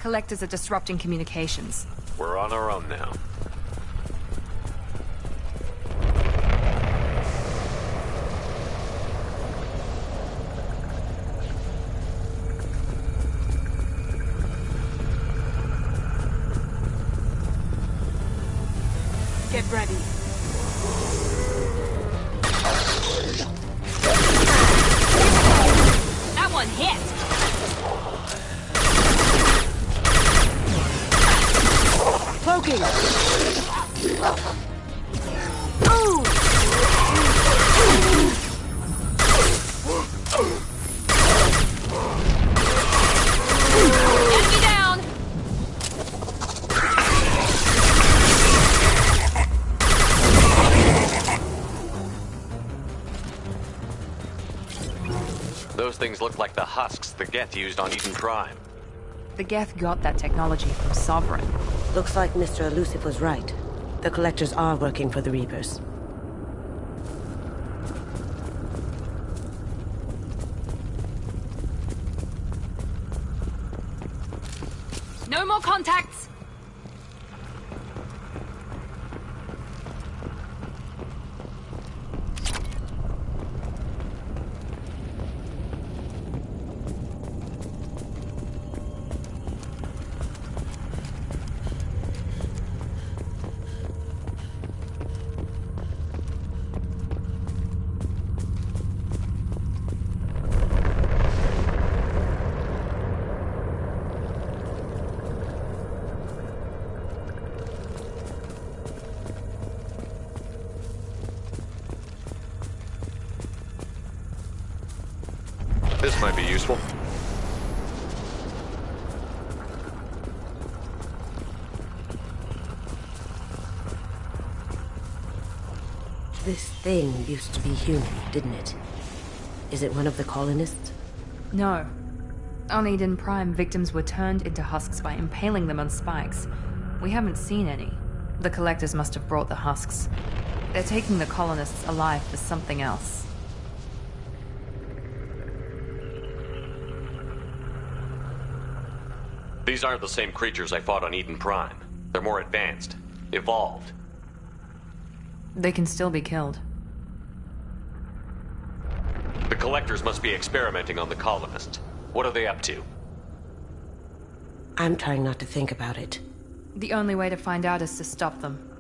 Collectors are disrupting communications. We're on our own now. Get ready. That one hit! Cloaking! Enemy down! Those things look like the husks the Geth used on Eden Prime. The Geth got that technology from Sovereign. Looks like Mr. Elusive was right. The Collectors are working for the Reapers. No more contacts! This might be useful. This thing used to be human, didn't it? Is it one of the colonists? No. On Eden Prime, victims were turned into husks by impaling them on spikes. We haven't seen any. The Collectors must have brought the husks. They're taking the colonists alive for something else. These aren't the same creatures I fought on Eden Prime. They're more advanced. Evolved. They can still be killed. The Collectors must be experimenting on the colonists. What are they up to? I'm trying not to think about it. The only way to find out is to stop them.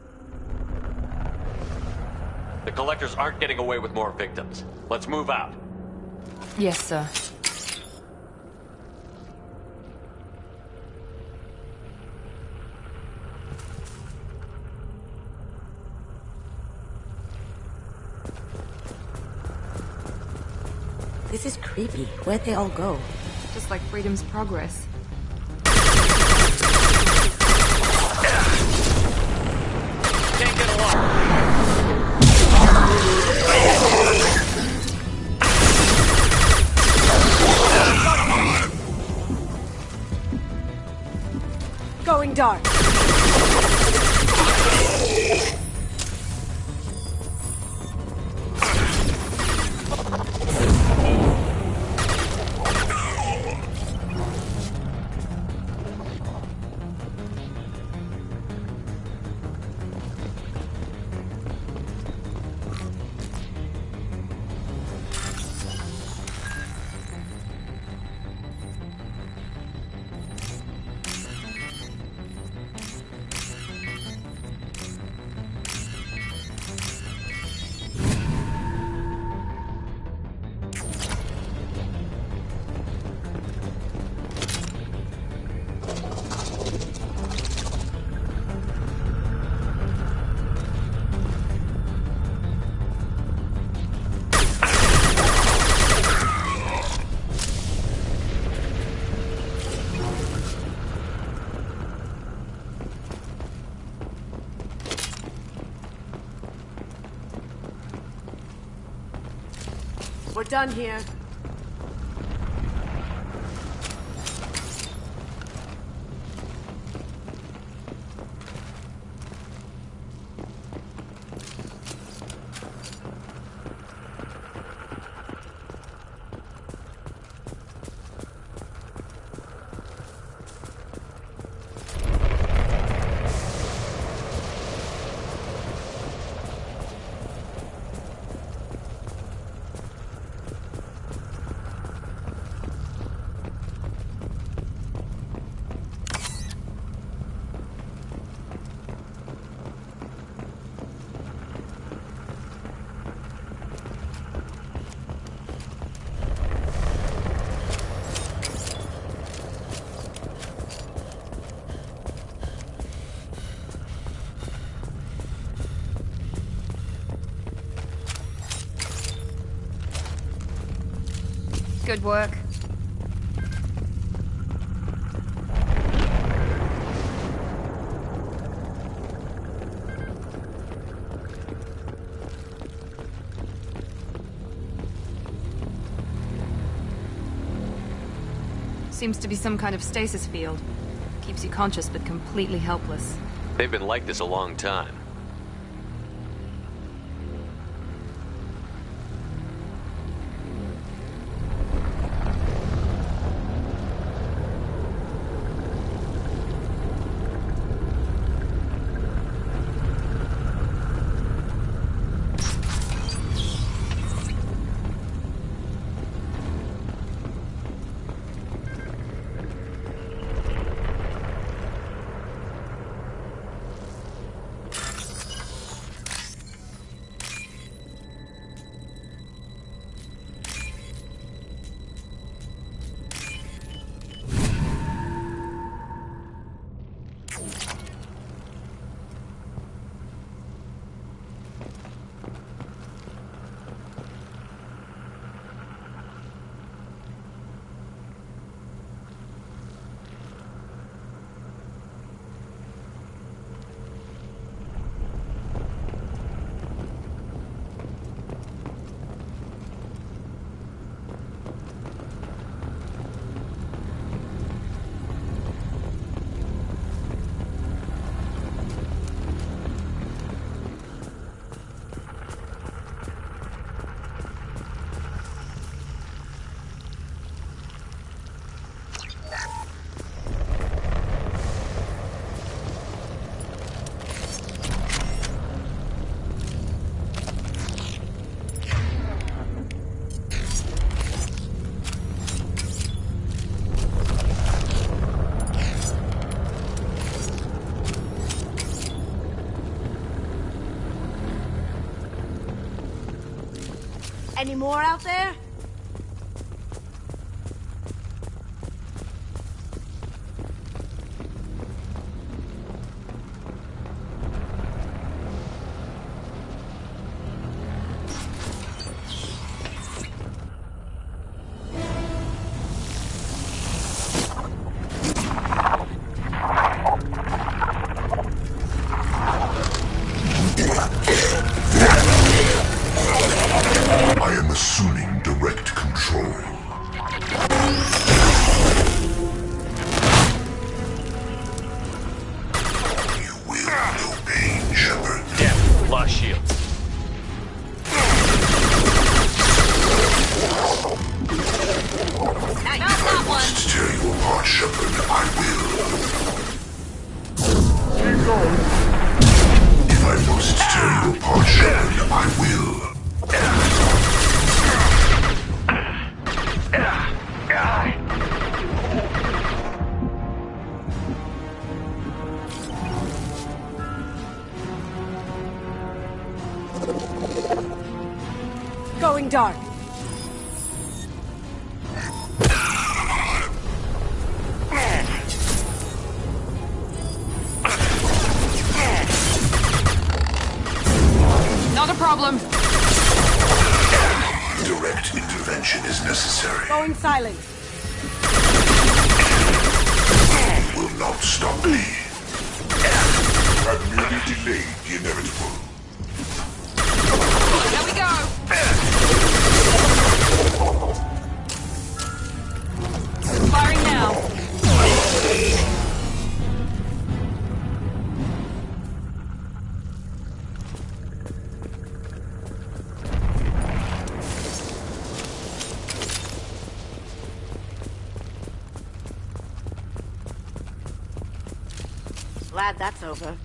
The Collectors aren't getting away with more victims. Let's move out. Yes, sir. This is creepy. Where'd they all go? Just like Freedom's Progress. Can't get along. Going dark. We're done here. Good work. Seems to be some kind of stasis field. Keeps you conscious but completely helpless. They've been like this a long time. Any more out there? Assuming direct control. You will feel pain, Shepard. Yeah, lost shield. If I must tear you apart, Shepard, I will. If I must tear you apart, Shepard, I will. Going dark. Not a problem. Direct intervention is necessary. Going silent. Will not stop me. I've merely delayed the inevitable. There we go. Firing now. Glad that's over.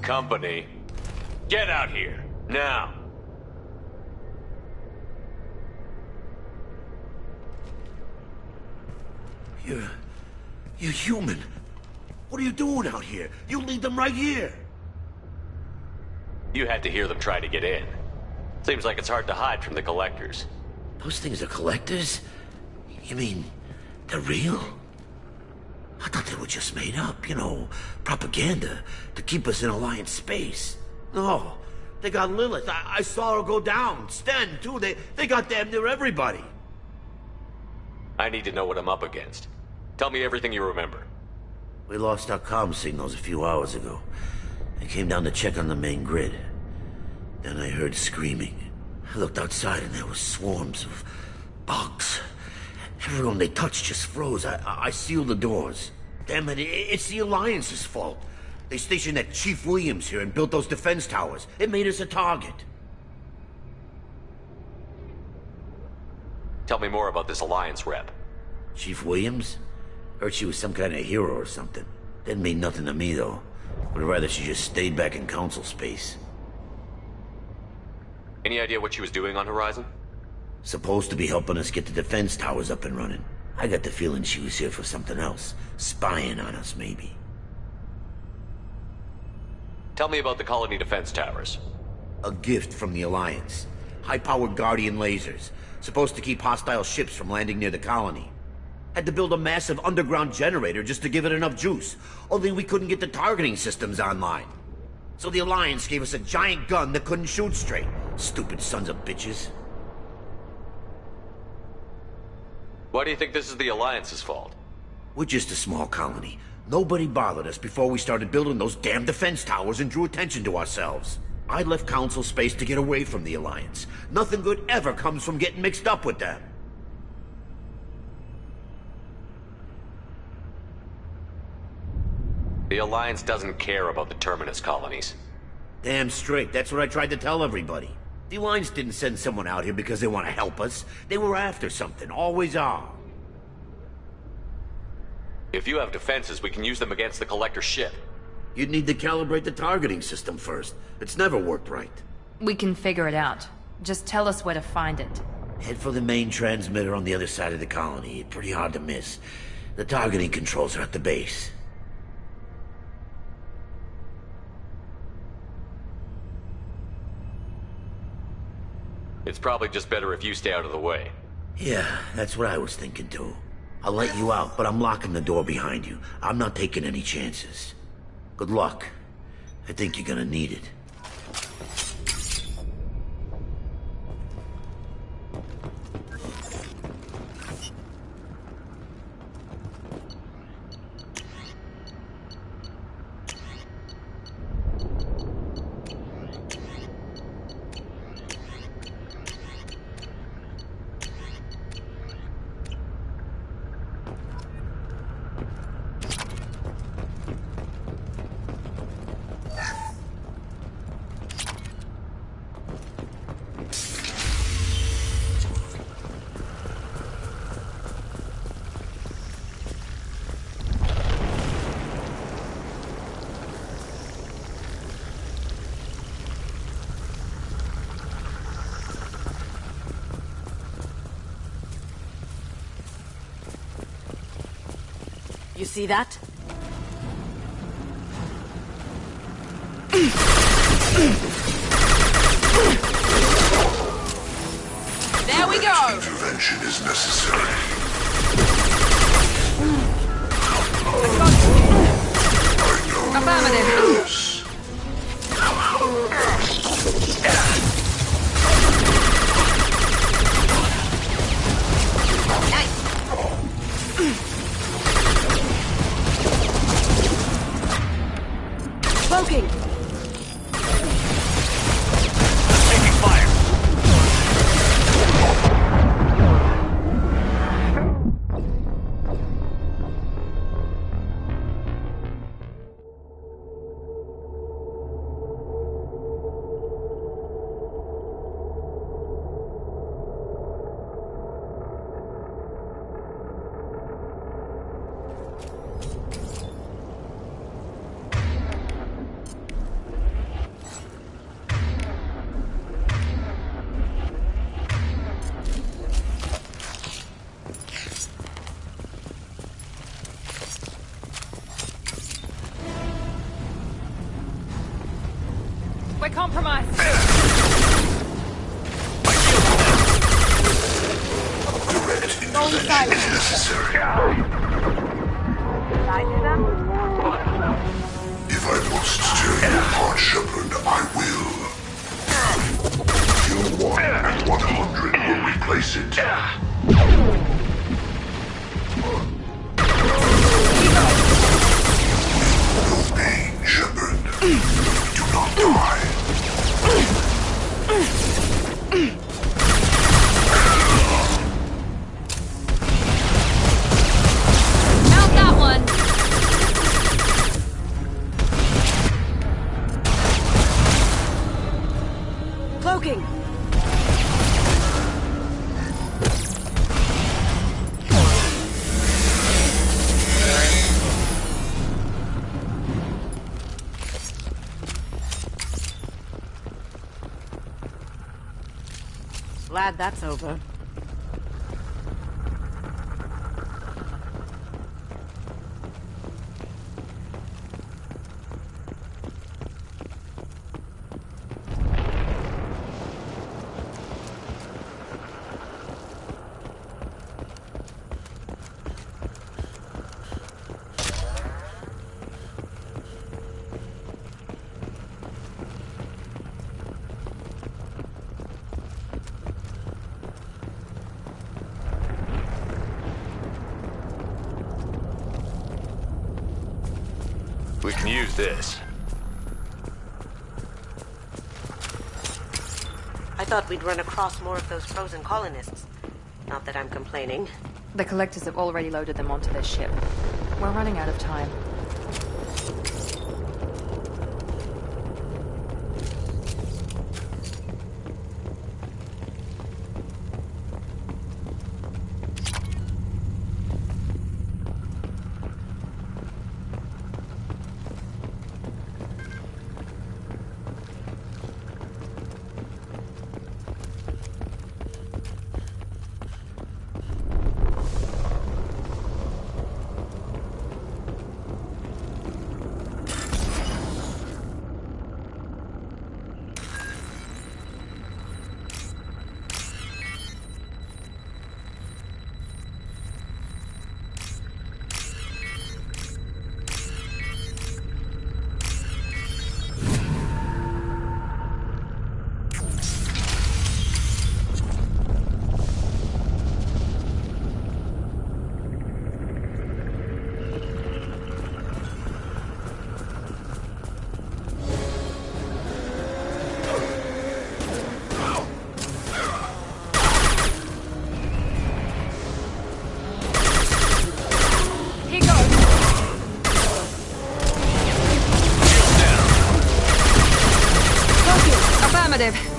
company. Get out here, now. You're human. What are you doing out here? You lead them right here. You had to hear them try to get in. Seems like it's hard to hide from the collectors. Those things are collectors? You mean, they're real? I thought they were just made up, propaganda to keep us in Alliance space. No, they got Lilith. I saw her go down. Sten, too. They got damn near everybody. I need to know what I'm up against. Tell me everything you remember. We lost our comm signals a few hours ago. I came down to check on the main grid. Then I heard screaming. I looked outside and there were swarms of bugs. Everyone they touched just froze. I sealed the doors. Damn it, it's the Alliance's fault. They stationed that Chief Williams here and built those defense towers. It made us a target. Tell me more about this Alliance rep. Chief Williams? Heard she was some kind of hero or something. Didn't mean nothing to me, though. Would rather she just stayed back in Council space. Any idea what she was doing on Horizon? Supposed to be helping us get the defense towers up and running. I got the feeling she was here for something else. Spying on us, maybe. Tell me about the colony defense towers. A gift from the Alliance. High-powered Guardian lasers. Supposed to keep hostile ships from landing near the colony. Had to build a massive underground generator just to give it enough juice. Only we couldn't get the targeting systems online. So the Alliance gave us a giant gun that couldn't shoot straight. Stupid sons of bitches. Why do you think this is the Alliance's fault? We're just a small colony. Nobody bothered us before we started building those damn defense towers and drew attention to ourselves. I left Council space to get away from the Alliance. Nothing good ever comes from getting mixed up with them. The Alliance doesn't care about the Terminus colonies. Damn straight, that's what I tried to tell everybody. The Alliance didn't send someone out here because they want to help us. They were after something, always are. If you have defenses, we can use them against the Collector ship. You'd need to calibrate the targeting system first. It's never worked right. We can figure it out. Just tell us where to find it. Head for the main transmitter on the other side of the colony. Pretty hard to miss. The targeting controls are at the base. It's probably just better if you stay out of the way. Yeah, that's what I was thinking too. I'll let you out, but I'm locking the door behind you. I'm not taking any chances. Good luck. I think you're gonna need it. You see that? There we go! Intervention is necessary. Affirmative. Smoking! Taking fire! We're compromised. Direct intervention is necessary. Did I do that? If I must tear you apart, Shepard, I will. Kill one, and 100 will replace it. No pain, Shepard. Do not die. Mount that one. Cloaking! Glad that's over. We can use this. I thought we'd run across more of those frozen colonists. Not that I'm complaining. The collectors have already loaded them onto their ship. We're running out of time. Affirmative.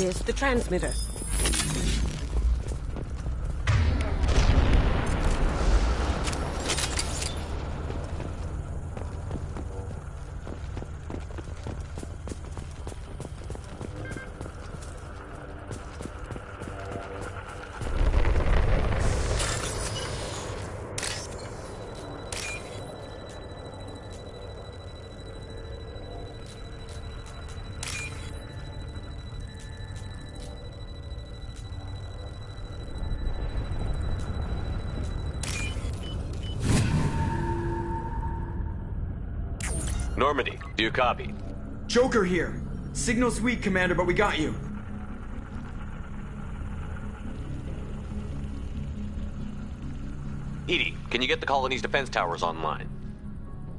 is, the transmitter. Normandy, do you copy? Joker here. Signal's weak, Commander, but we got you. Edie, can you get the colony's defense towers online?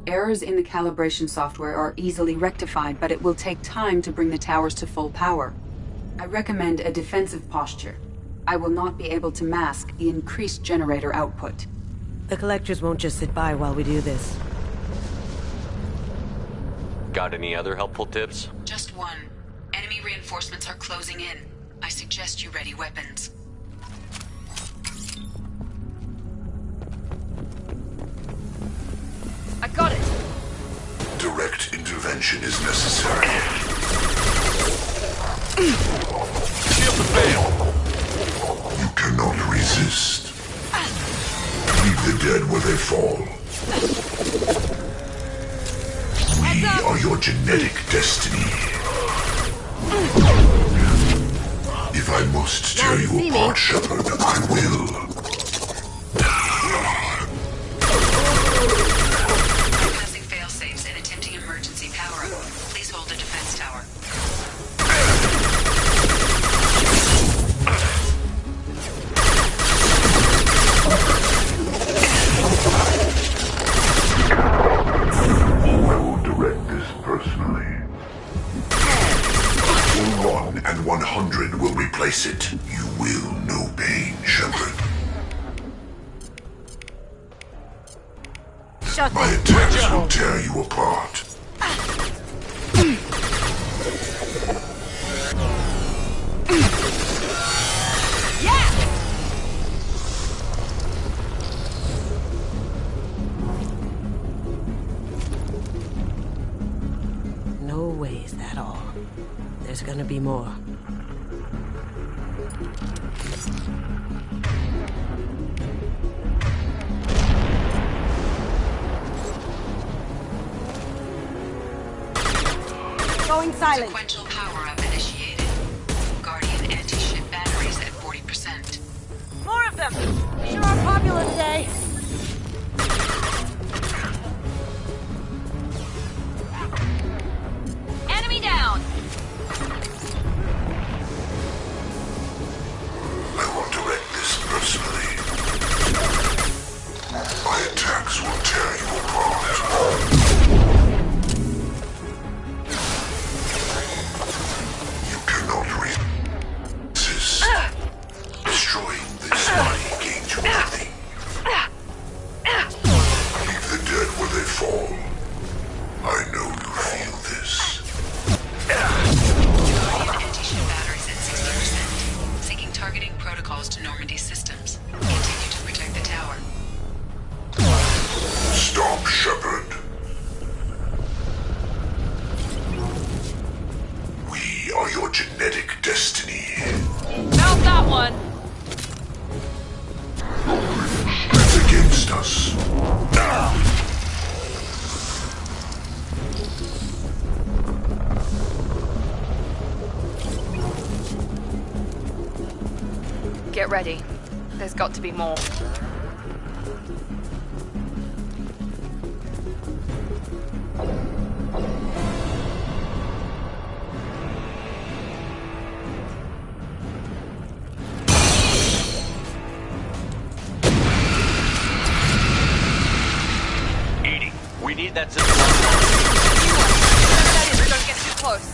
Errors in the calibration software are easily rectified, but it will take time to bring the towers to full power. I recommend a defensive posture. I will not be able to mask the increased generator output. The collectors won't just sit by while we do this. Got any other helpful tips? Just one. Enemy reinforcements are closing in. I suggest you ready weapons. I got it! Direct intervention is necessary. Shield the fail! You cannot resist. Leave the dead where they fall. We are your genetic destiny. If I must tear you apart, Shepard, I will. Passing fail-safes and attempting emergency power-up. Please hold the defense tower. I will direct this personally. 1 and 100 will replace it. You will know pain, Shepard. Shut My this attacks will tear you apart. No way is that all. There's gonna be more. Going silent. Sequential power-up initiated. Guardian anti-ship batteries at 40%. More of them! Sure are popular today. Enemy down! I will direct this personally. My attacks will tear you apart. You cannot resist. Destroying this body gains you nothing. Leave the dead where they fall. I know you feel this. Guardian anti-ship batteries at 60%. Seeking targeting protocols to Normandy systems. Continue to protect the tower. Stop, Shepard. We are your genetic destiny. Found that one! It's against us. Get ready. There's got to be more. Edie, we need that system. Don't get too close.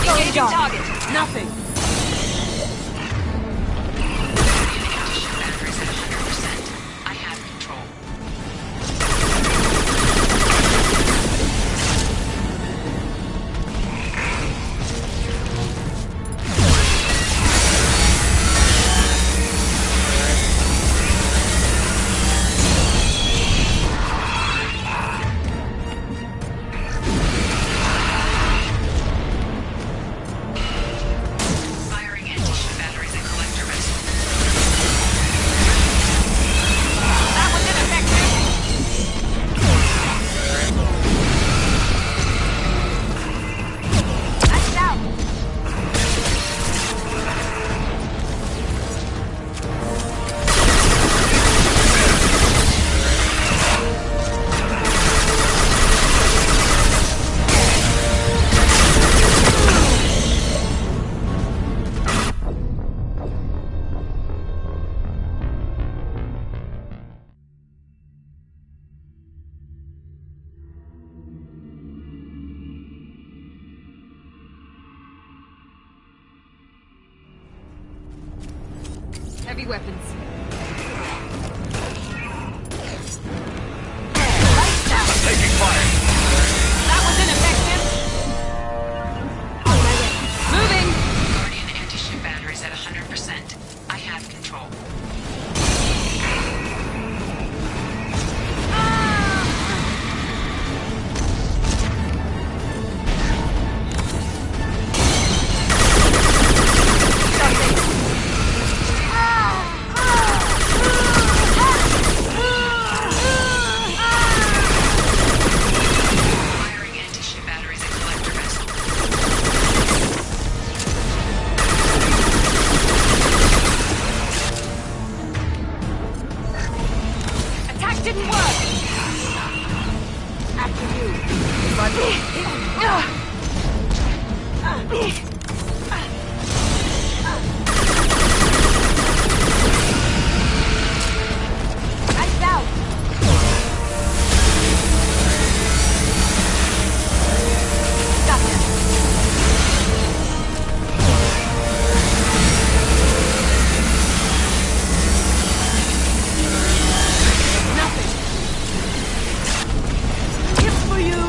Engaging Job. target. Nothing. Anti-ship batteries at 100%. I have control. Heavy weapons. Taking fire. That was ineffective! Moving! Guardian anti-ship batteries at 100%. I have control. Firing anti-ship batteries at collector vessel. Attack didn't work! After you. Nice out! Gotcha. Nothing. It's for you.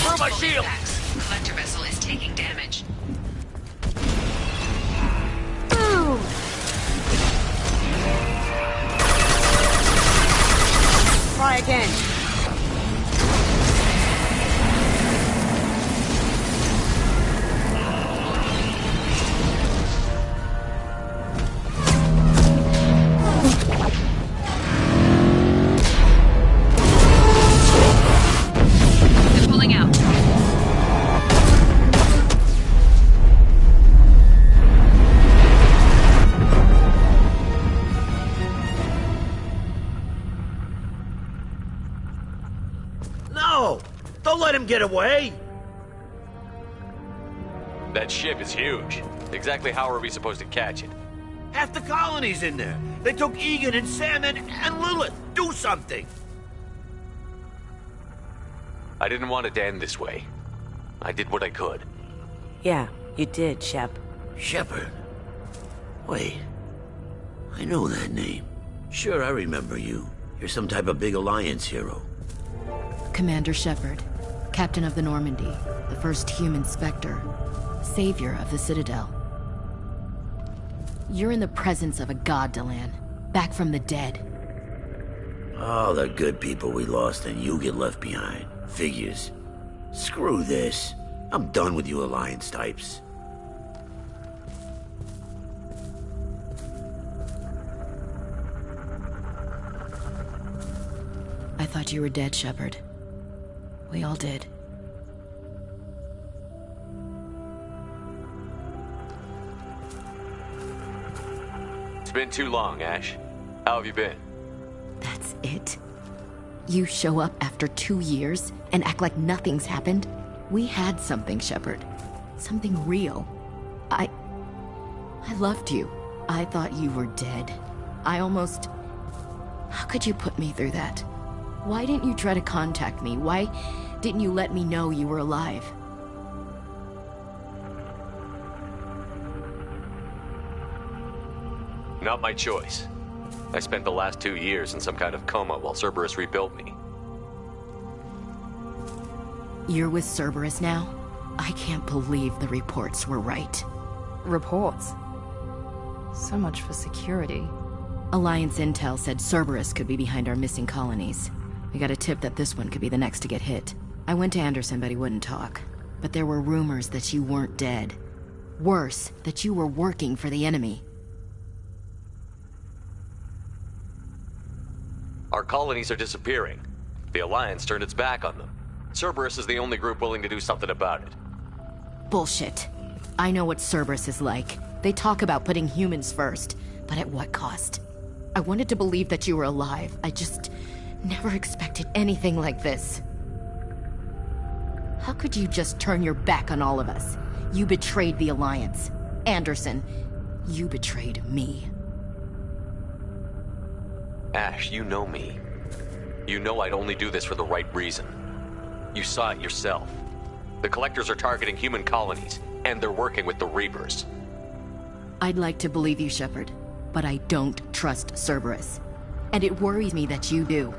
Through my shield! Collector vessel is taking damage. Try again. They're pulling out. No! Don't let him get away! That ship is huge. Exactly how are we supposed to catch it? Half the colony's in there. They took Egan and Sam and Lilith. Do something! I didn't want it to end this way. I did what I could. Yeah, you did, Shep. Shepard. Wait. I know that name. Sure, I remember you. You're some type of big Alliance hero. Commander Shepard, Captain of the Normandy, the first human Spectre, Savior of the Citadel. You're in the presence of a god, Delan, back from the dead. All the good people we lost and you get left behind. Figures. Screw this. I'm done with you Alliance types. I thought you were dead, Shepard. We all did. It's been too long, Ash. How have you been? That's it? You show up after 2 years and act like nothing's happened? We had something, Shepard. Something real. I loved you. I thought you were dead. I almost... How could you put me through that? Why didn't you try to contact me? Why didn't you let me know you were alive? Not my choice. I spent the last 2 years in some kind of coma while Cerberus rebuilt me. You're with Cerberus now? I can't believe the reports were right. Reports. So much for security. Alliance intel said Cerberus could be behind our missing colonies. We got a tip that this one could be the next to get hit. I went to Anderson, but he wouldn't talk. But there were rumors that you weren't dead. Worse, that you were working for the enemy. Our colonies are disappearing. The Alliance turned its back on them. Cerberus is the only group willing to do something about it. Bullshit. I know what Cerberus is like. They talk about putting humans first, but at what cost? I wanted to believe that you were alive. I just Never expected anything like this. How could you just turn your back on all of us? You betrayed the Alliance. Anderson, you betrayed me. Ash, you know me. You know I'd only do this for the right reason. You saw it yourself. The Collectors are targeting human colonies, and they're working with the Reapers. I'd like to believe you, Shepard, but I don't trust Cerberus. And it worries me that you do.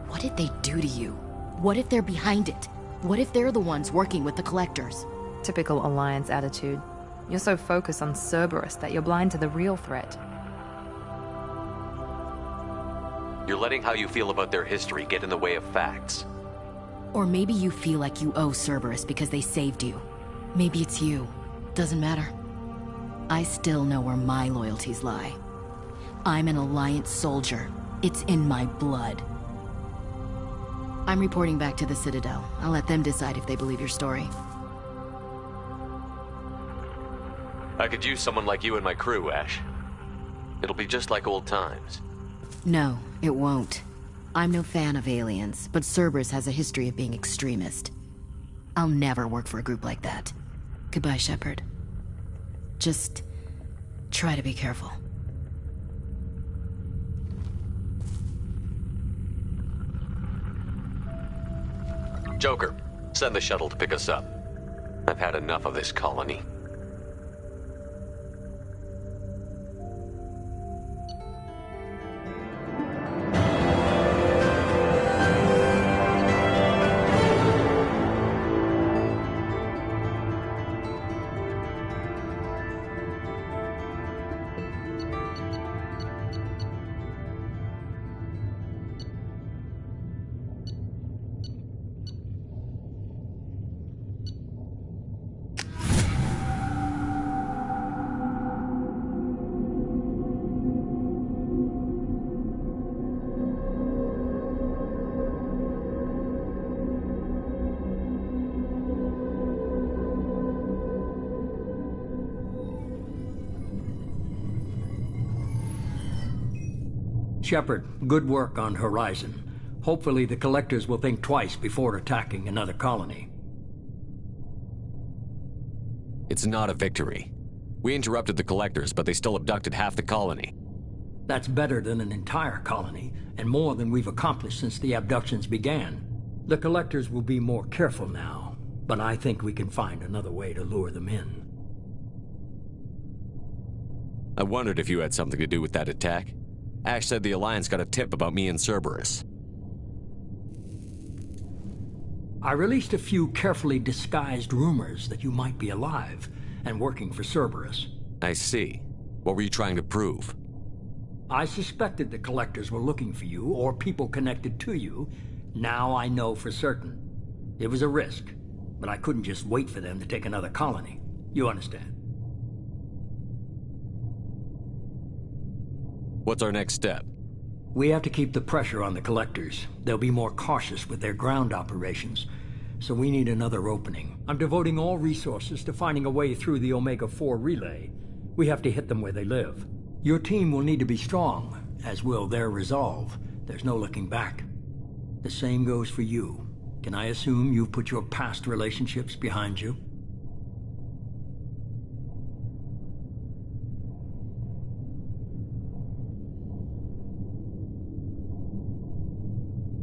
What did they do to you? What if they're behind it? What if they're the ones working with the Collectors? Typical Alliance attitude. You're so focused on Cerberus that you're blind to the real threat. You're letting how you feel about their history get in the way of facts. Or maybe you feel like you owe Cerberus because they saved you. Maybe it's you. Doesn't matter. I still know where my loyalties lie. I'm an Alliance soldier. It's in my blood. I'm reporting back to the Citadel. I'll let them decide if they believe your story. I could use someone like you in my crew, Ash. It'll be just like old times. No, it won't. I'm no fan of aliens, but Cerberus has a history of being extremist. I'll never work for a group like that. Goodbye, Shepard. Just try to be careful. Joker, send the shuttle to pick us up. I've had enough of this colony. Shepard, good work on Horizon. Hopefully the Collectors will think twice before attacking another colony. It's not a victory. We interrupted the Collectors, but they still abducted half the colony. That's better than an entire colony, and more than we've accomplished since the abductions began. The Collectors will be more careful now, but I think we can find another way to lure them in. I wondered if you had something to do with that attack. Ash said the Alliance got a tip about me and Cerberus. I released a few carefully disguised rumors that you might be alive and working for Cerberus. I see. What were you trying to prove? I suspected the Collectors were looking for you or people connected to you. Now I know for certain. It was a risk, but I couldn't just wait for them to take another colony. You understand? What's our next step? We have to keep the pressure on the Collectors. They'll be more cautious with their ground operations, so we need another opening. I'm devoting all resources to finding a way through the Omega-4 relay. We have to hit them where they live. Your team will need to be strong, as will their resolve. There's no looking back. The same goes for you. Can I assume you've put your past relationships behind you?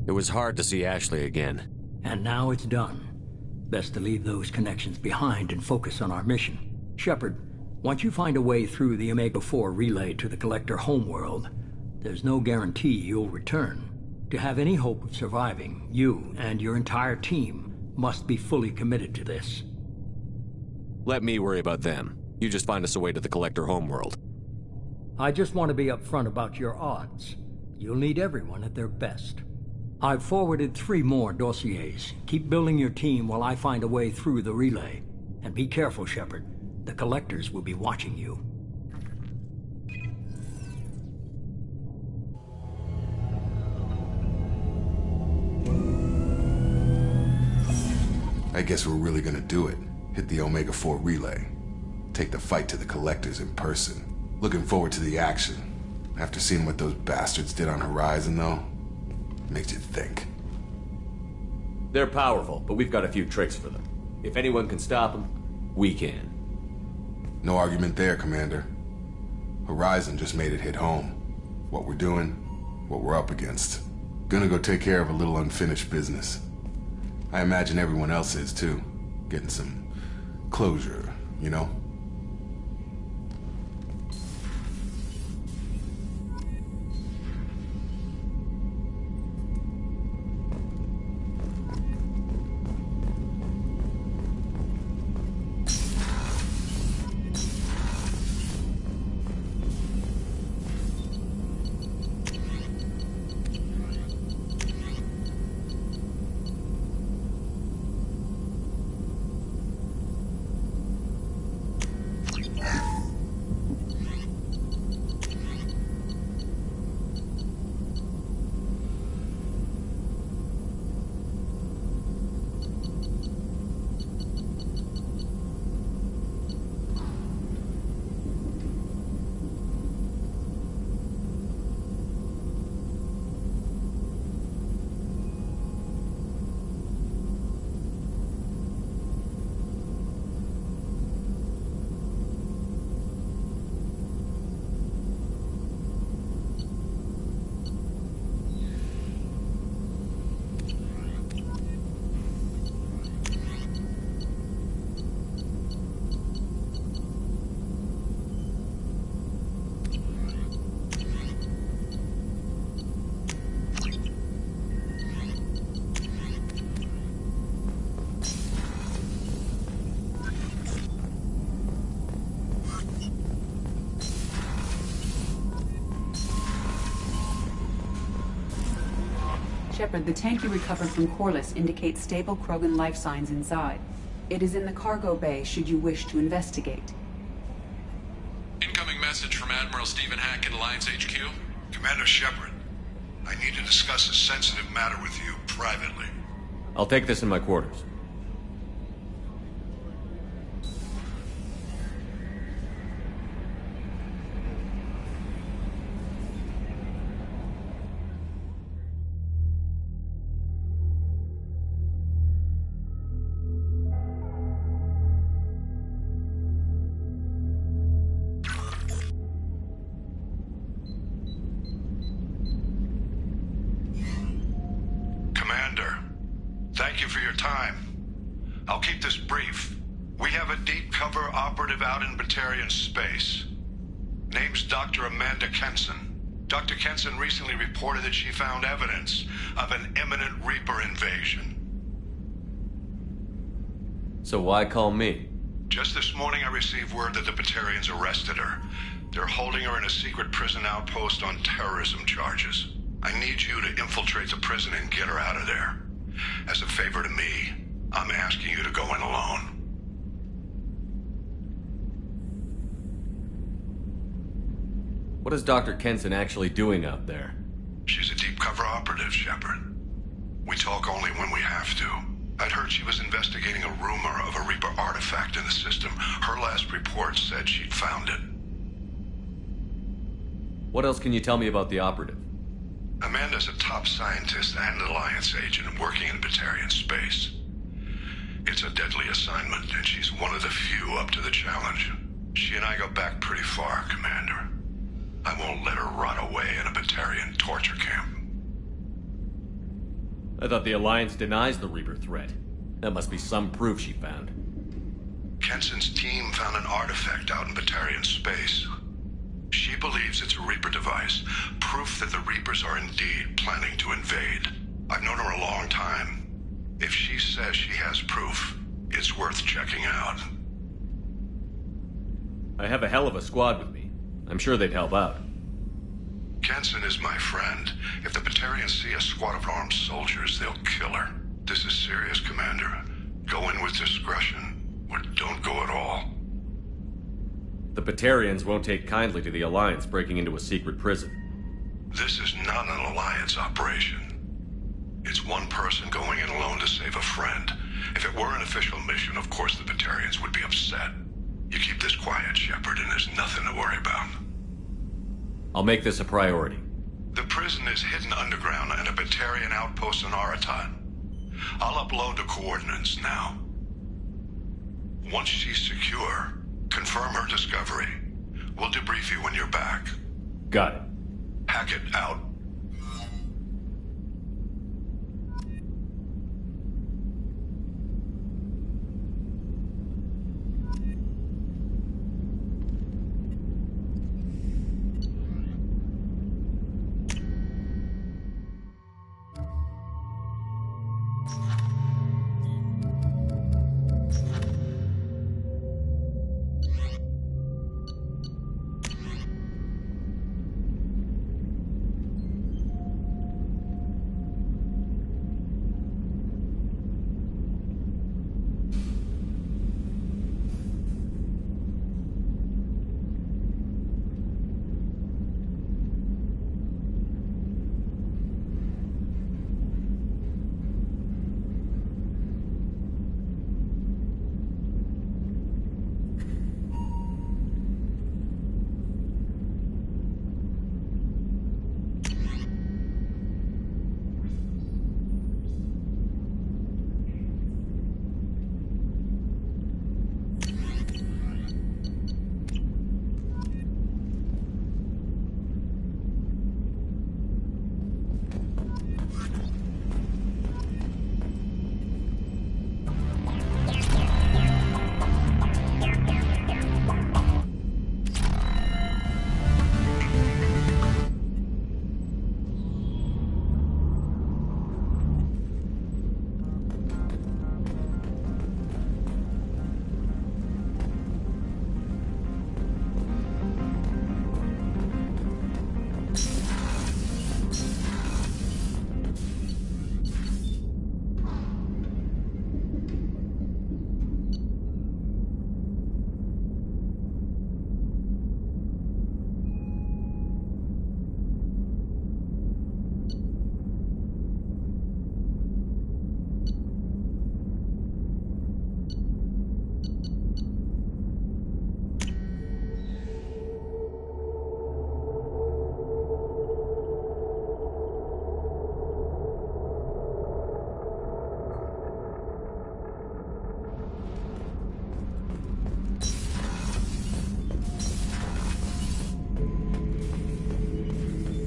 It was hard to see Ashley again. And now it's done. Best to leave those connections behind and focus on our mission. Shepard, once you find a way through the Omega-4 relay to the Collector homeworld, there's no guarantee you'll return. To have any hope of surviving, you and your entire team must be fully committed to this. Let me worry about them. You just find us a way to the Collector homeworld. I just want to be upfront about your odds. You'll need everyone at their best. I've forwarded 3 more dossiers. Keep building your team while I find a way through the relay. And be careful, Shepard. The Collectors will be watching you. I guess we're really gonna do it. Hit the Omega-4 relay. Take the fight to the Collectors in person. Looking forward to the action. After seeing what those bastards did on Horizon, though, Makes you think. They're powerful, but we've got a few tricks for them. If anyone can stop them, we can. No argument there, Commander. Horizon just made it hit home. What we're doing, what we're up against. Gonna go take care of a little unfinished business. I imagine everyone else is too. Getting some closure, you know? Shepard, the tank you recovered from Corliss indicates stable Krogan life signs inside. It is in the cargo bay should you wish to investigate. Incoming message from Admiral Stephen Hackett, Alliance HQ. Commander Shepard, I need to discuss a sensitive matter with you privately. I'll take this in my quarters. Commander, thank you for your time. I'll keep this brief. We have a deep cover operative out in Batarian space. Name's Dr. Amanda Kenson. Dr. Kenson recently reported that she found evidence of an imminent Reaper invasion. So why call me? Just this morning I received word that the Batarians arrested her. They're holding her in a secret prison outpost on terrorism charges. I need you to infiltrate the prison and get her out of there. As a favor to me, I'm asking you to go in alone. What is Dr. Kenson actually doing out there? She's a deep cover operative, Shepard. We talk only when we have to. I'd heard she was investigating a rumor of a Reaper artifact in the system. Her last report said she'd found it. What else can you tell me about the operative? Amanda's a top scientist and Alliance agent working in Batarian space. It's a deadly assignment, and she's one of the few up to the challenge. She and I go back pretty far, Commander. I won't let her rot away in a Batarian torture camp. I thought the Alliance denies the Reaper threat. That must be some proof she found. Kenson's team found an artifact out in Batarian space. She believes it's a Reaper device, proof that the Reapers are indeed planning to invade. I've known her a long time. If she says she has proof, it's worth checking out. I have a hell of a squad with me. I'm sure they'd help out. Kenson is my friend. If the Batarians see a squad of armed soldiers, they'll kill her. This is serious, Commander. Go in with discretion, or don't go at all. The Batarians won't take kindly to the Alliance breaking into a secret prison. This is not an Alliance operation. It's one person going in alone to save a friend. If it were an official mission, of course the Batarians would be upset. You keep this quiet, Shepard, and there's nothing to worry about. I'll make this a priority. The prison Horizon is hidden underground at a Batarian outpost in Aratat. I'll upload the coordinates now. Once she's secure, confirm her discovery. We'll debrief you when you're back. Got it. Hackett out.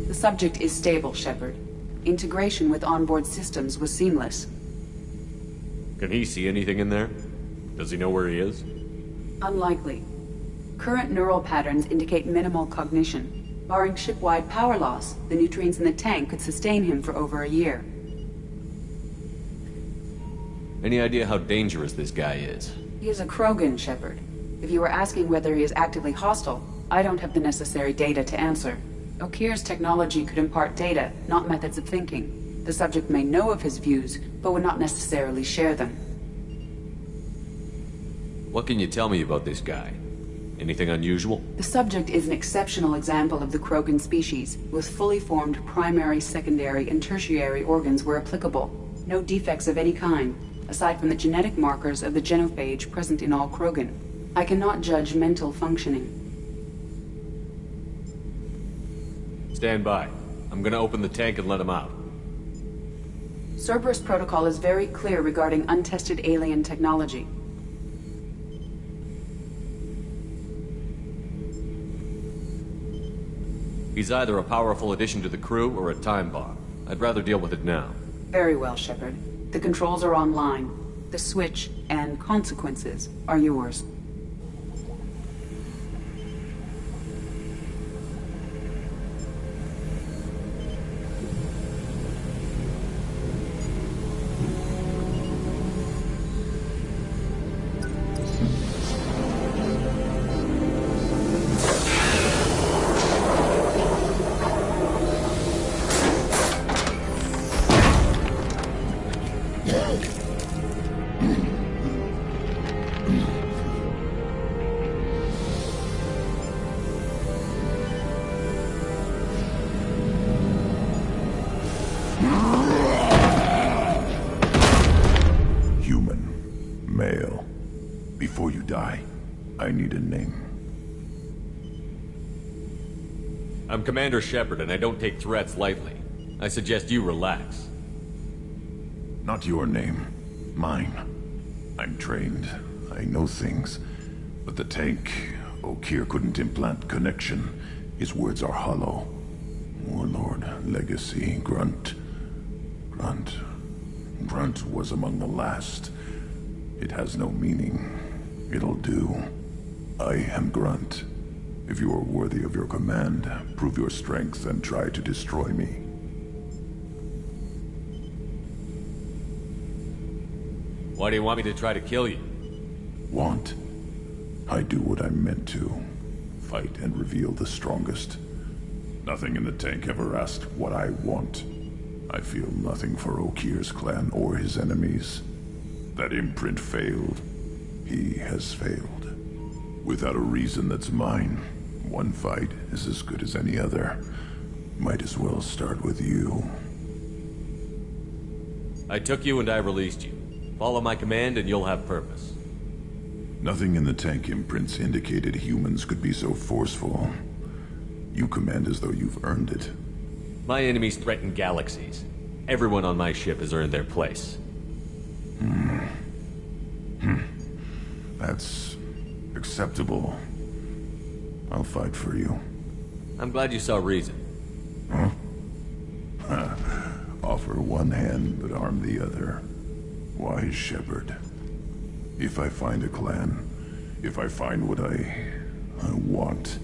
The subject is stable, Shepard. Integration with onboard systems was seamless. Can he see anything in there? Does he know where he is? Unlikely. Current neural patterns indicate minimal cognition. Barring ship-wide power loss, the nutrients in the tank could sustain him for over a year. Any idea how dangerous this guy is? He is a Krogan, Shepard. If you were asking whether he is actively hostile, I don't have the necessary data to answer. Okir's technology could impart data, not methods of thinking. The subject may know of his views, but would not necessarily share them. What can you tell me about this guy? Anything unusual? The subject is an exceptional example of the Krogan species, with fully formed primary, secondary, and tertiary organs where applicable. No defects of any kind, aside from the genetic markers of the genophage present in all Krogan. I cannot judge mental functioning. Stand by. I'm gonna open the tank and let him out. Cerberus protocol is very clear regarding untested alien technology. He's either a powerful addition to the crew or a time bomb. I'd rather deal with it now. Very well, Shepard. The controls are online. The switch and consequences are yours. I'm Commander Shepard, and I don't take threats lightly. I suggest you relax. Not your name. Mine. I'm trained. I know things. But the tank, O'Keer couldn't implant connection. His words are hollow. Warlord, Legacy, Grunt. Grunt was among the last. It has no meaning. It'll do. I am Grunt. If you are worthy of your command, prove your strength and try to destroy me. Why do you want me to try to kill you? Want? I do what I'm meant to. Fight and reveal the strongest. Nothing in the tank ever asked what I want. I feel nothing for O'Keer's clan or his enemies. That imprint failed. He has failed. Without a reason that's mine, one fight is as good as any other. Might as well start with you. I took you and I released you. Follow my command and you'll have purpose. Nothing in the tank imprints indicated humans could be so forceful. You command as though you've earned it. My enemies threaten galaxies. Everyone on my ship has earned their place. That's acceptable. I'll fight for you. I'm glad you saw reason. Huh? Offer one hand, but arm the other. Wise shepherd. If I find a clan, if I find what I want,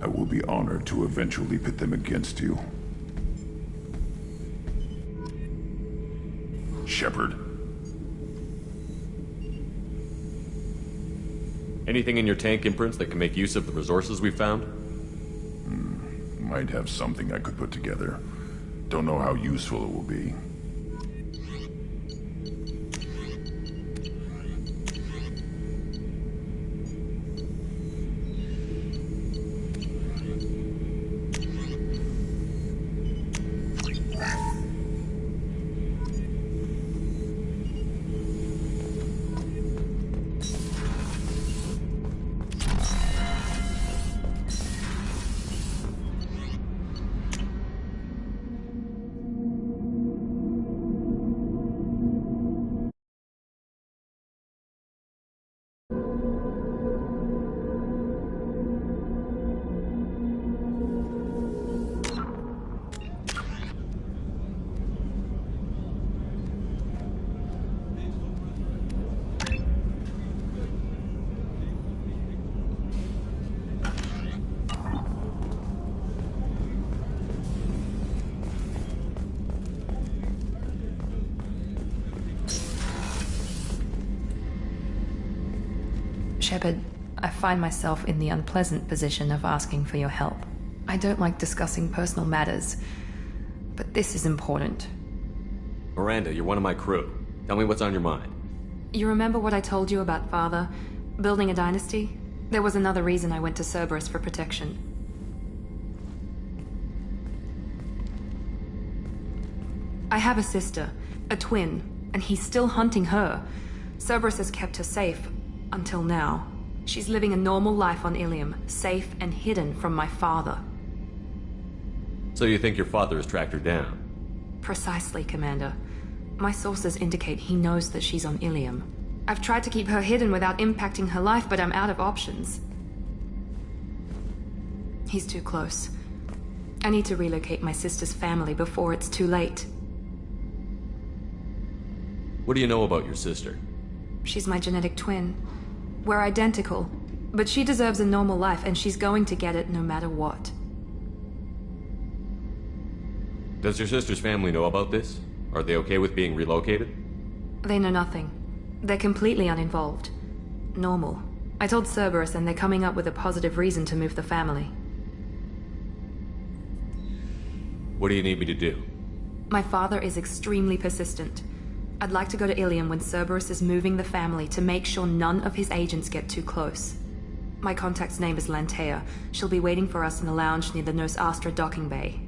I will be honored to eventually pit them against you. Shepherd. Anything in your tank imprints that can make use of the resources we found? Might have something I could put together. Don't know how useful it will be. Shepard, I find myself in the unpleasant position of asking for your help. I don't like discussing personal matters, but this is important. Miranda, you're one of my crew. Tell me what's on your mind. You remember what I told you about Father? Building a dynasty? There was another reason I went to Cerberus for protection. I have a sister, a twin, and he's still hunting her. Cerberus has kept her safe, until now. She's living a normal life on Ilium, safe and hidden from my father. So you think your father has tracked her down? Precisely, Commander. My sources indicate he knows that she's on Ilium. I've tried to keep her hidden without impacting her life, but I'm out of options. He's too close. I need to relocate my sister's family before it's too late. What do you know about your sister? She's my genetic twin. We're identical, but she deserves a normal life, and she's going to get it no matter what. Does your sister's family know about this? Are they okay with being relocated? They know nothing. They're completely uninvolved. Normal. I told Cerberus, and they're coming up with a positive reason to move the family. What do you need me to do? My father is extremely persistent. I'd like to go to Ilium when Cerberus is moving the family to make sure none of his agents get too close. My contact's name is Lantea. She'll be waiting for us in the lounge near the Nos Astra docking bay.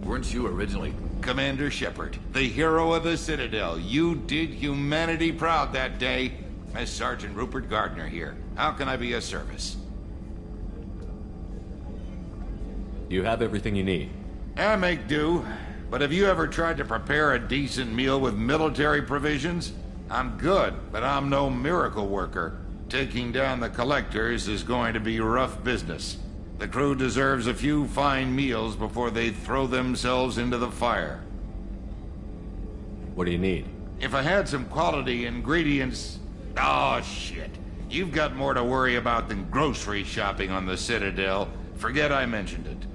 Weren't you originally Commander Shepard, the hero of the Citadel? You did humanity proud that day. Mess Sergeant Rupert Gardner here. How can I be of service? You have everything you need. I make do. But have you ever tried to prepare a decent meal with military provisions? I'm good, but I'm no miracle worker. Taking down the collectors is going to be rough business. The crew deserves a few fine meals before they throw themselves into the fire. What do you need? If I had some quality ingredients... Oh, shit. You've got more to worry about than grocery shopping on the Citadel. Forget I mentioned it.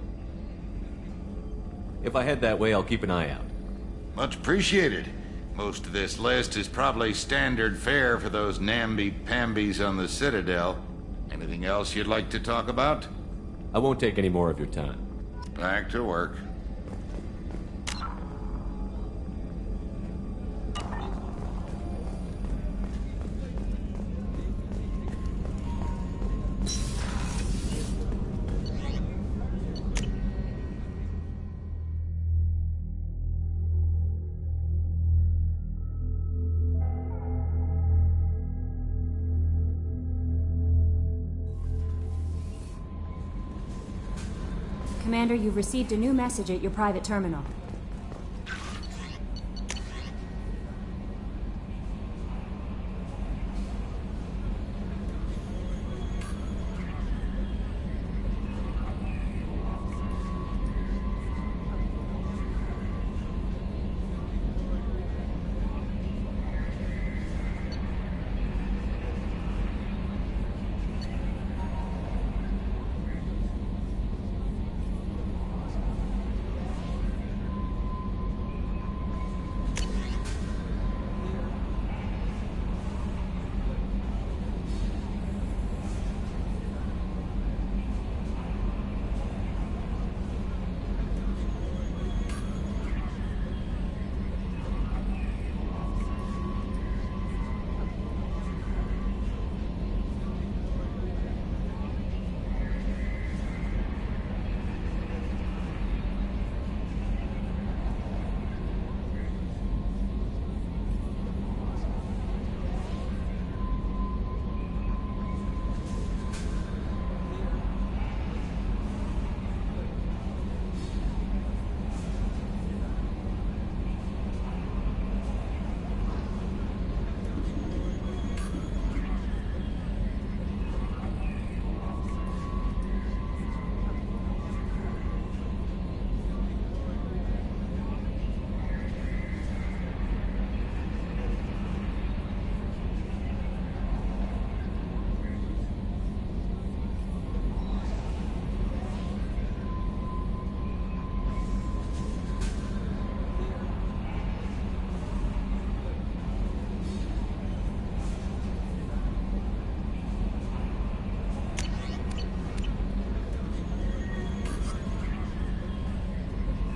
If I head that way, I'll keep an eye out. Much appreciated. Most of this list is probably standard fare for those namby-pambies on the Citadel. Anything else you'd like to talk about? I won't take any more of your time. Back to work. Commander, you've received a new message at your private terminal.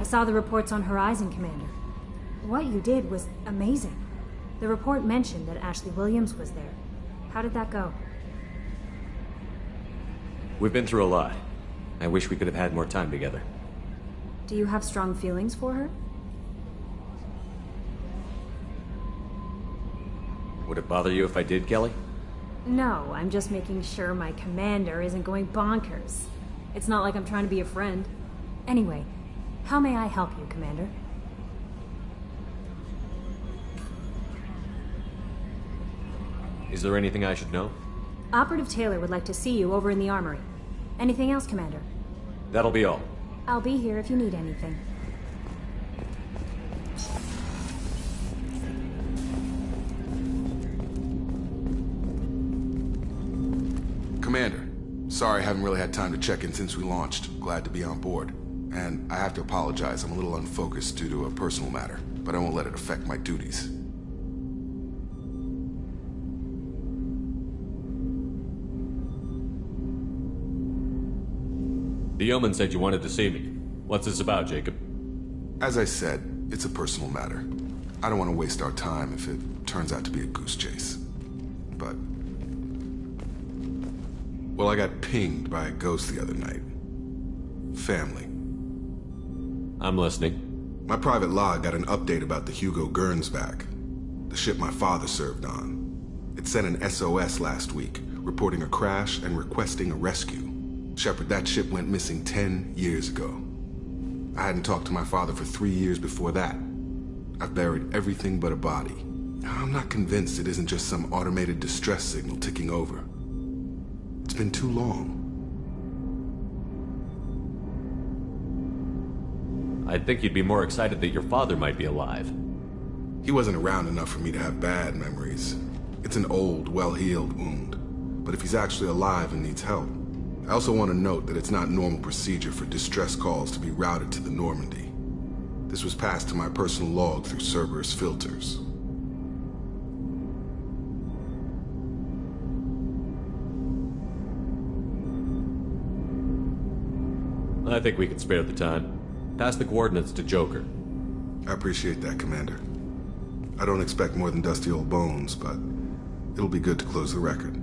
I saw the reports on Horizon, Commander. What you did was amazing. The report mentioned that Ashley Williams was there. How did that go? We've been through a lot. I wish we could have had more time together. Do you have strong feelings for her? Would it bother you if I did, Kelly? No, I'm just making sure my commander isn't going bonkers. It's not like I'm trying to be a friend. Anyway, how may I help you, Commander? Is there anything I should know? Operative Taylor would like to see you over in the armory. Anything else, Commander? That'll be all. I'll be here if you need anything. Commander, sorry I haven't really had time to check in since we launched. Glad to be on board. And I have to apologize, I'm a little unfocused due to a personal matter, but I won't let it affect my duties. The yeoman said you wanted to see me. What's this about, Jacob? As I said, it's a personal matter. I don't want to waste our time if it turns out to be a goose chase. But... well, I got pinged by a ghost the other night. Family. I'm listening. My private log got an update about the Hugo Gernsback, the ship my father served on. It sent an SOS last week, reporting a crash and requesting a rescue. Shepard, that ship went missing 10 years ago. I hadn't talked to my father for 3 years before that. I've buried everything but a body. I'm not convinced it isn't just some automated distress signal ticking over. It's been too long. I'd think you'd be more excited that your father might be alive. He wasn't around enough for me to have bad memories. It's an old, well-healed wound. But if he's actually alive and needs help, I also want to note that it's not normal procedure for distress calls to be routed to the Normandy. This was passed to my personal log through Cerberus filters. I think we can spare the time. Pass the coordinates to Joker. I appreciate that, Commander. I don't expect more than dusty old bones, but it'll be good to close the record.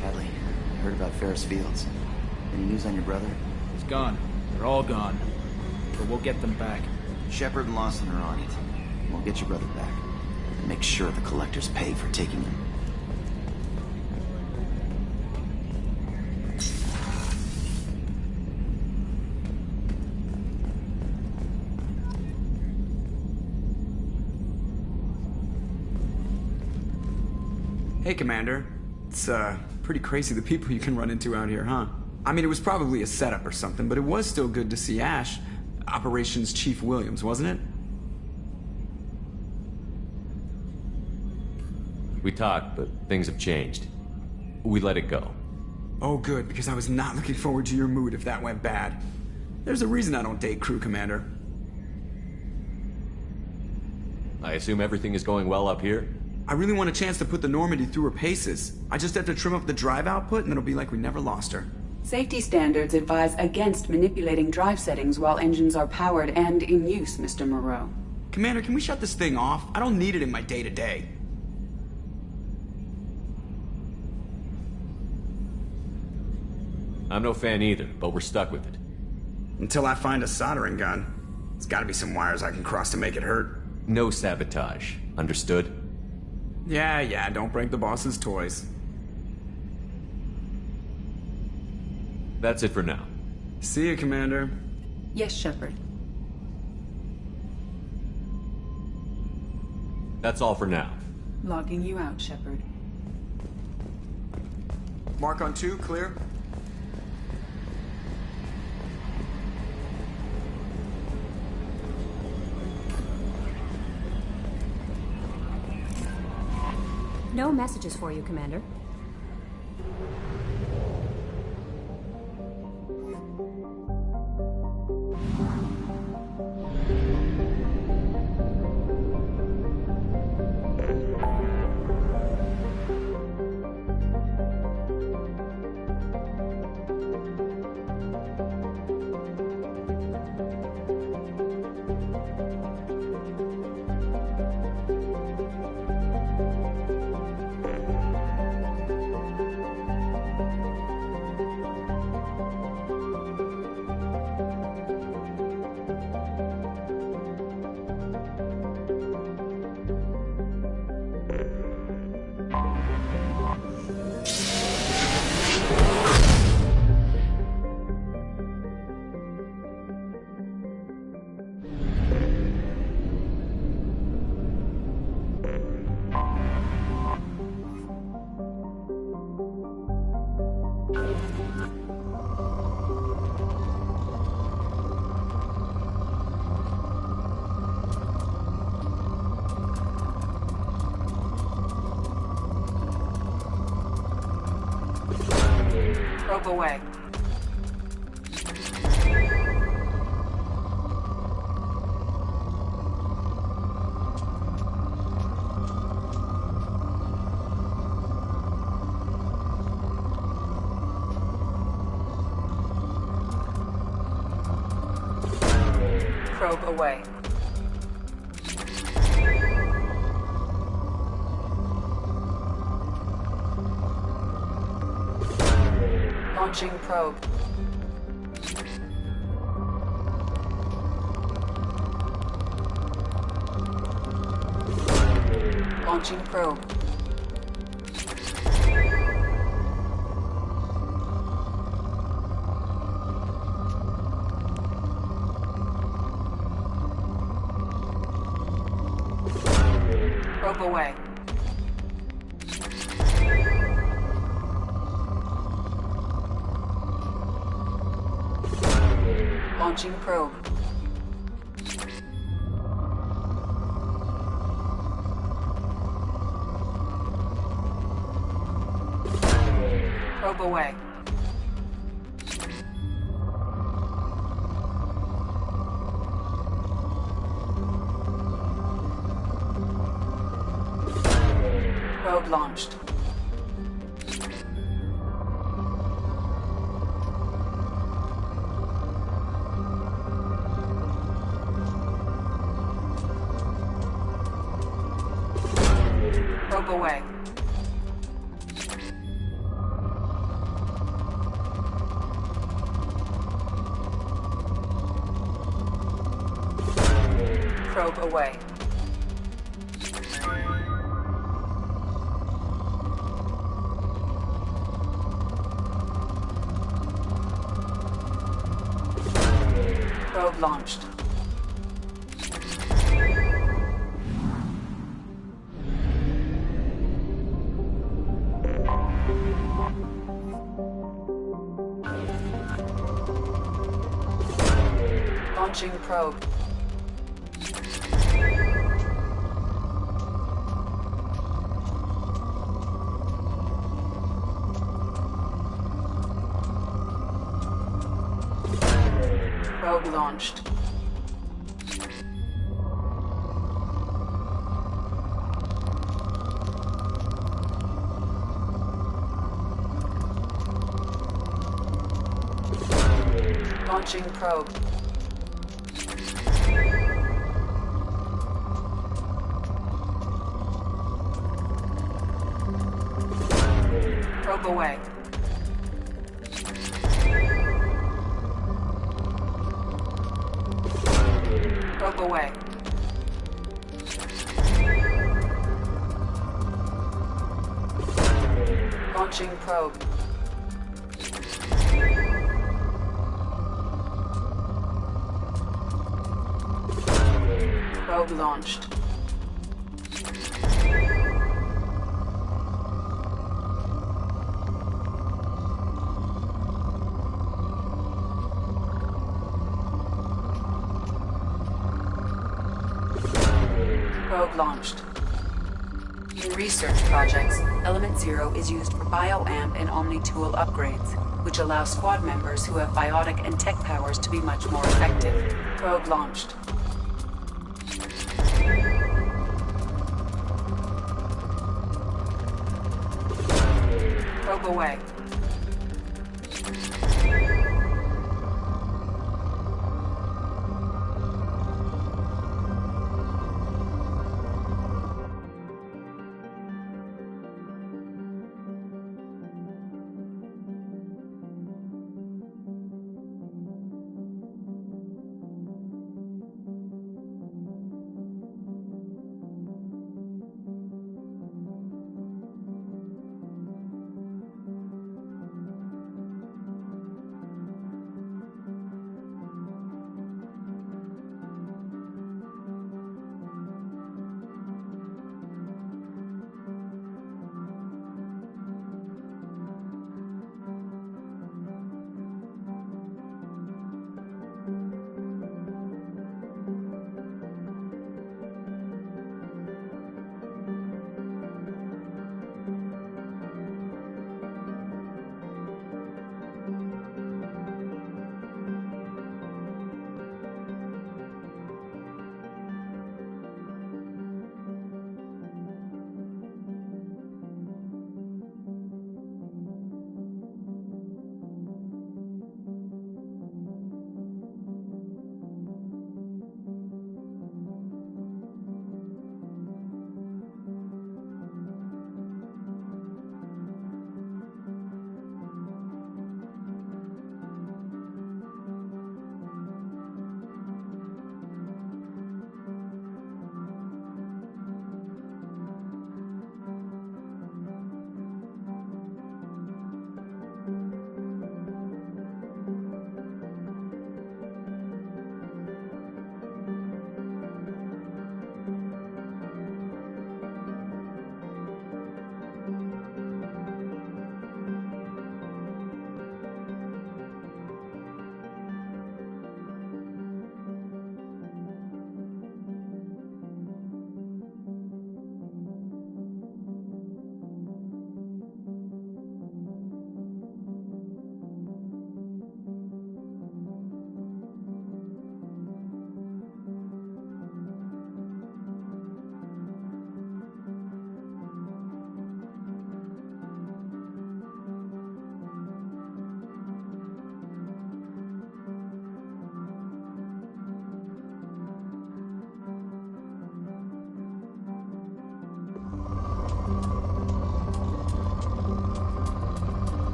Hadley, heard about Ferris Fields. Any news on your brother? He's gone. They're all gone. But we'll get them back. Shepard and Lawson are on it. We'll get your brother back. And make sure the collectors pay for taking him. Hey, Commander. It's, pretty crazy the people you can run into out here, huh? I mean, it was probably a setup or something, but it was still good to see Ash. Operations Chief Williams, wasn't it? We talked, but things have changed. We let it go. Oh, good, because I was not looking forward to your mood if that went bad. There's a reason I don't date crew, Commander. I assume everything is going well up here? I really want a chance to put the Normandy through her paces. I just have to trim up the drive output and it'll be like we never lost her. Safety standards advise against manipulating drive settings while engines are powered and in use, Mr. Moreau. Commander, can we shut this thing off? I don't need it in my day-to-day. I'm no fan either, but we're stuck with it. Until I find a soldering gun. There's gotta be some wires I can cross to make it hurt. No sabotage. Understood? Yeah, don't break the boss's toys. That's it for now. See you, Commander. Yes, Shepard. That's all for now. Logging you out, Shepard. Mark on 2, clear. No messages for you, Commander. Probe away. Probe away. Launching probe. Launching probe. Probe away. Launching probe. Probe away. Probe launched. Probe away. Probe away. Probe launched. Launching probe. Probe launched. Launching probe. Probe away. Probe away. Launching probe. Probe launched. Probe launched. In research projects, Element Zero is used for bioamp and omni-tool upgrades, which allow squad members who have biotic and tech powers to be much more effective. Probe launched. Probe away.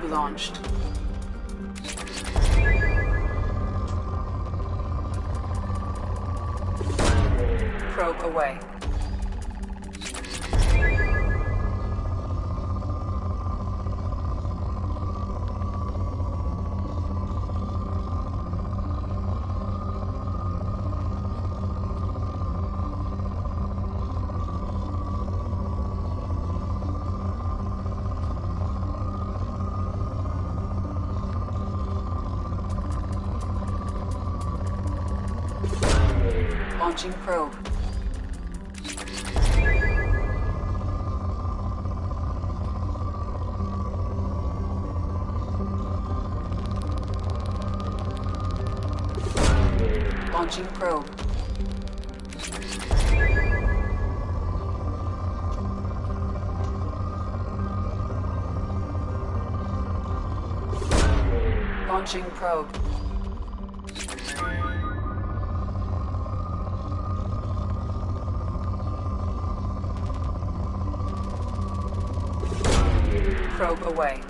Probe launched. Probe away. Launching probe. Launching probe. Launching probe. Probe away.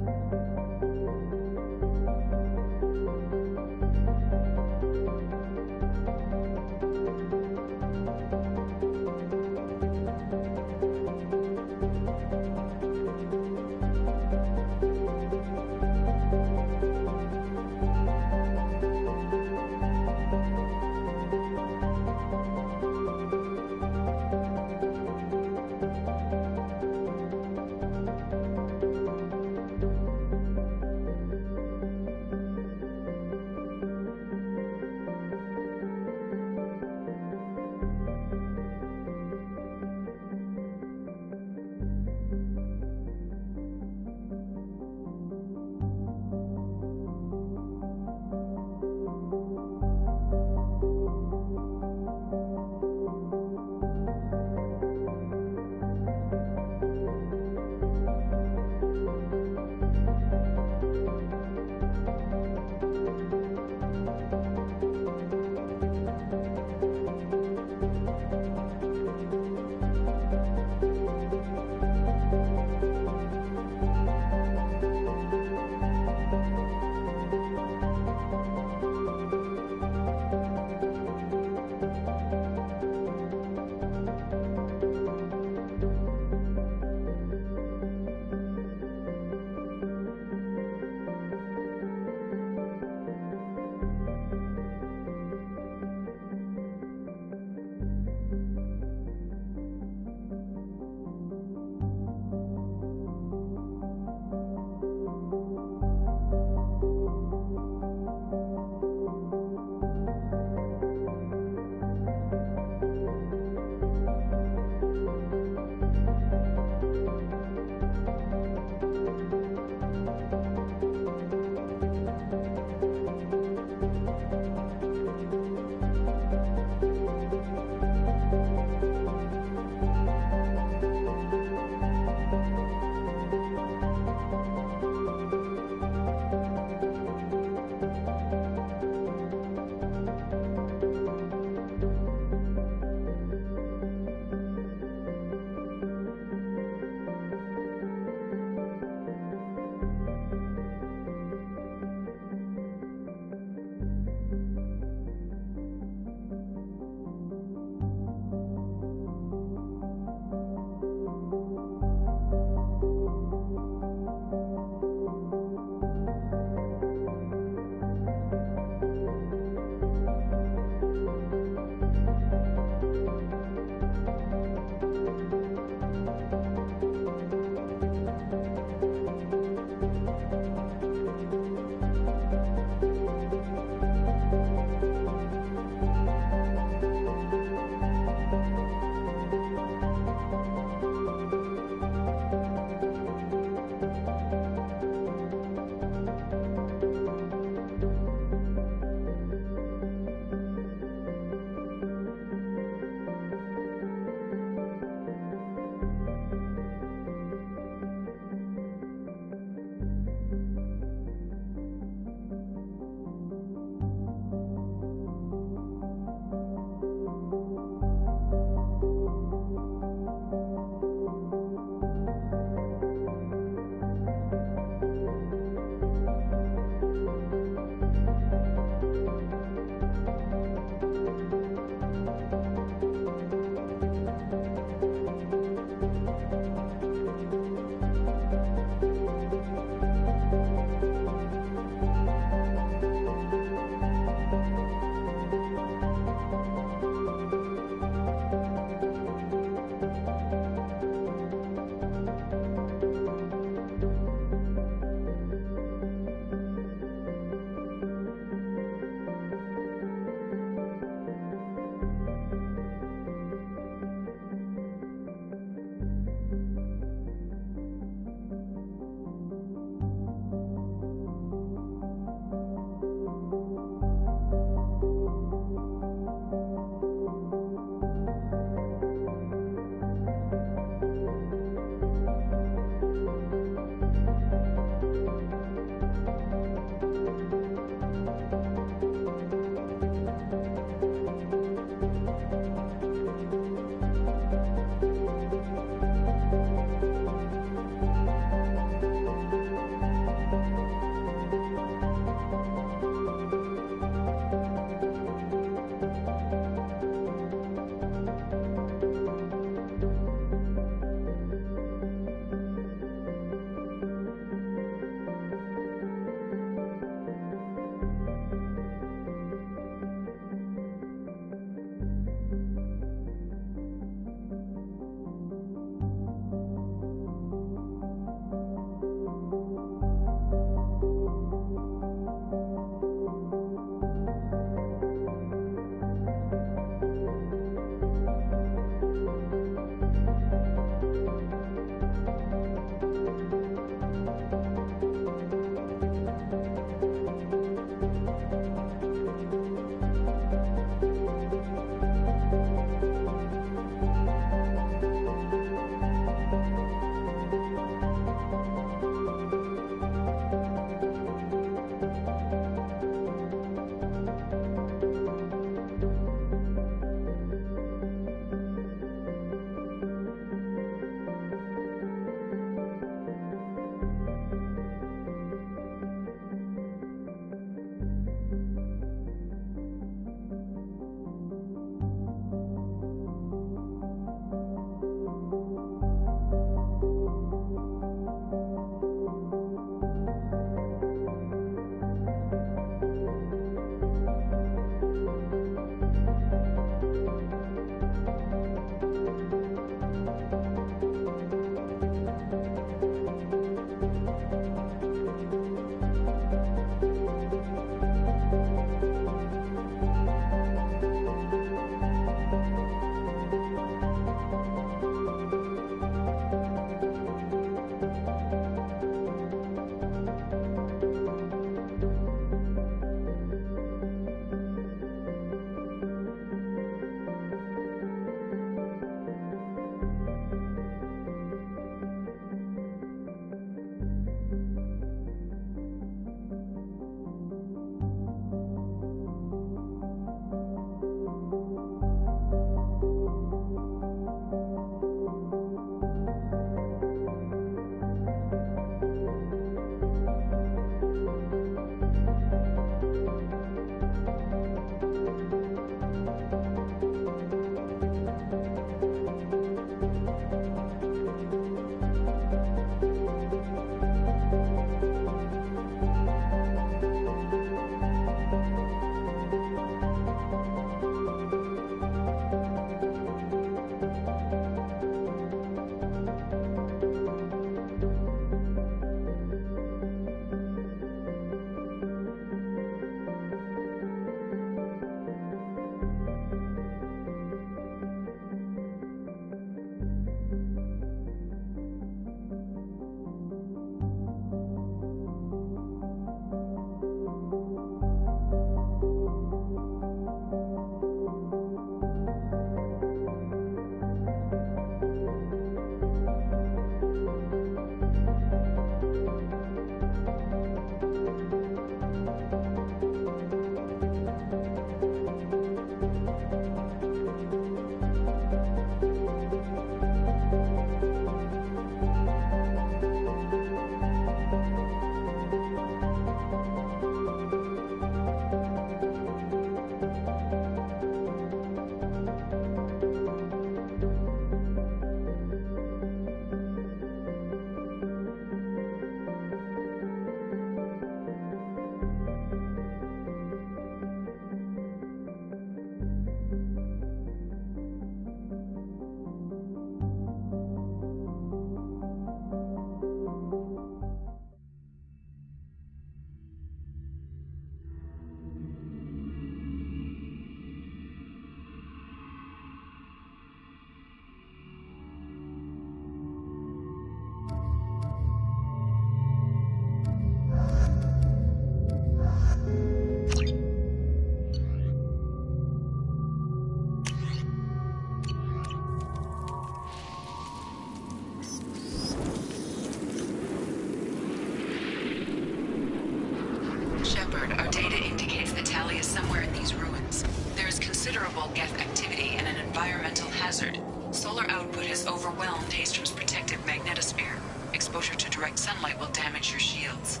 hazard. Solar output has overwhelmed Haystrom's protective magnetosphere. Exposure to direct sunlight will damage your shields.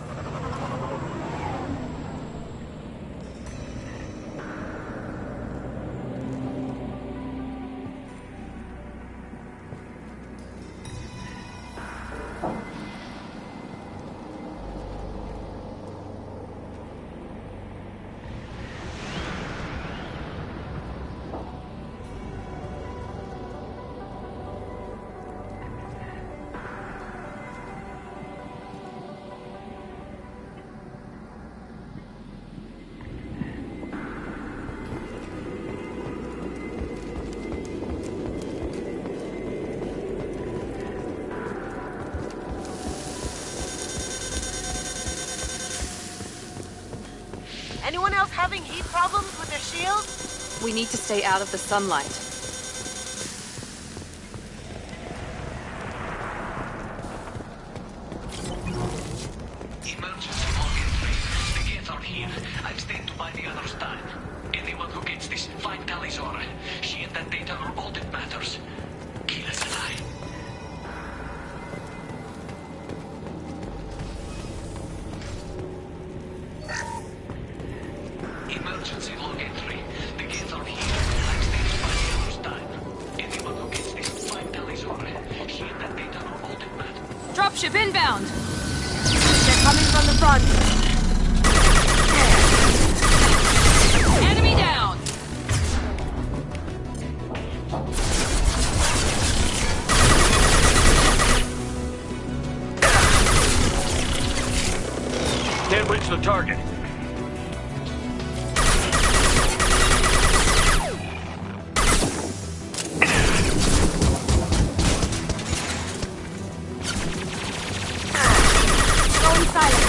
Anyone else having heat problems with their shields? We need to stay out of the sunlight. Emergency login. The gates are here. I've stayed to buy the others time. Anyone who gets this, find Talizora. She and that data are all that matters. Kill us alive. Emergency log entry. The gates are here. I've stayed to buy the others time. Anyone who gets this, find Talizora. She and that data are all that matters. Dropship inbound! They're coming from the front. Enemy down! Can't reach the target. Going silent.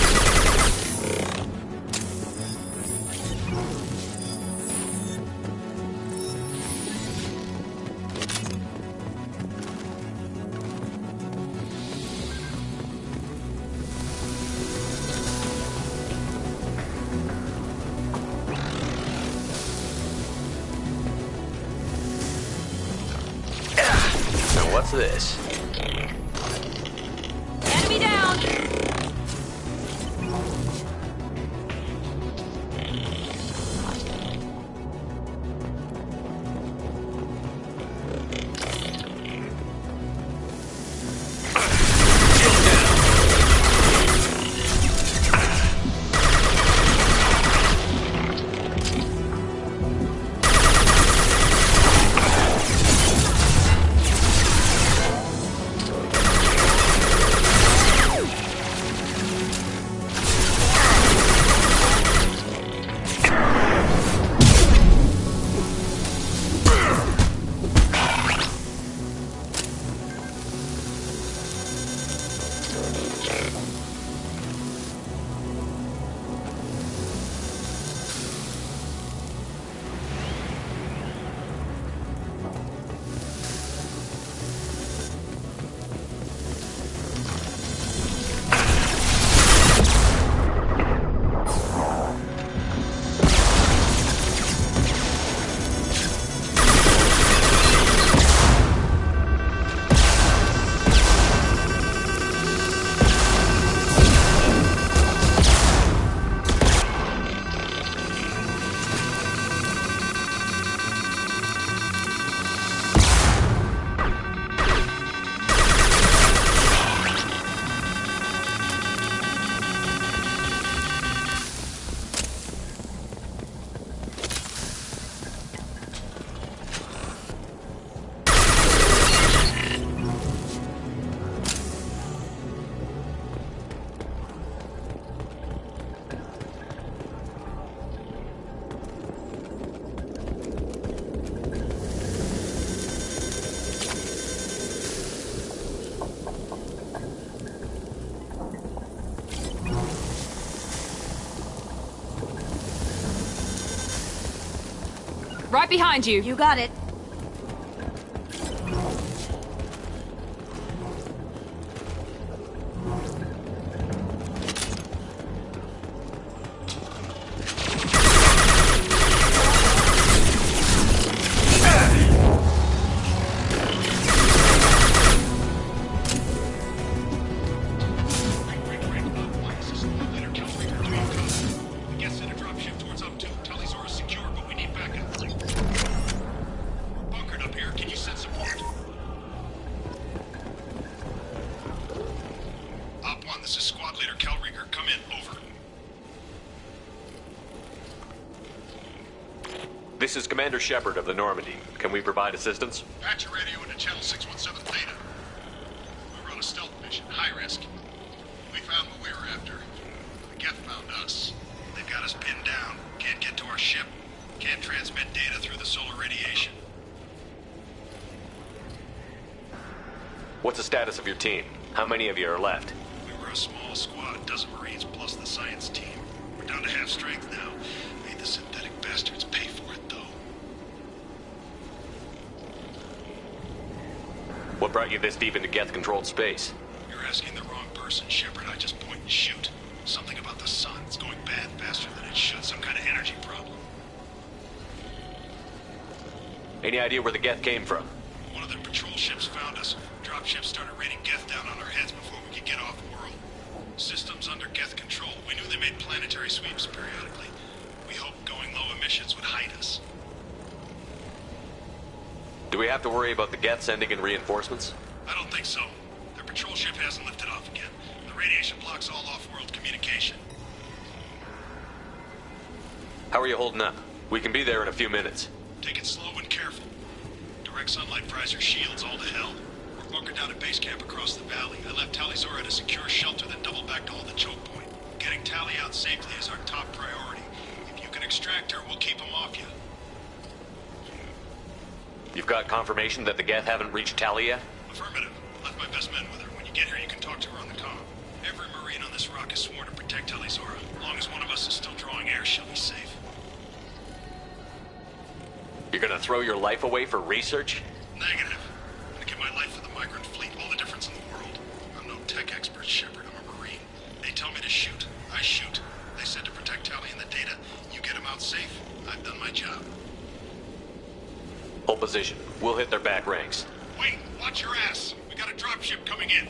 Now what's this? Enemy down! Right behind you. You got it. this is Squad Leader Kelrieger. Come in, over. This is Commander Shepard of the Normandy. Can we provide assistance? Patch your radio into Channel 617 Theta. We were on a stealth mission, high risk. We found what we were after. The Geth found us. They've got us pinned down. Can't get to our ship. Can't transmit data through the solar radiation. What's the status of your team? How many of you are left? We were a small squad, a dozen Marines plus the science team. We're down to half strength now. Made the synthetic bastards pay for it, though. What brought you this deep into Geth-controlled space? You're asking the wrong person, Shepard. I just point and shoot. Something about the sun. It's going bad faster than it should. Some kind of energy problem. Any idea where the Geth came from? One of their patrol ships found us. Dropships started raining Geth down on our heads before we could get off-world. Systems under Geth control. We knew they made planetary sweeps periodically. We hoped going low emissions would hide us. Do we have to worry about the Geth sending in reinforcements? I don't think so. Their patrol ship hasn't lifted off again. The radiation blocks all off-world communication. How are you holding up? We can be there in a few minutes. Take it slow and careful. Direct sunlight fries your shields all to hell. We're bunkered down at base camp across the valley. I left Talizora at a secure shelter that doubled back to hold the choke point. Getting Tali out safely is our top priority. If you can extract her, we'll keep them off you. You've got confirmation that the Geth haven't reached Tali yet? Affirmative. Left my best men with her. When you get here, you can talk to her on the comm. Every Marine on this rock is sworn to protect Talizora. As long as one of us is still drawing air, she'll be safe. You're gonna throw your life away for research? Negative. I'm gonna give my life for the migrant fleet. All the difference in the world. I'm no tech expert, Shepard. I'm a Marine. They tell me to shoot. I shoot. They said to protect Tali and the data. You get them out safe. I've done my job. Hold position. We'll hit their back ranks. Wait, watch your ass. We got a dropship coming in.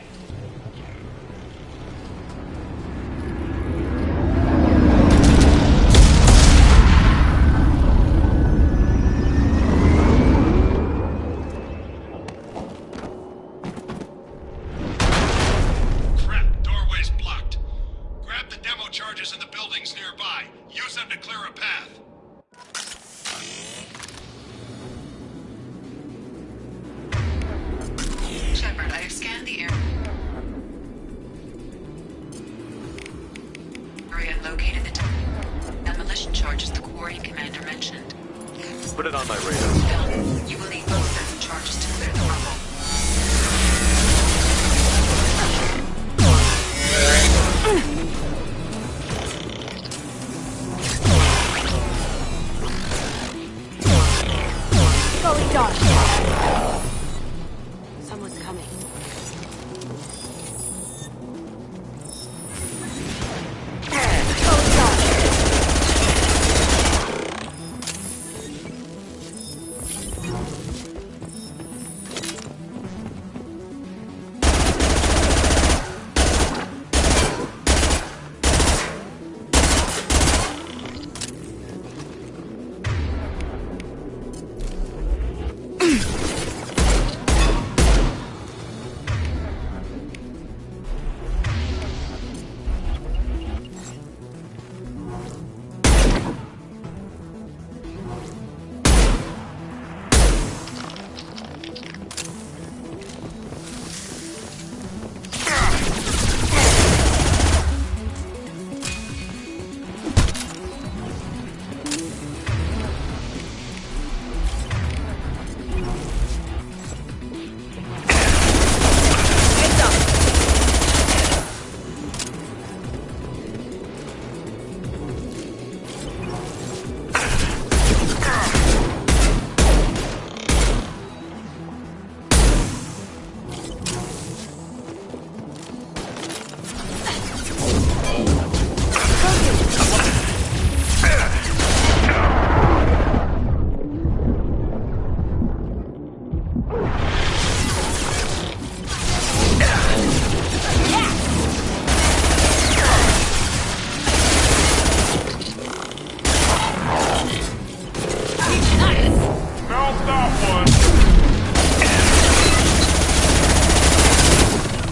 Crap, doorway's blocked. Grab the demo charges in the buildings nearby. Use them to clear a path. Shepard, I have scanned the area and located the demolition charges the quarry commander mentioned. Put it on my radar. You will need both sets of charges to clear the rubble. Going dark. Someone's coming.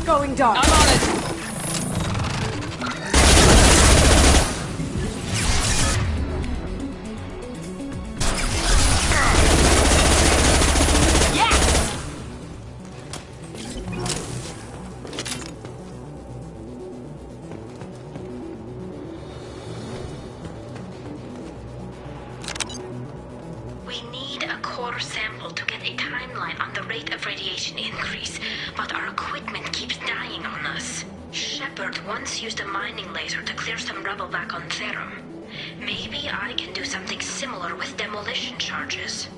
Going dark. I'm on it! rate of radiation increase, but our equipment keeps dying on us. Shepard once used a mining laser to clear some rubble back on Therum. Maybe I can do something similar with demolition charges.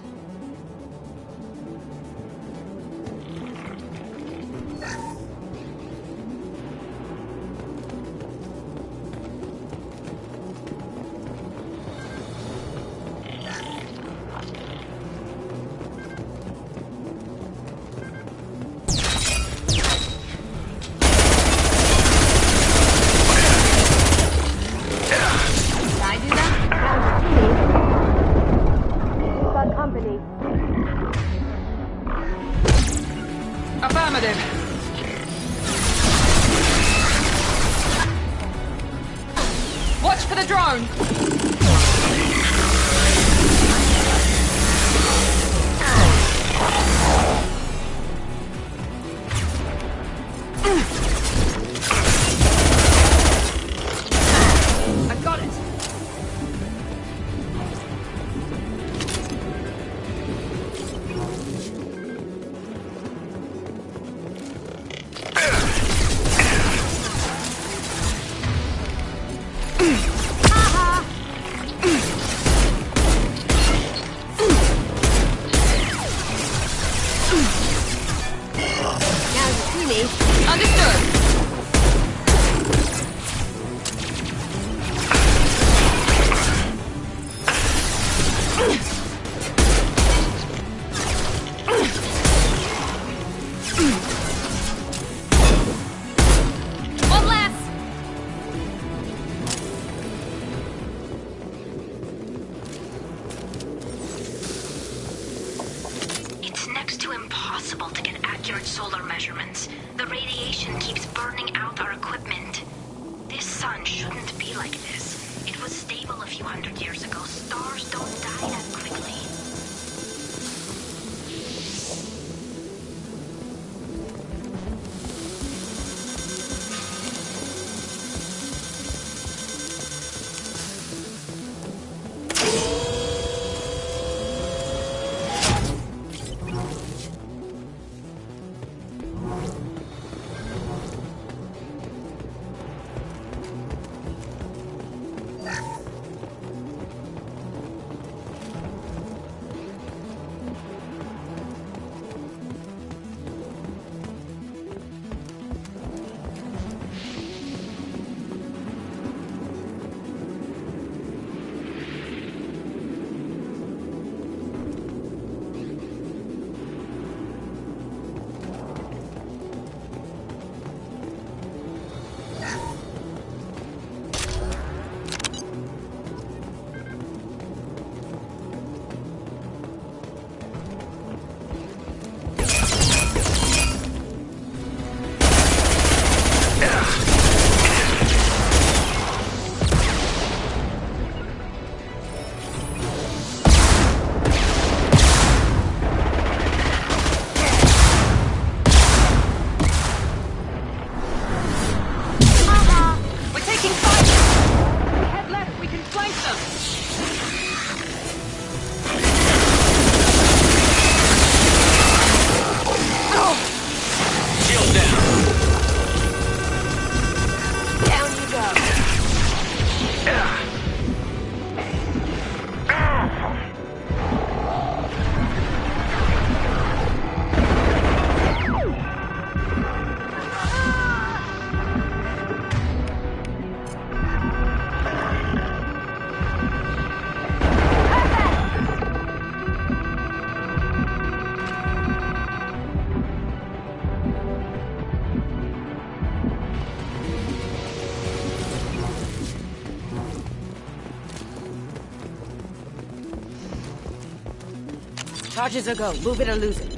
Charges a go. Move it or lose it.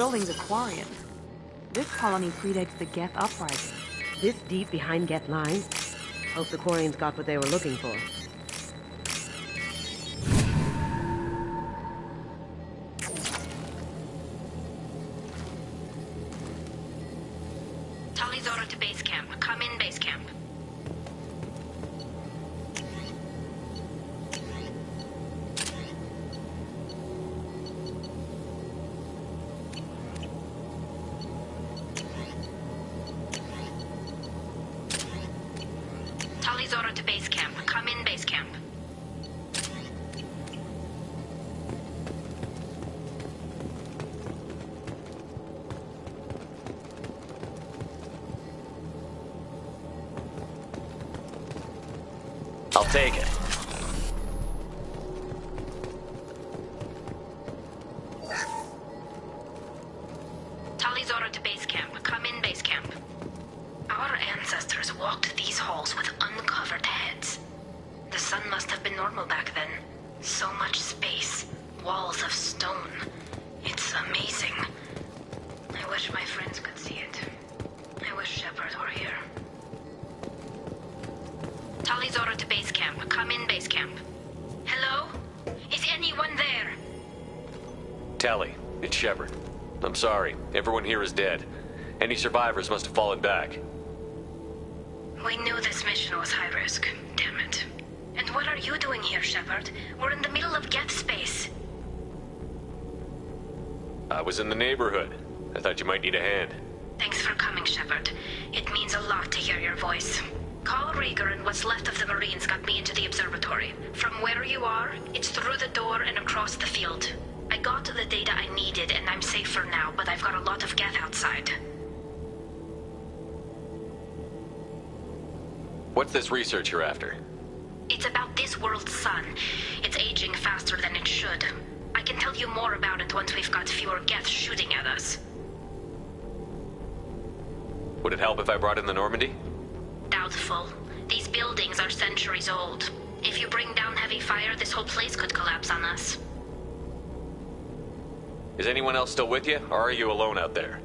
building's a Quarian. This colony predates the Geth uprising. This deep behind Geth lines? Hope the Quarians got what they were looking for. Talizora to base camp. Come in, base camp. Talizora to base camp. Come in, base camp. I'll take it. Talizora to base camp. Come in, base camp. Our ancestors walked these halls with uncovered heads. The sun must have been normal back then. So much space. Walls of stone. It's amazing. I wish my friends could see it. I wish Shepard were here. Talizora to base camp. Come in, base camp. Hello? Is anyone there? Tally, it's Shepard. I'm sorry. Everyone here is dead. Any survivors must have fallen back. We knew this mission was high risk. Damn it. And what are you doing here, Shepard? We're in the middle of Geth space. I was in the neighborhood. I thought you might need a hand. Thanks for coming, Shepard. It means a lot to hear your voice. Call Rieger and what's left of the Marines got me into the observatory. From where you are, it's through the door and across the field. I got the data I needed and I'm safe for now, but I've got a lot of Geth outside. What's this research you're after? It's about this world's sun. It's aging faster than it should. I can tell you more about it once we've got fewer Geth shooting at us. Would it help if I brought in the Normandy? Doubtful. These buildings are centuries old. If you bring down heavy fire, this whole place could collapse on us. Is anyone else still with you, or are you alone out there?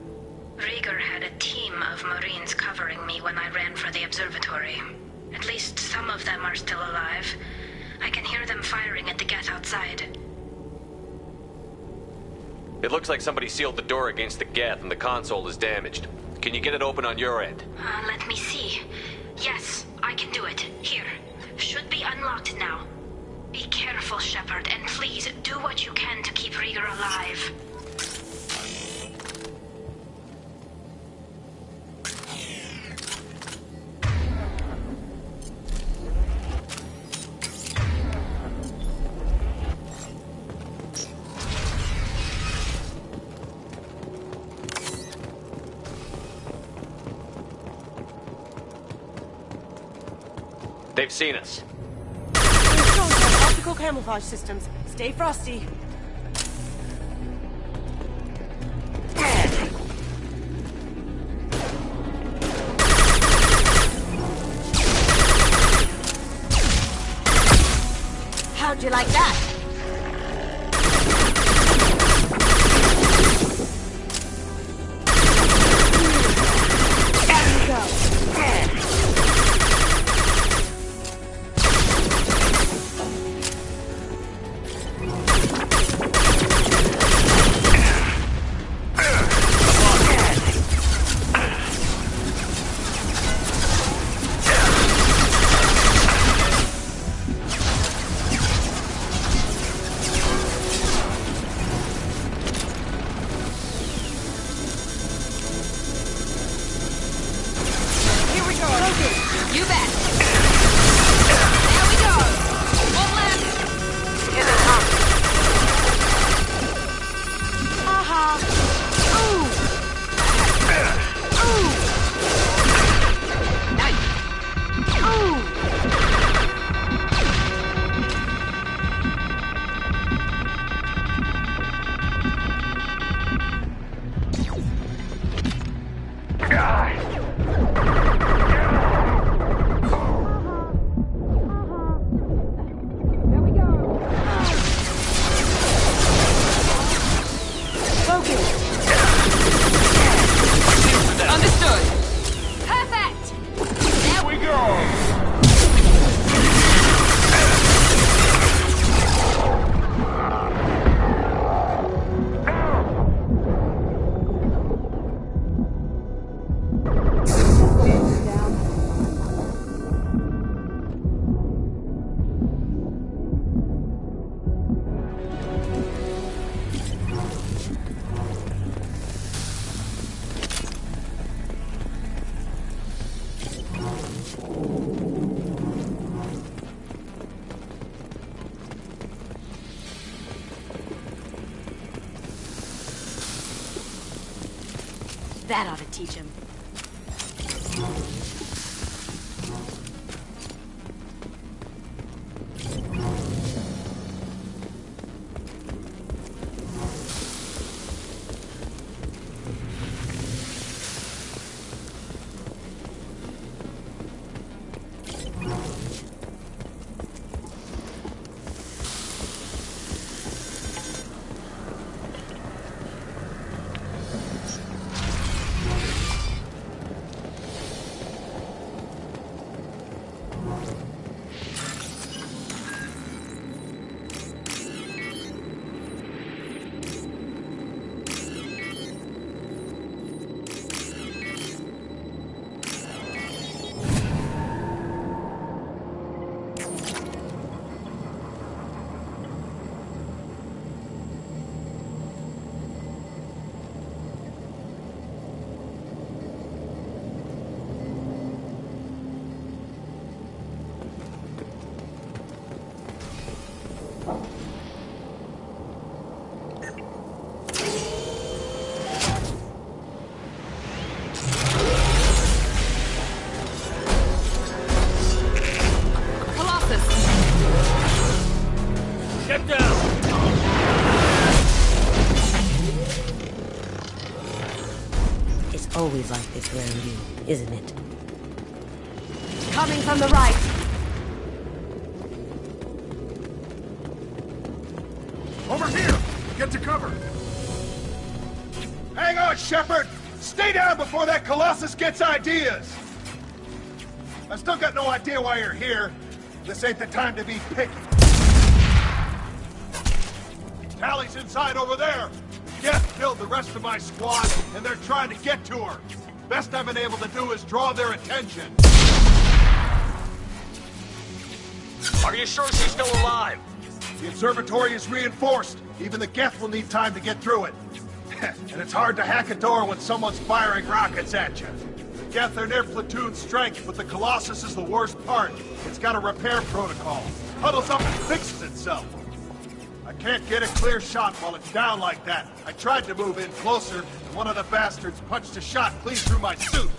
Rieger had a team of Marines covering me when I ran for the observatory. At least some of them are still alive. I can hear them firing at the Geth outside. It looks like somebody sealed the door against the Geth and the console is damaged. Can you get it open on your end? Let me see. Yes, I can do it. Here. Should be unlocked now. Be careful, Shepard, and please do what you can to keep Rieger alive. They've seen us. Optical camouflage systems. Stay frosty. How'd you like that? There we go. Focus! That ought to teach him. Always like this around you, isn't it? Coming from the right! Over here! Get to cover! Hang on, Shepard! Stay down before that Colossus gets ideas! I still got no idea why you're here. This ain't the time to be picky. Tally's inside over there! Geth killed the rest of my squad, and they're trying to get to her. Best I've been able to do is draw their attention. Are you sure she's still alive? The observatory is reinforced. Even the Geth will need time to get through it. And it's hard to hack a door when someone's firing rockets at you. The Geth are near platoon strength, but the Colossus is the worst part. It's got a repair protocol. Huddles up and fixes itself. I can't get a clear shot while it's down like that. I tried to move in closer, and one of the bastards punched a shot clean through my suit.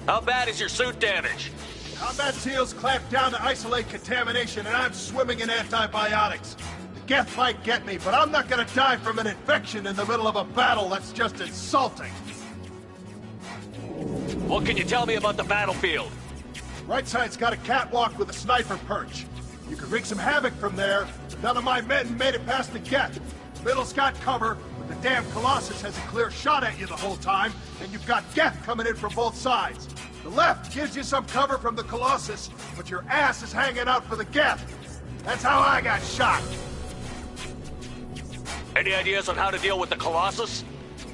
How bad is your suit damage? Combat SEALs clamped down to isolate contamination, and I'm swimming in antibiotics. The Geth might get me, but I'm not gonna die from an infection in the middle of a battle. That's just insulting. What can you tell me about the battlefield? Right side's got a catwalk with a sniper perch. You can wreak some havoc from there, but none of my men made it past the Geth. Middle's got cover, but the damn Colossus has a clear shot at you the whole time, and you've got Geth coming in from both sides. The left gives you some cover from the Colossus, but your ass is hanging out for the Geth. That's how I got shot. Any ideas on how to deal with the Colossus?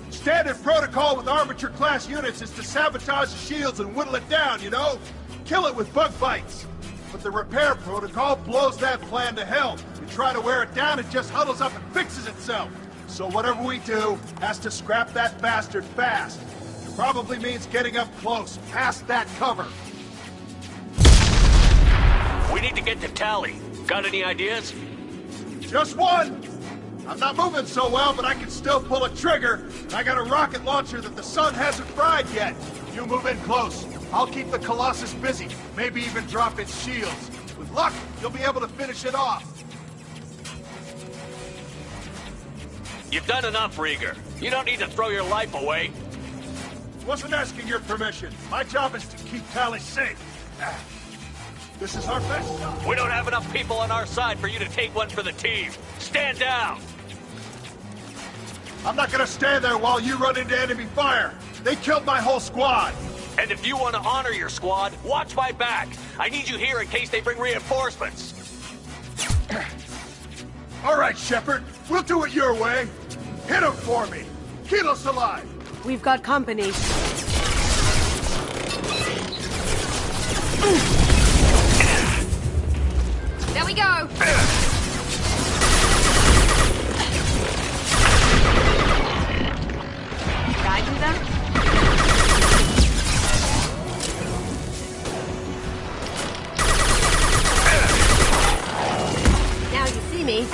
Standard protocol with armature-class units is to sabotage the shields and whittle it down, you know? Kill it with bug bites. But the repair protocol blows that plan to hell. You try to wear it down, it just huddles up and fixes itself. So whatever we do has to scrap that bastard fast. It probably means getting up close, past that cover. We need to get to Tally. Got any ideas? Just one! I'm not moving so well, but I can still pull a trigger. And I got a rocket launcher that the sun hasn't fried yet. You move in close. I'll keep the Colossus busy, maybe even drop its shields. With luck, you'll be able to finish it off. You've done enough, Rieger. You don't need to throw your life away. Wasn't asking your permission. My job is to keep Tally safe. This is our best job. We don't have enough people on our side for you to take one for the team. Stand down! I'm not gonna stand there while you run into enemy fire. They killed my whole squad. And if you want to honor your squad, watch my back. I need you here in case they bring reinforcements. All right, Shepard. We'll do it your way. Hit him for me. Kilo's alive. We've got company. There we go! Guiding them? Now you see me.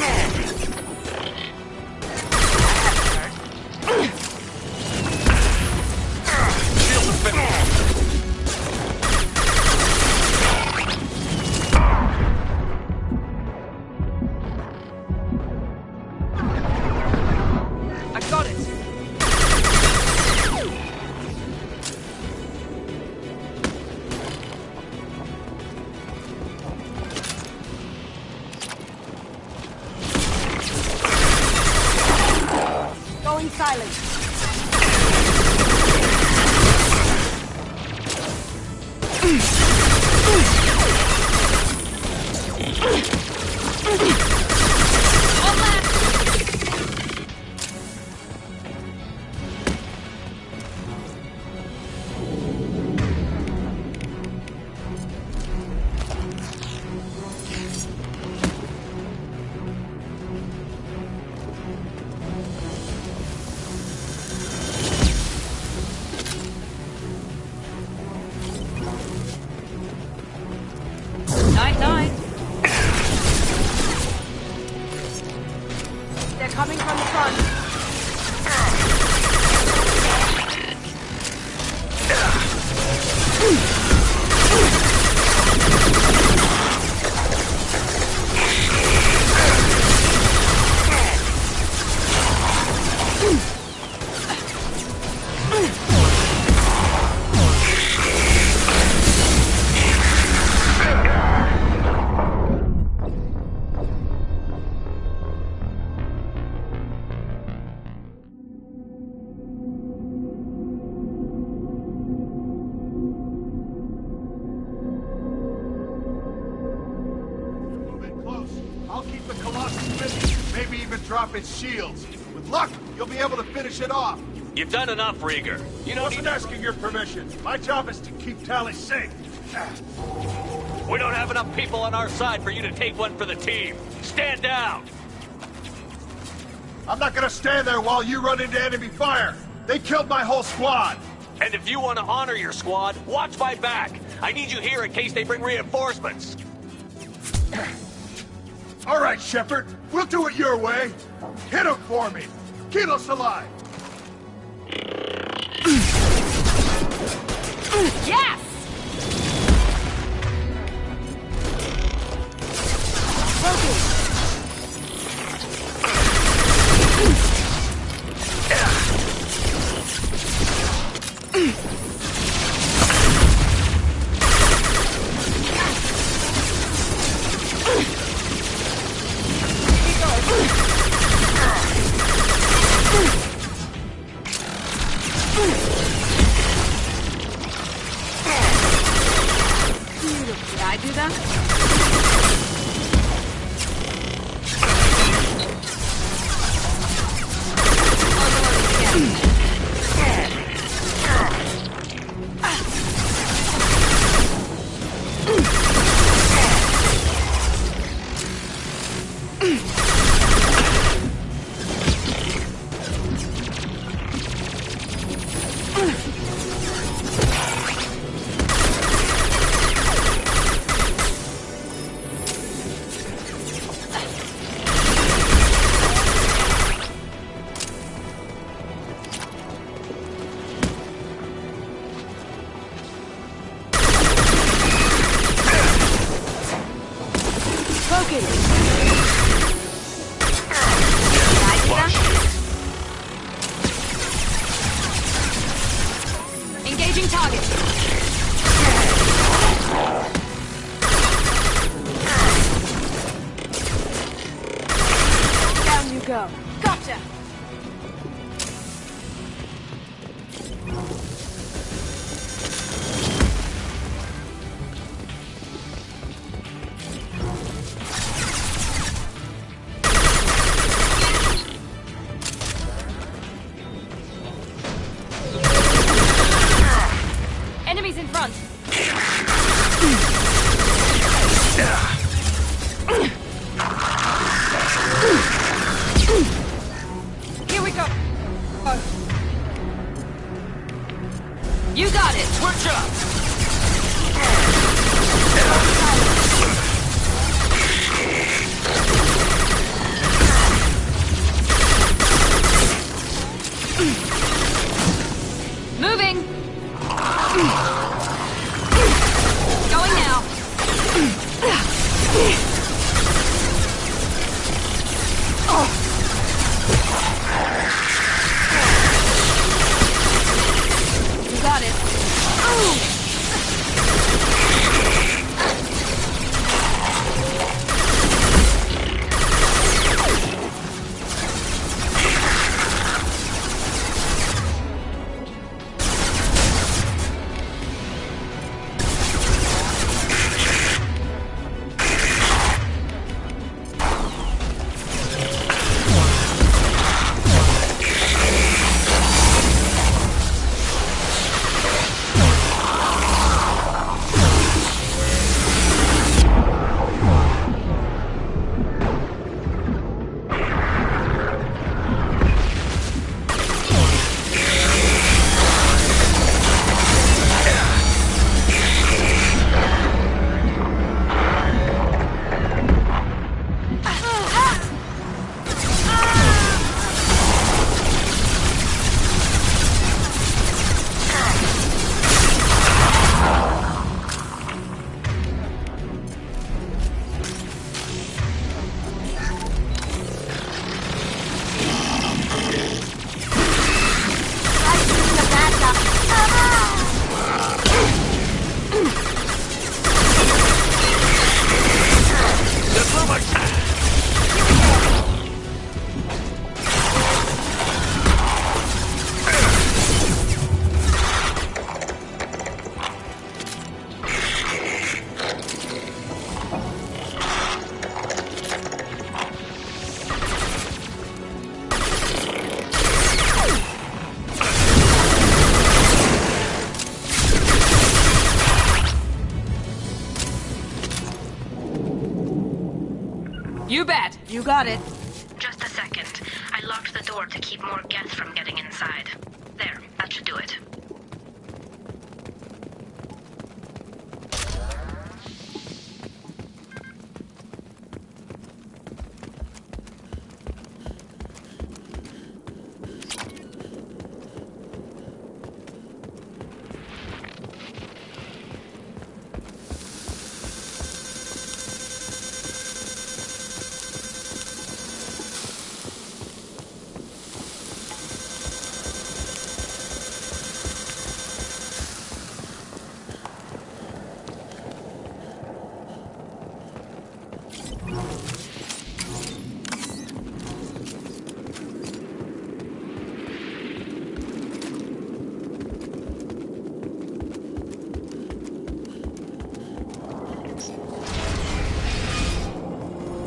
off its shields. With luck, you'll be able to finish it off. You've done enough, Rieger. You don't wasn't asking your permission. My job is to keep Tally safe. We don't have enough people on our side for you to take one for the team. Stand down! I'm not gonna stand there while you run into enemy fire. They killed my whole squad. And if you want to honor your squad, watch my back. I need you here in case they bring reinforcements. All right, Shepard. We'll do it your way. Hit him for me. Keep us alive. Yes! Did I do that? Engaging target. Down you go. Gotcha. Enemies in front. Here we go. You got it. Switch up. Moving. Going now. You got it. You got it. Just a second. I locked the door to keep more Geth from getting inside. There, that should do it.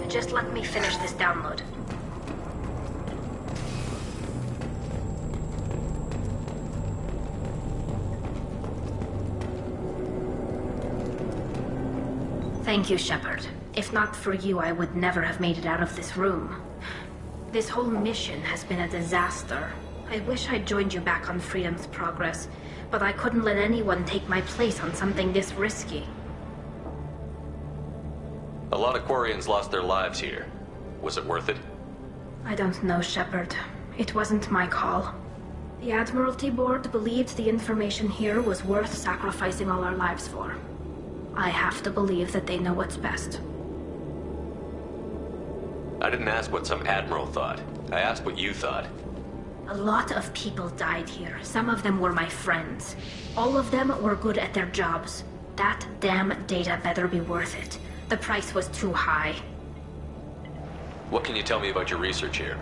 Just let me finish this download. Thank you, Shepard. If not for you, I would never have made it out of this room. This whole mission has been a disaster. I wish I'd joined you back on Freedom's Progress, but I couldn't let anyone take my place on something this risky. A lot of Quarians lost their lives here. Was it worth it? I don't know, Shepard. It wasn't my call. The Admiralty Board believed the information here was worth sacrificing all our lives for. I have to believe that they know what's best. I didn't ask what some admiral thought. I asked what you thought. A lot of people died here. Some of them were my friends. All of them were good at their jobs. That damn data better be worth it. The price was too high. What can you tell me about your research here?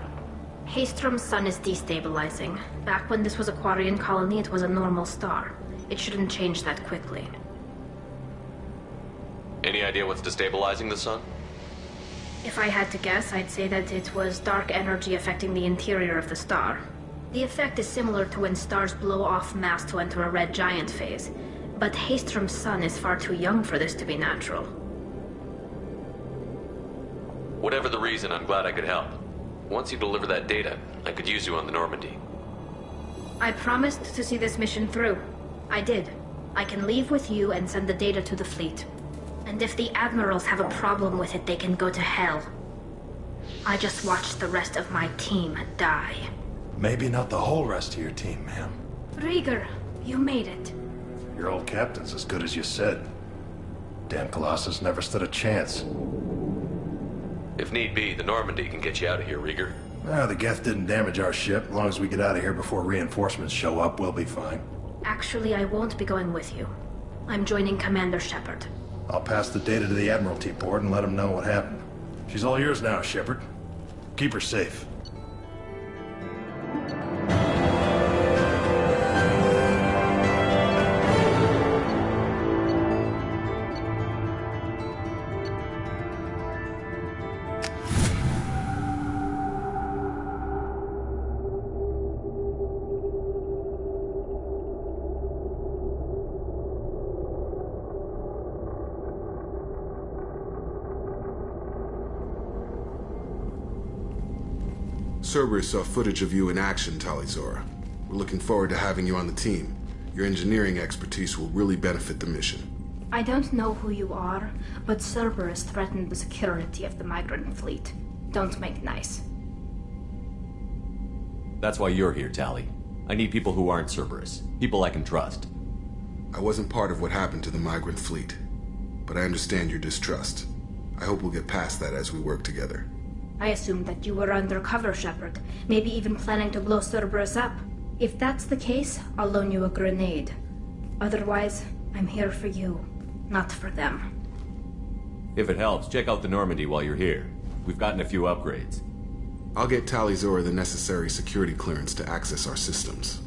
Haystrom's sun is destabilizing. Back when this was a Quarian colony, it was a normal star. It shouldn't change that quickly. Any idea what's destabilizing the sun? If I had to guess, I'd say that it was dark energy affecting the interior of the star. The effect is similar to when stars blow off mass to enter a red giant phase. But Haystrom's sun is far too young for this to be natural. Whatever the reason, I'm glad I could help. Once you deliver that data, I could use you on the Normandy. I promised to see this mission through. I did. I can leave with you and send the data to the fleet. And if the admirals have a problem with it, they can go to hell. I just watched the rest of my team die. Maybe not the whole rest of your team, ma'am. Rieger, you made it. Your old captain's as good as you said. Damn Colossus never stood a chance. If need be, the Normandy can get you out of here, Rieger. The Geth didn't damage our ship. As long as we get out of here before reinforcements show up, we'll be fine. Actually, I won't be going with you. I'm joining Commander Shepard. I'll pass the data to the Admiralty Board and let them know what happened. She's all yours now, Shepard. Keep her safe. Cerberus saw footage of you in action, Talizora. We're looking forward to having you on the team. Your engineering expertise will really benefit the mission. I don't know who you are, but Cerberus threatened the security of the migrant fleet. Don't make nice. That's why you're here, Tali. I need people who aren't Cerberus. People I can trust. I wasn't part of what happened to the migrant fleet, but I understand your distrust. I hope we'll get past that as we work together. I assumed that you were undercover, Shepard. Maybe even planning to blow Cerberus up. If that's the case, I'll loan you a grenade. Otherwise, I'm here for you, not for them. If it helps, check out the Normandy while you're here. We've gotten a few upgrades. I'll get Talizora the necessary security clearance to access our systems.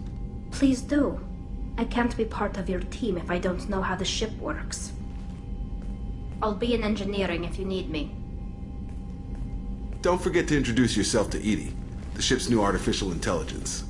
Please do. I can't be part of your team if I don't know how the ship works. I'll be in engineering if you need me. Don't forget to introduce yourself to Edie, the ship's new artificial intelligence.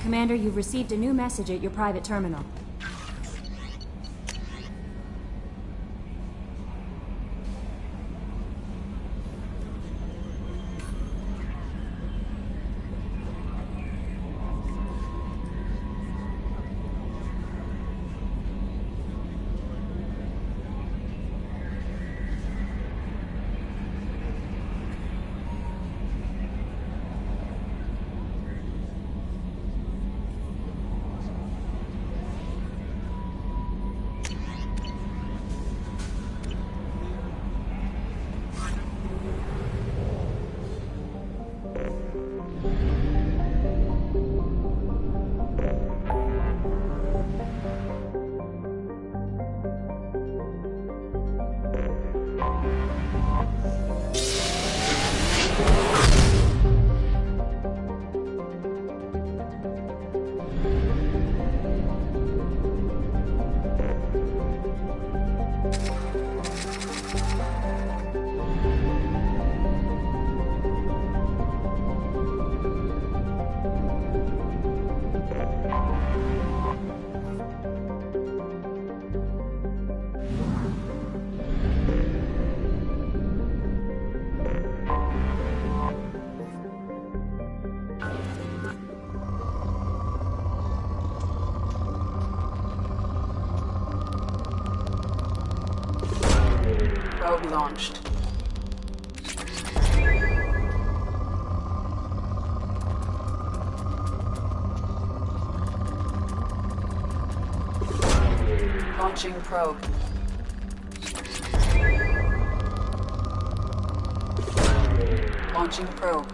Commander, you've received a new message at your private terminal. Probe launched. Launching probe. Launching probe.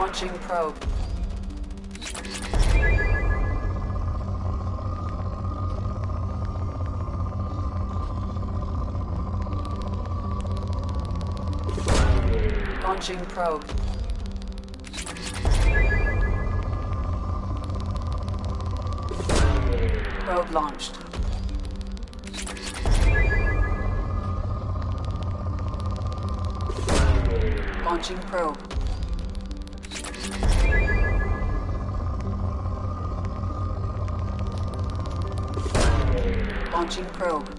Launching probe. Launching probe. Probe launched. Launching probe. Launching probe.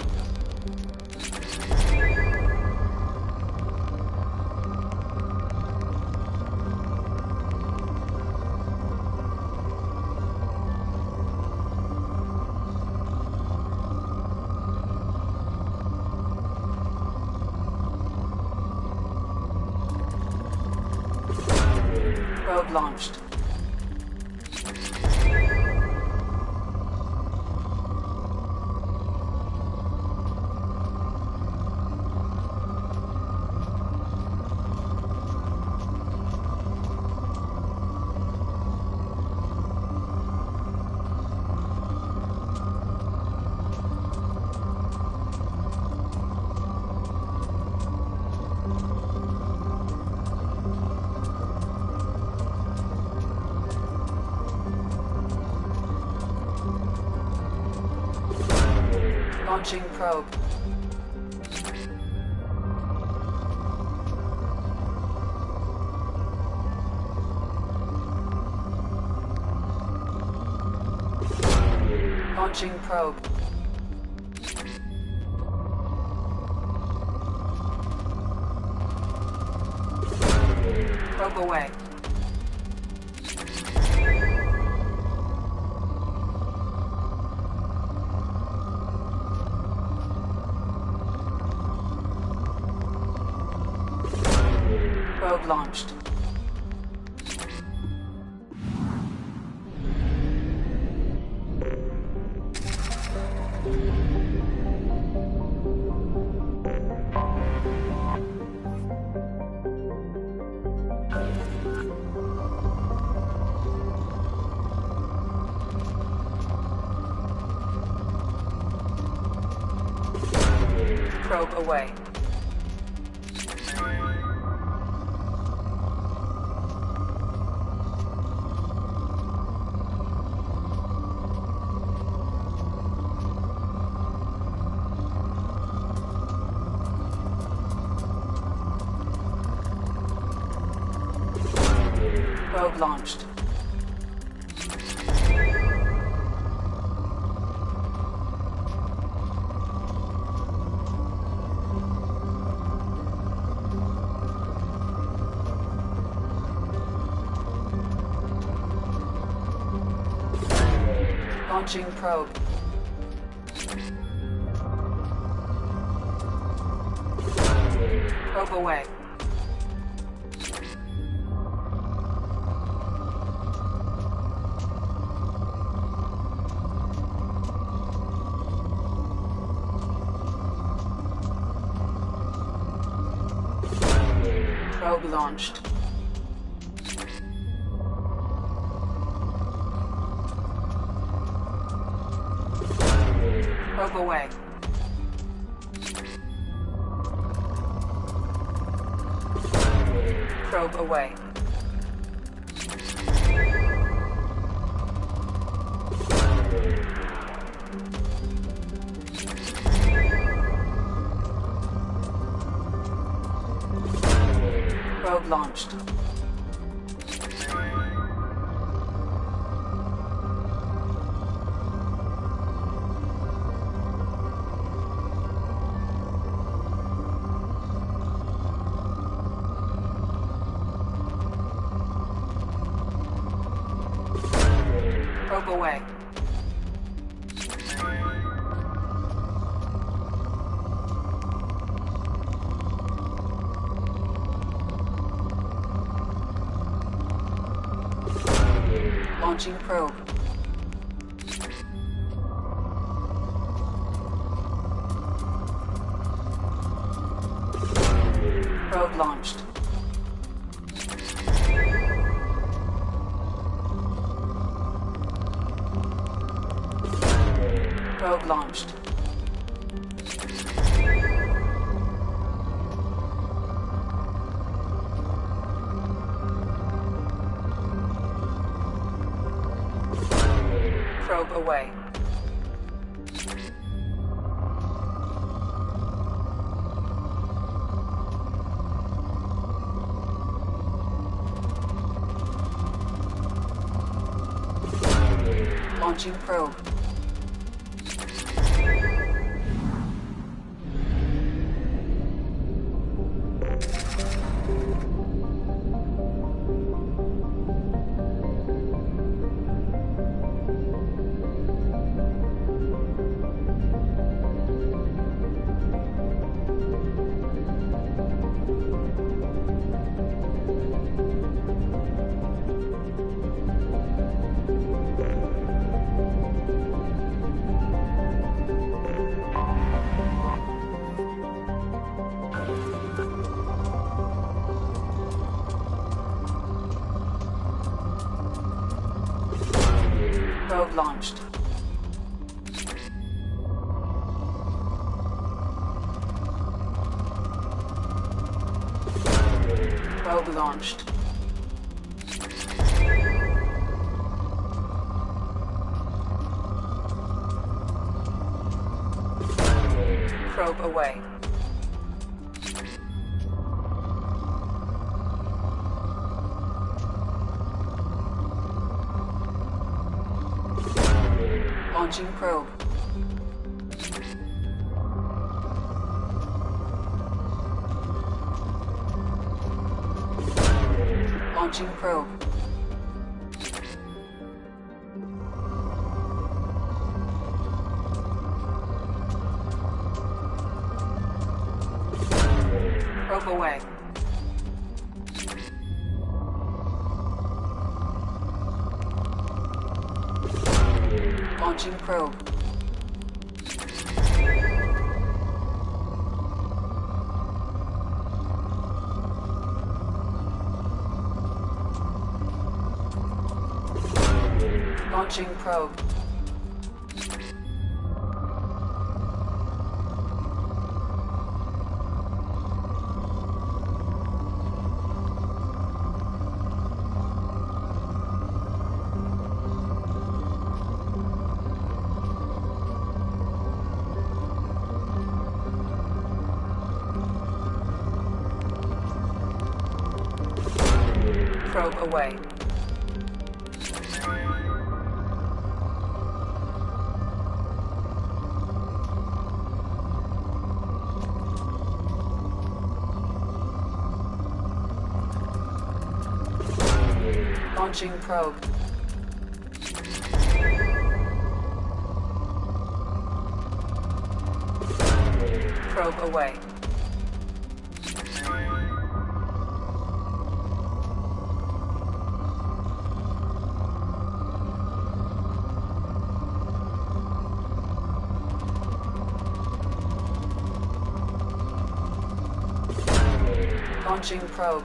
Probe launched. Launching probe. Launching probe. Probe away. launched. Probe away. Probe launched. Launching probe. Probe away. Probe launched. Probe away. Probe away. Probe launched. Probe away. Launching probe. Probe launched. Probe launched. Probe away. Launching probe. Probe launched. Probe launched. Probe away. Launching probe. Launching probe. Probe away. Launching probe. Launching probe. Probe away. Launching probe. Probe away. Launching probe.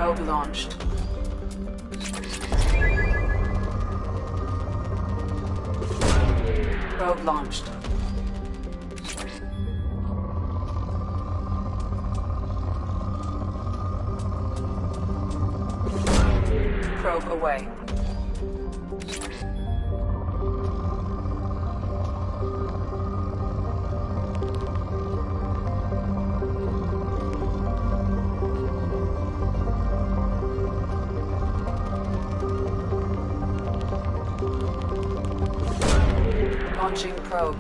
Probe launched. Probe launched. Probe away. Launching probe.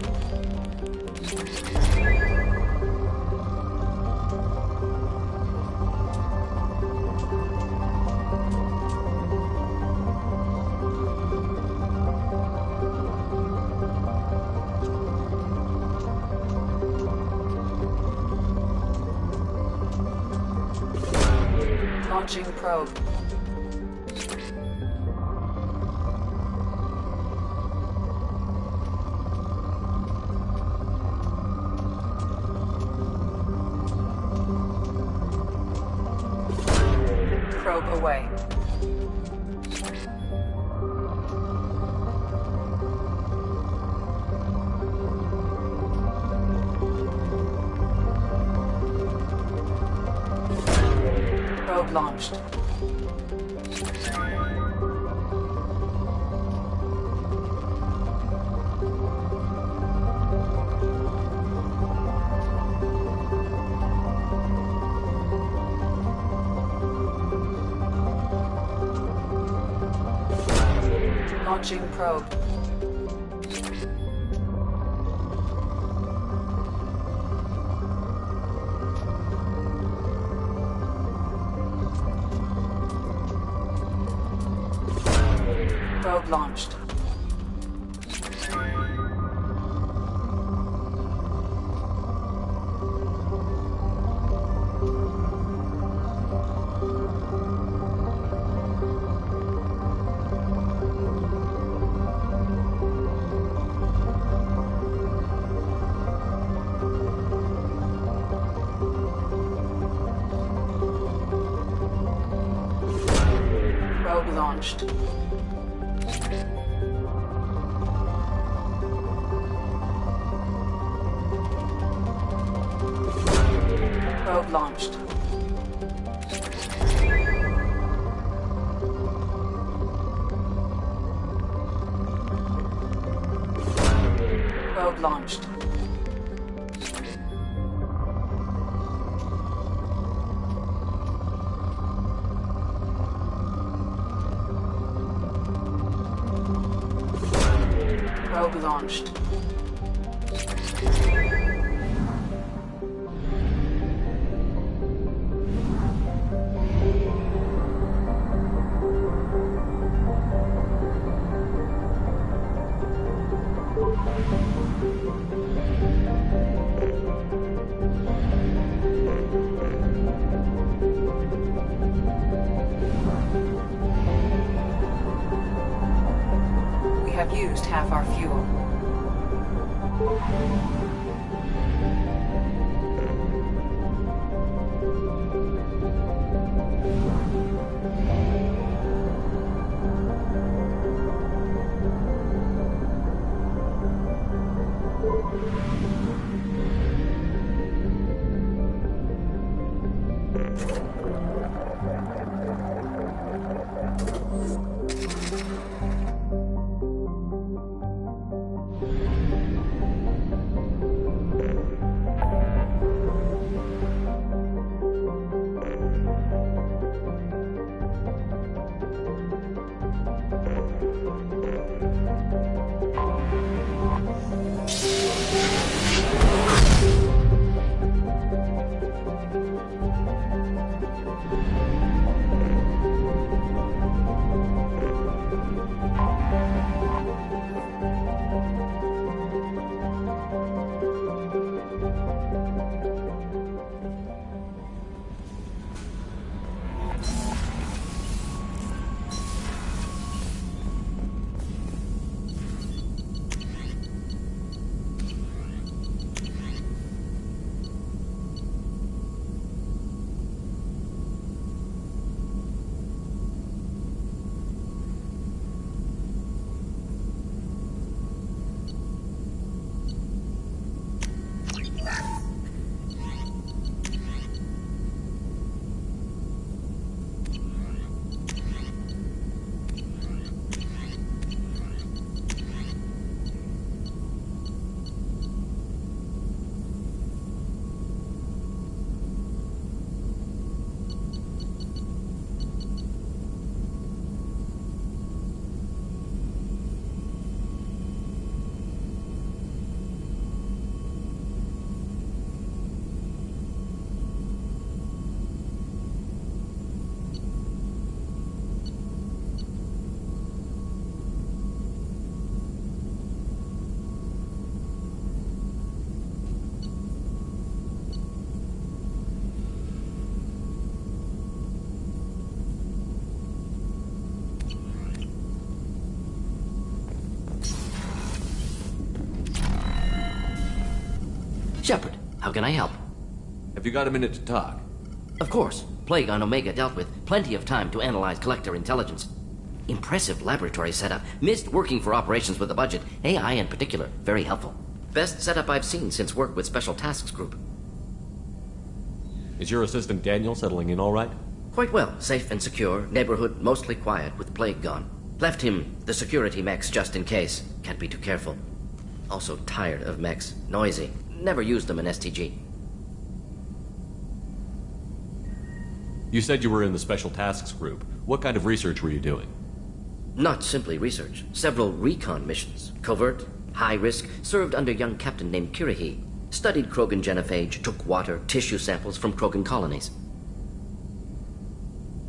Launching probe. Probe away. Probe launched. Launching probe. launched. Probe launched. Probe launched. Probe launched. Probe launched. We have used half our fuel. Shepard, how can I help? Have you got a minute to talk? Of course. Plague on Omega dealt with. Plenty of time to analyze collector intelligence. Impressive laboratory setup. Missed working for operations with a budget. AI in particular. Very helpful. Best setup I've seen since work with Special Tasks Group. Is your assistant Daniel settling in all right? Quite well. Safe and secure. Neighborhood mostly quiet with Plague gone. Left him the security mechs just in case. Can't be too careful. Also tired of mechs. Noisy. Never used them in STG. You said you were in the Special Tasks Group. What kind of research were you doing? Not simply research. Several recon missions. Covert, high risk, served under young captain named Kirihi. Studied Krogan genophage, took water, tissue samples from Krogan colonies.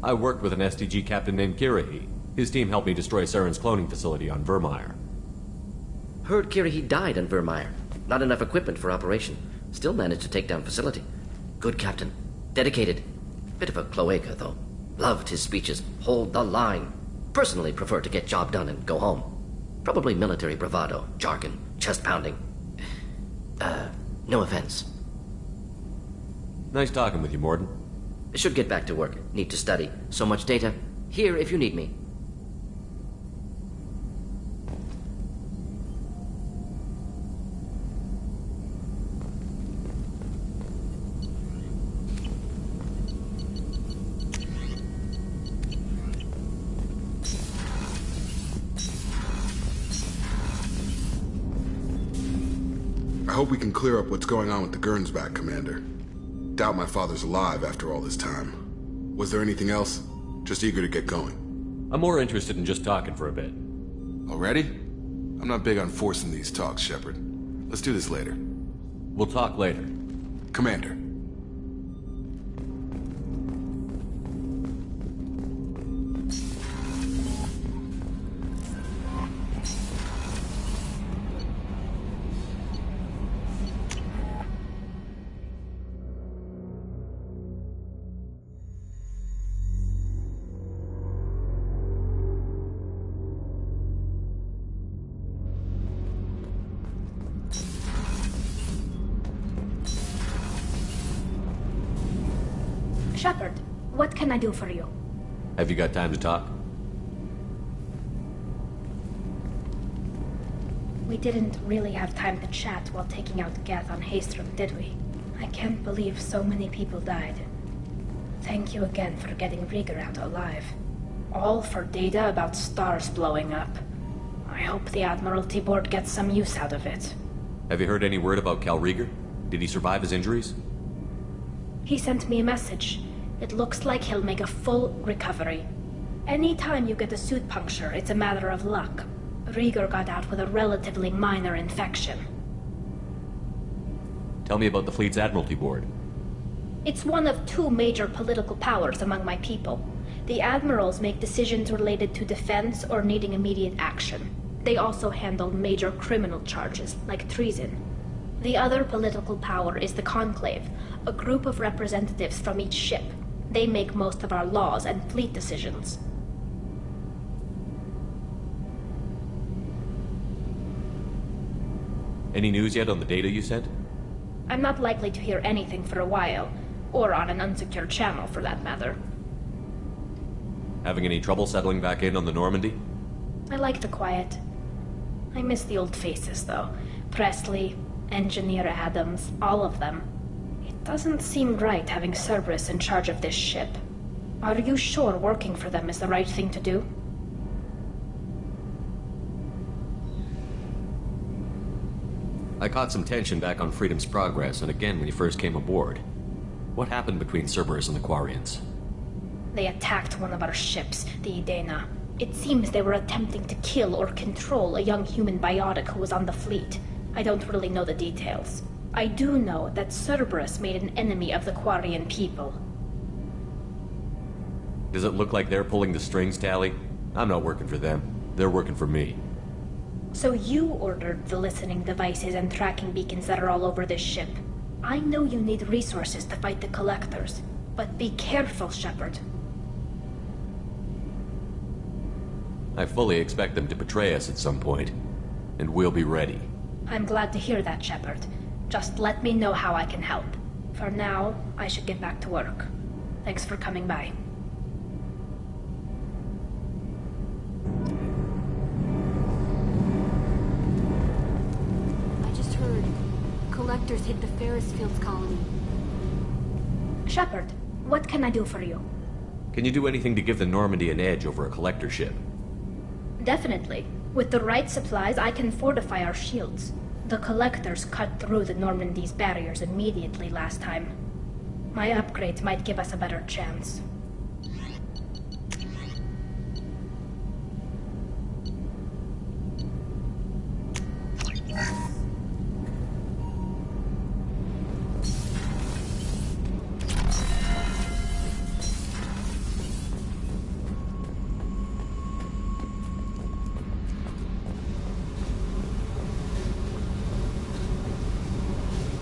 I worked with an STG captain named Kirihi. His team helped me destroy Saren's cloning facility on Vermeer. Heard Kiri died on Vermeer. Not enough equipment for operation. Still managed to take down facility. Good captain. Dedicated. Bit of a cloaca, though. Loved his speeches. Hold the line. Personally prefer to get job done and go home. Probably military bravado, jargon, chest pounding. No offense. Nice talking with you, Morden. Should get back to work. Need to study. So much data. Here if you need me. I hope we can clear up what's going on with the Gernsback, Commander. Doubt my father's alive after all this time. Was there anything else? Just eager to get going. I'm more interested in just talking for a bit. Already? I'm not big on forcing these talks, Shepard. Let's do this later. We'll talk later. Commander. Shepard, what can I do for you? Have you got time to talk? We didn't really have time to chat while taking out Geth on Haestrom, did we? I can't believe so many people died. Thank you again for getting Rieger out alive. All for data about stars blowing up. I hope the Admiralty Board gets some use out of it. Have you heard any word about Cal Rieger? Did he survive his injuries? He sent me a message. It looks like he'll make a full recovery. Anytime you get a suit puncture, it's a matter of luck. Rieger got out with a relatively minor infection. Tell me about the fleet's Admiralty Board. It's one of two major political powers among my people. The admirals make decisions related to defense or needing immediate action. They also handle major criminal charges, like treason. The other political power is the Conclave, a group of representatives from each ship. They make most of our laws and fleet decisions. Any news yet on the data you sent? I'm not likely to hear anything for a while, or on an unsecured channel for that matter. Having any trouble settling back in on the Normandy? I like the quiet. I miss the old faces, though. Presley, Engineer Adams, all of them. It doesn't seem right having Cerberus in charge of this ship. Are you sure working for them is the right thing to do? I caught some tension back on Freedom's Progress, and again when you first came aboard. What happened between Cerberus and the Quarians? They attacked one of our ships, the Idena. It seems they were attempting to kill or control a young human biotic who was on the fleet. I don't really know the details. I do know that Cerberus made an enemy of the Quarian people. Does it look like they're pulling the strings, Tally? I'm not working for them. They're working for me. So you ordered the listening devices and tracking beacons that are all over this ship. I know you need resources to fight the Collectors, but be careful, Shepard. I fully expect them to betray us at some point, and we'll be ready. I'm glad to hear that, Shepard. Just let me know how I can help. For now, I should get back to work. Thanks for coming by. I just heard Collectors hit the Ferris Fields colony. Shepard, what can I do for you? Can you do anything to give the Normandy an edge over a Collector ship? Definitely. With the right supplies, I can fortify our shields. The Collectors cut through the Normandy's barriers immediately last time. My upgrades might give us a better chance.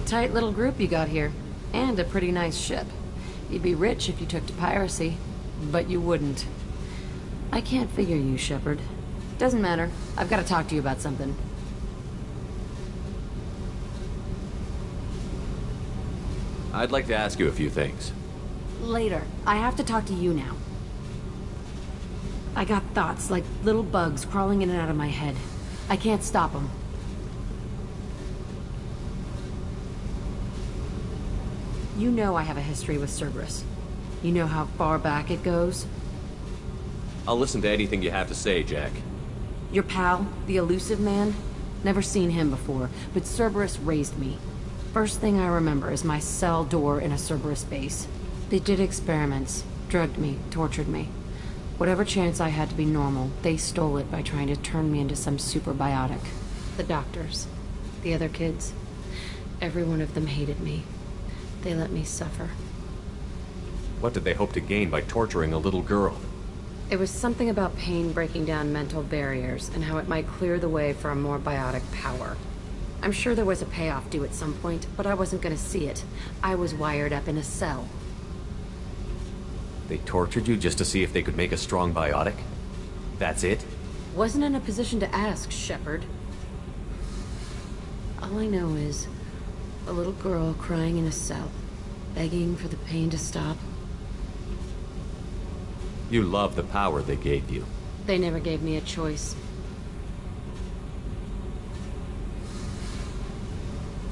tight little group you got here. And a pretty nice ship. You'd be rich if you took to piracy, but you wouldn't. I can't figure you, Shepard. Doesn't matter. I've got to talk to you about something. I'd like to ask you a few things. Later. I have to talk to you now. I got thoughts like little bugs crawling in and out of my head. I can't stop them. You know I have a history with Cerberus. You know how far back it goes? I'll listen to anything you have to say, Jack. Your pal, the elusive man? Never seen him before, but Cerberus raised me. First thing I remember is my cell door in a Cerberus base. They did experiments, drugged me, tortured me. Whatever chance I had to be normal, they stole it by trying to turn me into some superbiotic. The doctors, the other kids, every one of them hated me. They let me suffer. What did they hope to gain by torturing a little girl? It was something about pain breaking down mental barriers and how it might clear the way for a more biotic power. I'm sure there was a payoff due at some point, but I wasn't going to see it. I was wired up in a cell. They tortured you just to see if they could make a strong biotic? That's it? Wasn't in a position to ask, Shepard. All I know is a little girl crying in a cell, begging for the pain to stop. You love the power they gave you. They never gave me a choice.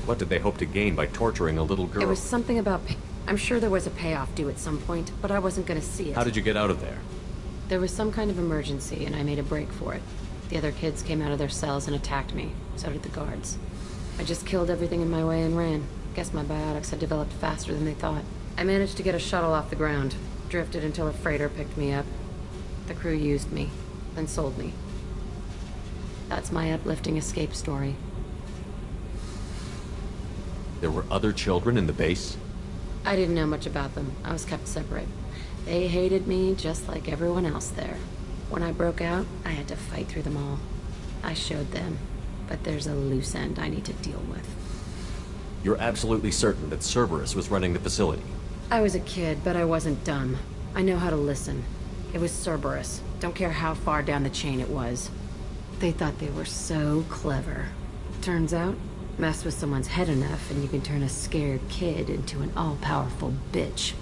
What did they hope to gain by torturing a little girl? It was something about I'm sure there was a payoff due at some point, but I wasn't going to see it. How did you get out of there? There was some kind of emergency, and I made a break for it. The other kids came out of their cells and attacked me. So did the guards. I just killed everything in my way and ran. Guess my biotics had developed faster than they thought. I managed to get a shuttle off the ground. Drifted until a freighter picked me up. The crew used me, then sold me. That's my uplifting escape story. There were other children in the base? I didn't know much about them. I was kept separate. They hated me just like everyone else there. When I broke out, I had to fight through them all. I showed them, but there's a loose end I need to deal with. You're absolutely certain that Cerberus was running the facility? I was a kid, but I wasn't dumb. I know how to listen. It was Cerberus. Don't care how far down the chain it was. They thought they were so clever. Turns out, mess with someone's head enough and you can turn a scared kid into an all-powerful bitch.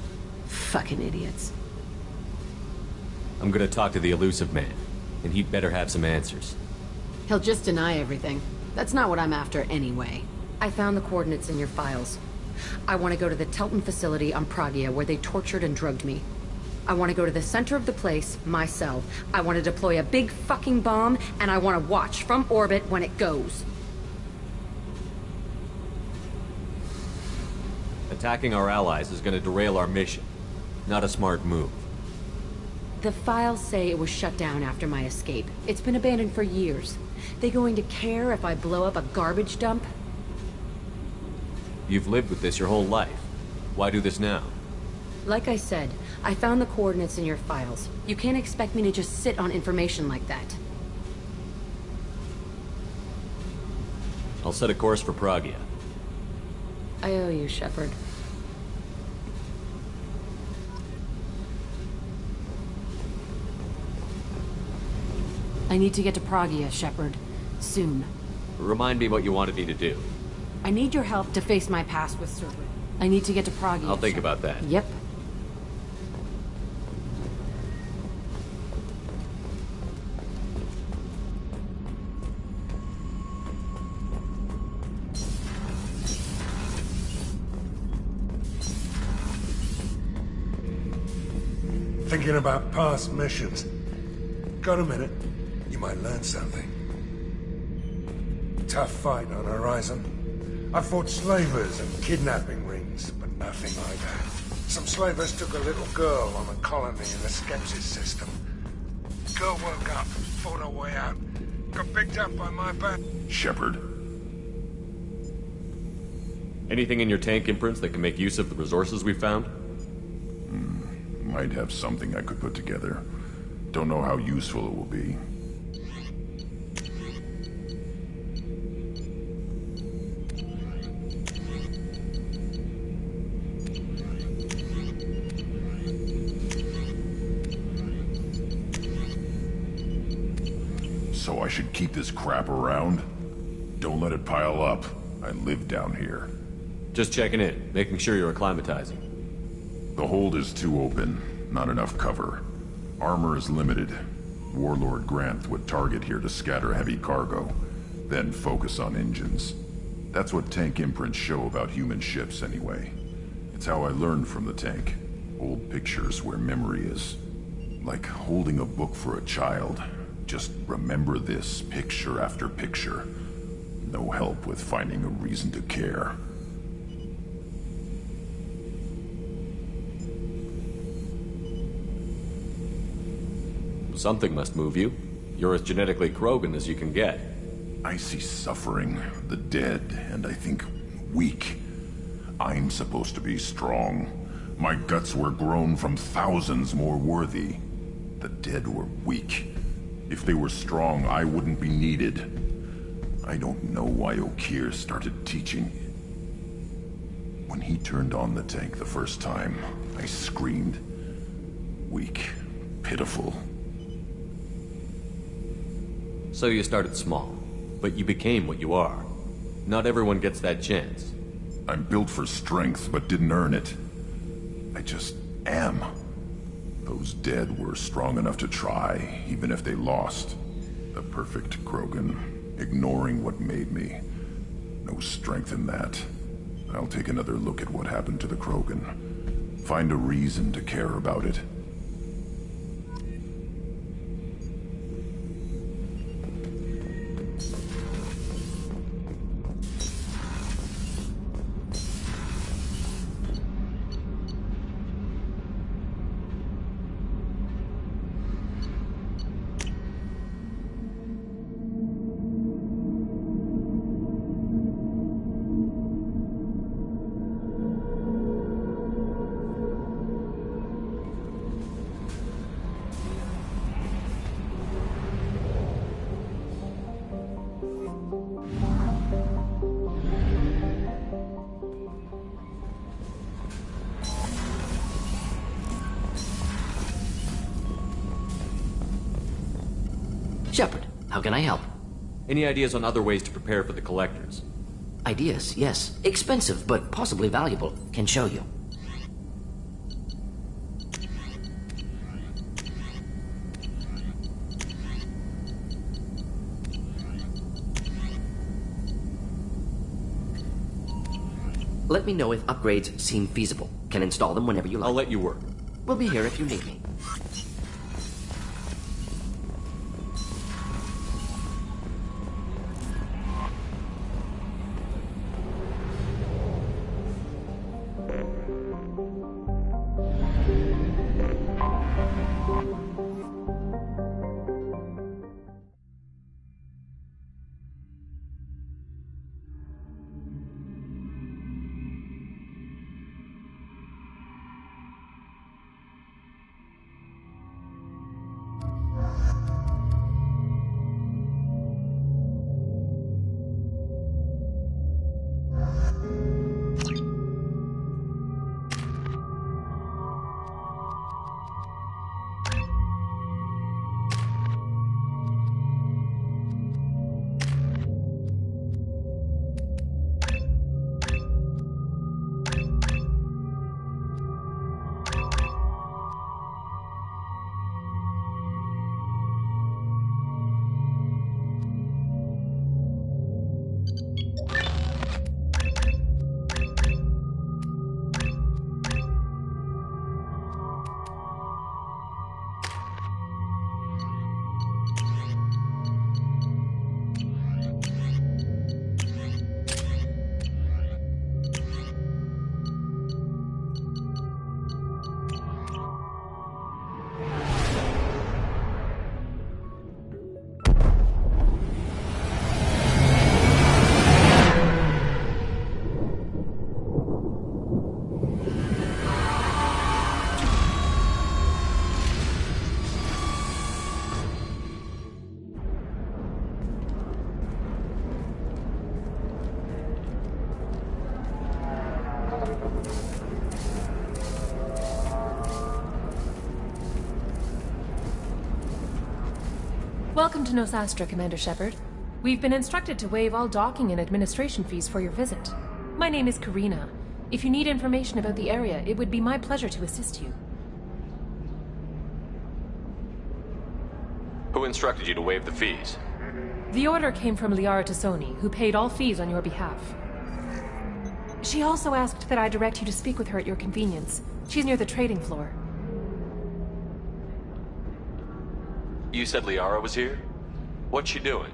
Fucking idiots. I'm gonna talk to the elusive man, and he'd better have some answers. He'll just deny everything. That's not what I'm after anyway. I found the coordinates in your files. I want to go to the Telton facility on Pragia where they tortured and drugged me. I want to go to the center of the place, my cell. I want to deploy a big fucking bomb, and I want to watch from orbit when it goes. Attacking our allies is gonna derail our mission. Not a smart move. The files say it was shut down after my escape. It's been abandoned for years. They going to care if I blow up a garbage dump? You've lived with this your whole life. Why do this now? Like I said, I found the coordinates in your files. You can't expect me to just sit on information like that. I'll set a course for Pragia. I owe you, Shepard. I need to get to Pragia, Shepard. Soon. Remind me what you wanted me to do. I need your help to face my past with Cerberus. I need to get to Pragia. I'll think about that. Yep. Thinking about past missions. Got a minute? You might learn something. Tough fight on Horizon. I fought slavers and kidnapping rings, but nothing like that. Some slavers took a little girl on a colony in the Skepsis system. Girl woke up, fought her way out, got picked up by my back. Shepard. Anything in your tank imprints that can make use of the resources we found? Might have something I could put together. Don't know how useful it will be. So I should keep this crap around? Don't let it pile up. I live down here. Just checking in, making sure you're acclimatizing. The hold is too open. Not enough cover. Armor is limited. Warlord Grant would target here to scatter heavy cargo, then focus on engines. That's what tank imprints show about human ships, anyway. It's how I learned from the tank. Old pictures where memory is. Like holding a book for a child. Just remember this, picture after picture. No help with finding a reason to care. Something must move you. You're as genetically Krogan as you can get. I see suffering, the dead, and I think weak. I'm supposed to be strong. My guts were grown from thousands more worthy. The dead were weak. If they were strong, I wouldn't be needed. I don't know why O'Keir started teaching. When he turned on the tank the first time, I screamed. Weak, pitiful. So you started small, but you became what you are. Not everyone gets that chance. I'm built for strength, but didn't earn it. I just am. Those dead were strong enough to try, even if they lost. The perfect Krogan, ignoring what made me. No strength in that. I'll take another look at what happened to the Krogan. Find a reason to care about it. Shepard, how can I help? Any ideas on other ways to prepare for the Collectors? Ideas, yes. Expensive, but possibly valuable. Can show you. Let me know if upgrades seem feasible. Can install them whenever you like. I'll let you work. We'll be here if you need me. Welcome to Nosastra, Commander Shepard. We've been instructed to waive all docking and administration fees for your visit. My name is Karina. If you need information about the area, it would be my pleasure to assist you. Who instructed you to waive the fees? The order came from Liara Tassoni, who paid all fees on your behalf. She also asked that I direct you to speak with her at your convenience. She's near the trading floor. You said Liara was here? What's she doing?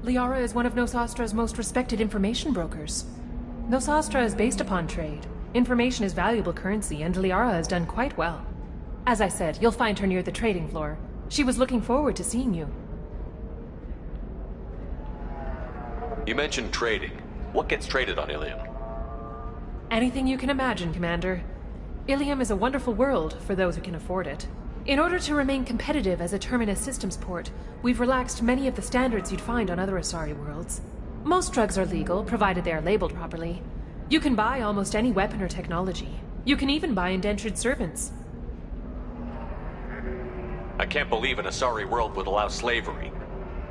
Liara is one of Nosastra's most respected information brokers. Nosastra is based upon trade. Information is valuable currency, and Liara has done quite well. As I said, you'll find her near the trading floor. She was looking forward to seeing you. You mentioned trading. What gets traded on Ilium? Anything you can imagine, Commander. Ilium is a wonderful world for those who can afford it. In order to remain competitive as a Terminus systems port, we've relaxed many of the standards you'd find on other Asari worlds. Most drugs are legal, provided they are labeled properly. You can buy almost any weapon or technology. You can even buy indentured servants. I can't believe an Asari world would allow slavery.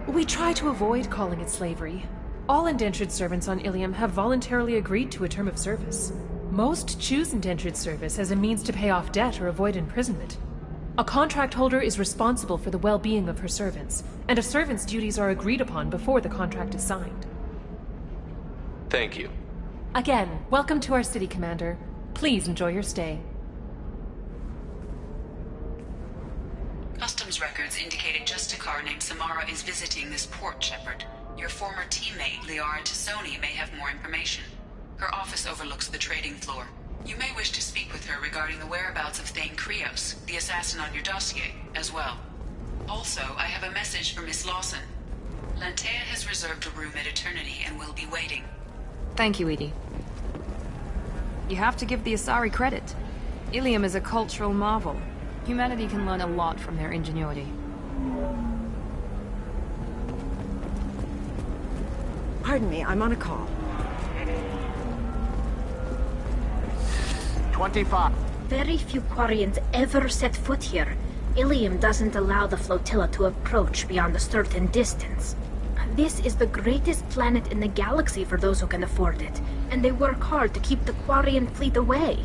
We try to avoid calling it slavery. All indentured servants on Ilium have voluntarily agreed to a term of service. Most choose indentured service as a means to pay off debt or avoid imprisonment. A contract holder is responsible for the well-being of her servants, and a servant's duties are agreed upon before the contract is signed. Thank you. Again, welcome to our city, Commander. Please enjoy your stay. Customs records indicate a Justicar named Samara is visiting this port, Shepard. Your former teammate, Liara Tassoni, may have more information. Her office overlooks the trading floor. You may wish to speak with her regarding the whereabouts of Thane Krios, the assassin on your dossier, as well. Also, I have a message for Miss Lawson. Lantea has reserved a room at Eternity and will be waiting. Thank you, Edie. You have to give the Asari credit. Ilium is a cultural marvel. Humanity can learn a lot from their ingenuity. Pardon me, I'm on a call. 25. Very few Quarians ever set foot here. Ilium doesn't allow the flotilla to approach beyond a certain distance. This is the greatest planet in the galaxy for those who can afford it, and they work hard to keep the Quarian fleet away.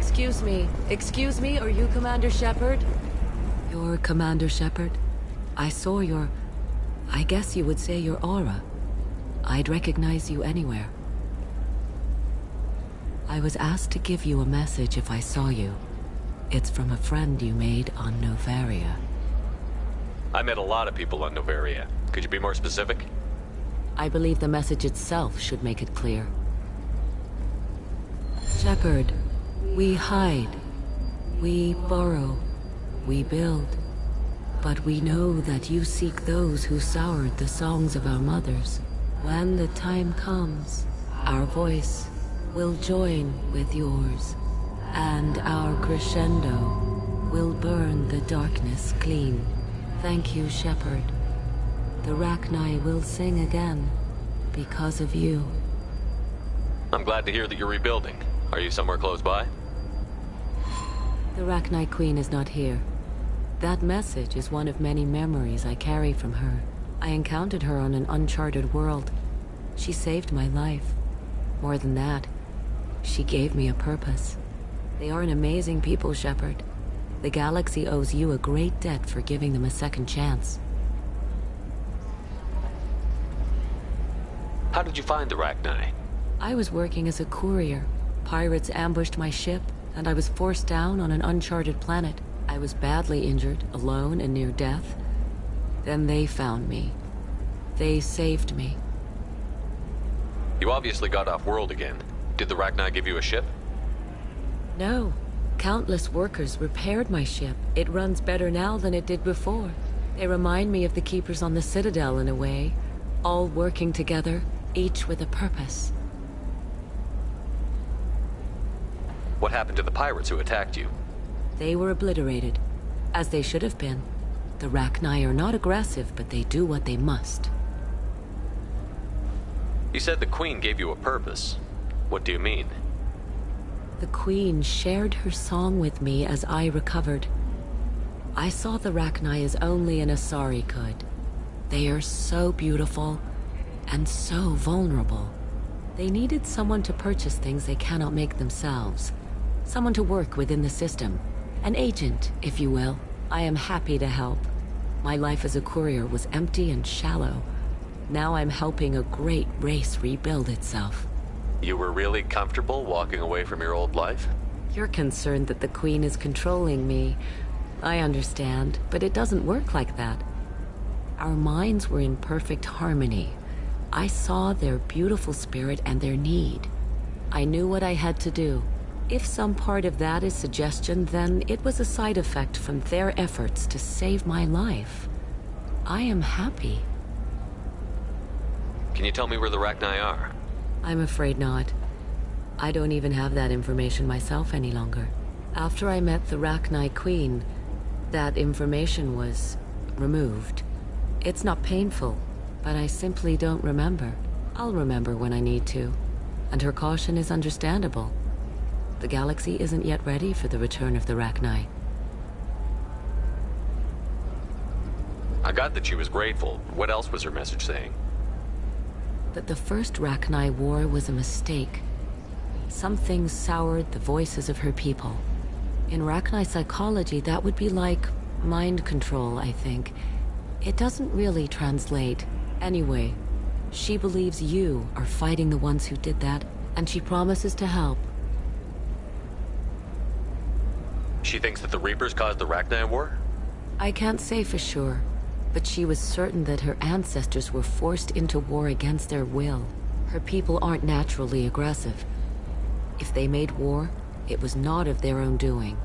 Excuse me, are you Commander Shepard? You're Commander Shepard? I saw I guess you would say your aura. I'd recognize you anywhere. I was asked to give you a message if I saw you. It's from a friend you made on Novaria. I met a lot of people on Novaria. Could you be more specific? I believe the message itself should make it clear. Shepard, we hide. We borrow. We build. But we know that you seek those who soured the songs of our mothers. When the time comes, our voice will join with yours, and our crescendo will burn the darkness clean. Thank you, Shepard. The Rachni will sing again, because of you. I'm glad to hear that you're rebuilding. Are you somewhere close by? The Rachni Queen is not here. That message is one of many memories I carry from her. I encountered her on an uncharted world. She saved my life. More than that, she gave me a purpose. They are an amazing people, Shepard. The galaxy owes you a great debt for giving them a second chance. How did you find the Rachni? I was working as a courier. Pirates ambushed my ship, and I was forced down on an uncharted planet. I was badly injured, alone and near death. Then they found me. They saved me. You obviously got off-world again. Did the Rachni give you a ship? No. Countless workers repaired my ship. It runs better now than it did before. They remind me of the Keepers on the Citadel in a way. All working together, each with a purpose. What happened to the pirates who attacked you? They were obliterated, as they should have been. The Rachni are not aggressive, but they do what they must. You said the Queen gave you a purpose. What do you mean? The Queen shared her song with me as I recovered. I saw the Rachni as only an Asari could. They are so beautiful and so vulnerable. They needed someone to purchase things they cannot make themselves. Someone to work within the system. An agent, if you will. I am happy to help. My life as a courier was empty and shallow. Now I'm helping a great race rebuild itself. You were really comfortable walking away from your old life? You're concerned that the Queen is controlling me. I understand, but it doesn't work like that. Our minds were in perfect harmony. I saw their beautiful spirit and their need. I knew what I had to do. If some part of that is suggestion, then it was a side effect from their efforts to save my life. I am happy. Can you tell me where the Rachni are? I'm afraid not. I don't even have that information myself any longer. After I met the Rachni Queen, that information was removed. It's not painful, but I simply don't remember. I'll remember when I need to, and her caution is understandable. The galaxy isn't yet ready for the return of the Rachni. I got that she was grateful. What else was her message saying? That the first Rachni war was a mistake. Something soured the voices of her people. In Rachni psychology, that would be like mind control, I think. It doesn't really translate. Anyway, she believes you are fighting the ones who did that, and she promises to help. She thinks that the Reapers caused the Rachni war? I can't say for sure, but she was certain that her ancestors were forced into war against their will. Her people aren't naturally aggressive. If they made war, it was not of their own doing.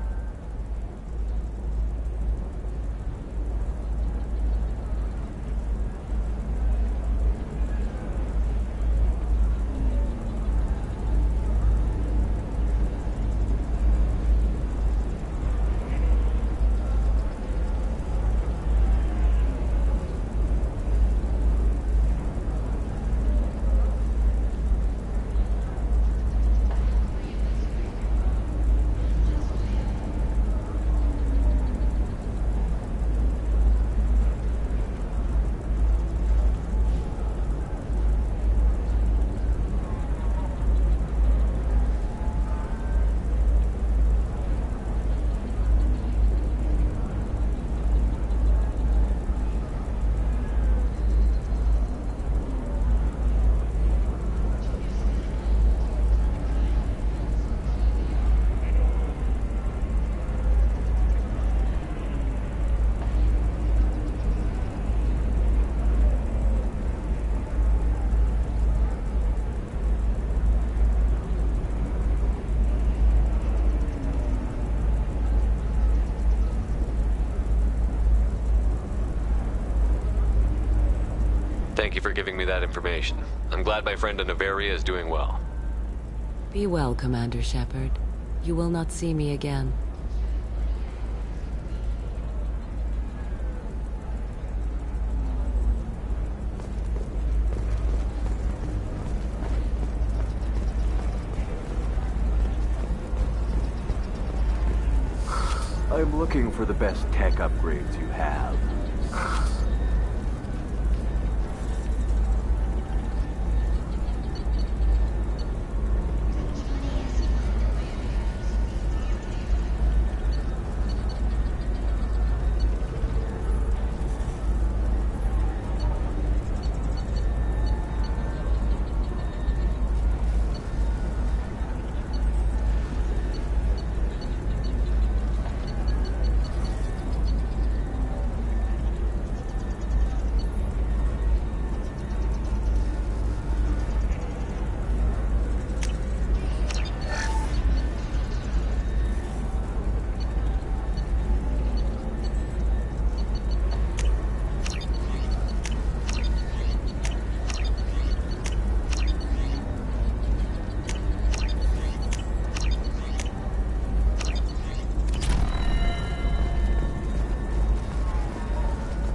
Thank you for giving me that information. I'm glad my friend in Noveria is doing well. Be well, Commander Shepard. You will not see me again. I'm looking for the best tech upgrades you have.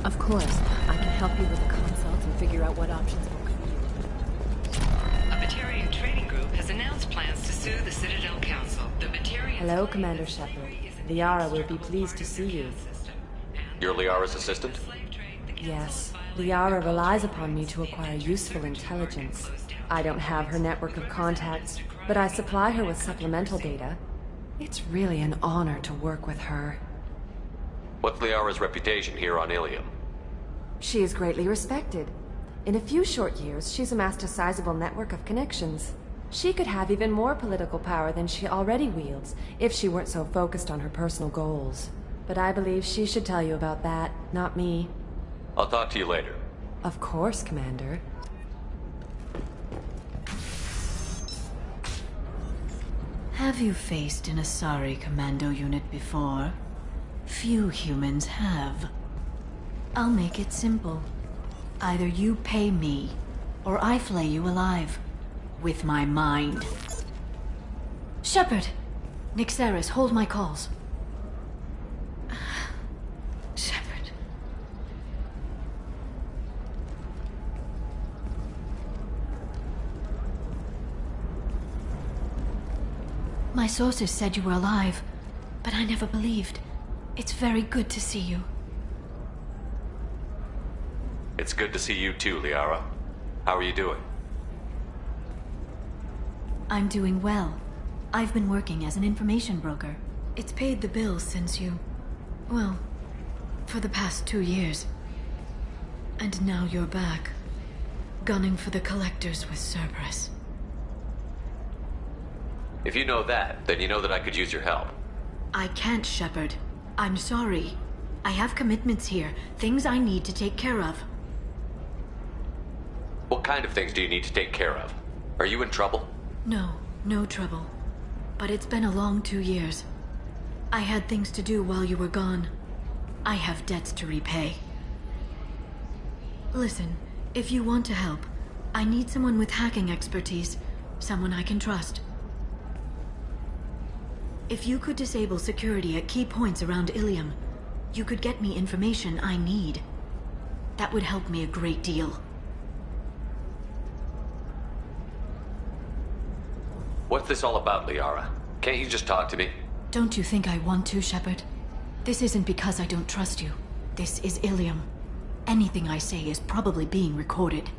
Of course, I can help you with the consults and figure out what options will come. A Batarian trading group has announced plans to sue the Citadel Council. The Batarians... Hello, Commander Shepard. Liara will be pleased to see you. You're Liara's assistant? Yes. Liara relies upon me to acquire useful intelligence. I don't have her network of contacts, but I supply her with supplemental data. It's really an honor to work with her. What's Liara's reputation here on Ilium? She is greatly respected. In a few short years, she's amassed a sizable network of connections. She could have even more political power than she already wields, if she weren't so focused on her personal goals. But I believe she should tell you about that, not me. I'll talk to you later. Of course, Commander. Have you faced an Asari commando unit before? Few humans have. I'll make it simple. Either you pay me, or I flay you alive. With my mind. Shepard! Nixeris, hold my calls. Shepard. My sources said you were alive, but I never believed. It's very good to see you. It's good to see you too, Liara. How are you doing? I'm doing well. I've been working as an information broker. It's paid the bills since you... well, for the past 2 years. And now you're back, gunning for the Collectors with Cerberus. If you know that, then you know that I could use your help. I can't, Shepard. I'm sorry. I have commitments here, things I need to take care of. What kind of things do you need to take care of? Are you in trouble? No trouble. But it's been a long 2 years. I had things to do while you were gone. I have debts to repay. Listen, if you want to help, I need someone with hacking expertise. Someone I can trust. If you could disable security at key points around Ilium, you could get me information I need. That would help me a great deal. What's this all about, Liara? Can't you just talk to me? Don't you think I want to, Shepard? This isn't because I don't trust you. This is Ilium. Anything I say is probably being recorded.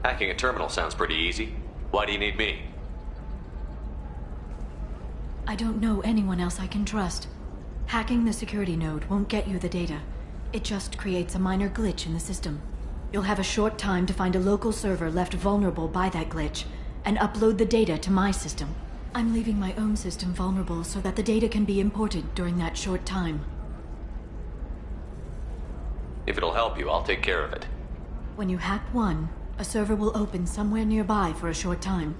Hacking a terminal sounds pretty easy. Why do you need me? I don't know anyone else I can trust. Hacking the security node won't get you the data. It just creates a minor glitch in the system. You'll have a short time to find a local server left vulnerable by that glitch, and upload the data to my system. I'm leaving my own system vulnerable so that the data can be imported during that short time. If it'll help you, I'll take care of it. When you hack one, a server will open somewhere nearby for a short time.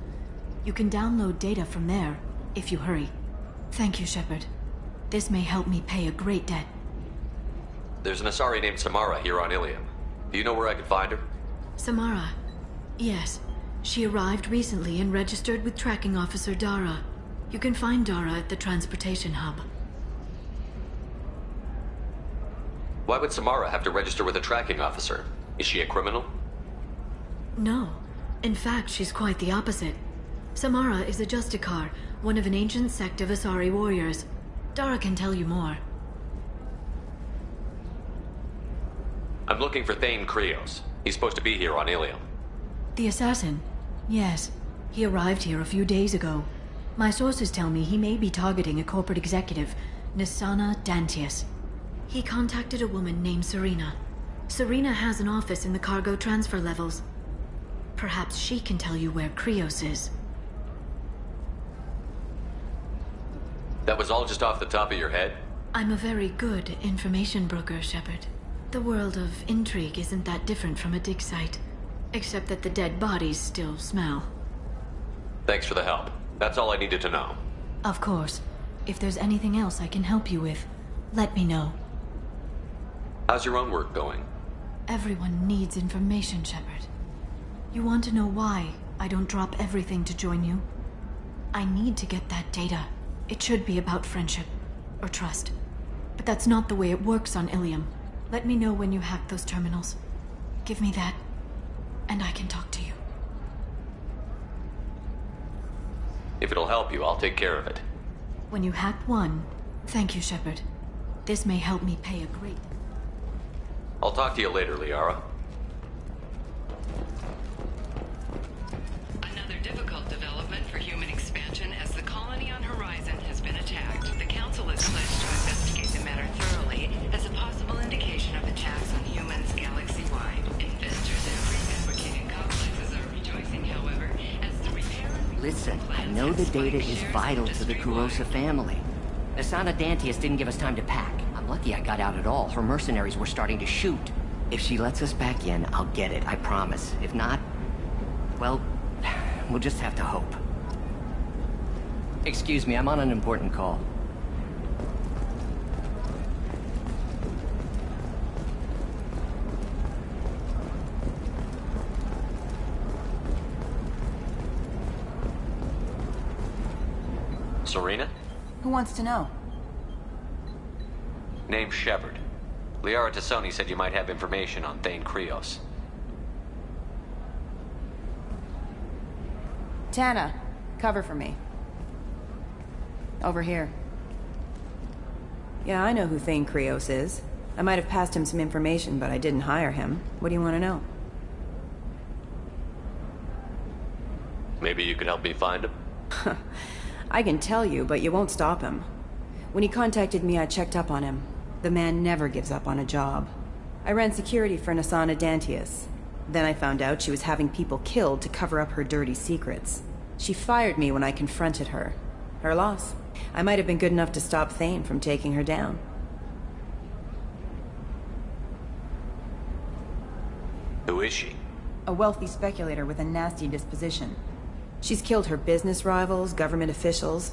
You can download data from there, if you hurry. Thank you, Shepard. This may help me pay a great debt. There's an Asari named Samara here on Ilium. Do you know where I can find her? Samara? Yes. She arrived recently and registered with Tracking Officer Dara. You can find Dara at the transportation hub. Why would Samara have to register with a tracking officer? Is she a criminal? No. In fact, she's quite the opposite. Samara is a Justicar, one of an ancient sect of Asari warriors. Dara can tell you more. I'm looking for Thane Krios. He's supposed to be here on Ilium. The assassin? Yes. He arrived here a few days ago. My sources tell me he may be targeting a corporate executive, Nisana Dantius. He contacted a woman named Serena. Serena has an office in the cargo transfer levels. Perhaps she can tell you where Krios is. That was all just off the top of your head? I'm a very good information broker, Shepard. The world of intrigue isn't that different from a dig site, except that the dead bodies still smell. Thanks for the help. That's all I needed to know. Of course. If there's anything else I can help you with, let me know. How's your own work going? Everyone needs information, Shepard. You want to know why I don't drop everything to join you? I need to get that data. It should be about friendship, or trust. But that's not the way it works on Ilium. Let me know when you hack those terminals. Give me that, and I can talk to you. If it'll help you, I'll take care of it. When you hack one, thank you, Shepard. This may help me pay a great... I'll talk to you later, Liara. Another difficult development for human expansion as the colony on Horizon has been attacked. The Council is pledged to investigate the matter thoroughly as a possible indication of attacks on humans galaxy-wide. Investors in prefabricated complexes are rejoicing, however, as the repair and... Listen, I know the data is vital to the Kurosa family. Asana Dantius didn't give us time to pack. I'm lucky I got out at all. Her mercenaries were starting to shoot. If she lets us back in, I'll get it, I promise. If not, well, we'll just have to hope. Excuse me, I'm on an important call. Serena? Who wants to know? Name's Shepard. Liara Tassoni said you might have information on Thane Krios. Tana, cover for me. Over here. Yeah, I know who Thane Krios is. I might have passed him some information, but I didn't hire him. What do you want to know? Maybe you could help me find him? I can tell you, but you won't stop him. When he contacted me, I checked up on him. The man never gives up on a job. I ran security for Asana Dantius. Then I found out she was having people killed to cover up her dirty secrets. She fired me when I confronted her. Her loss. I might have been good enough to stop Thane from taking her down. Who is she? A wealthy speculator with a nasty disposition. She's killed her business rivals, government officials.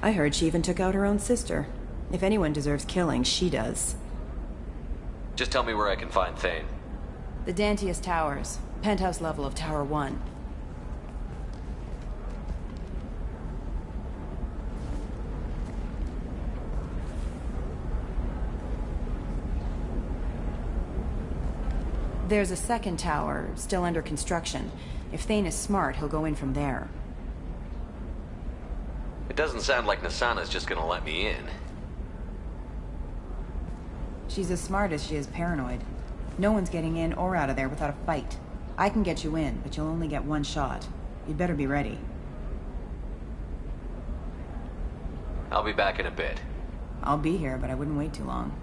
I heard she even took out her own sister. If anyone deserves killing, she does. Just tell me where I can find Thane. The Dantius Towers. Penthouse level of Tower 1. There's a second tower, still under construction. If Thane is smart, he'll go in from there. It doesn't sound like Nasana's just gonna let me in. She's as smart as she is paranoid. No one's getting in or out of there without a fight. I can get you in, but you'll only get one shot. You'd better be ready. I'll be back in a bit. I'll be here, but I wouldn't wait too long.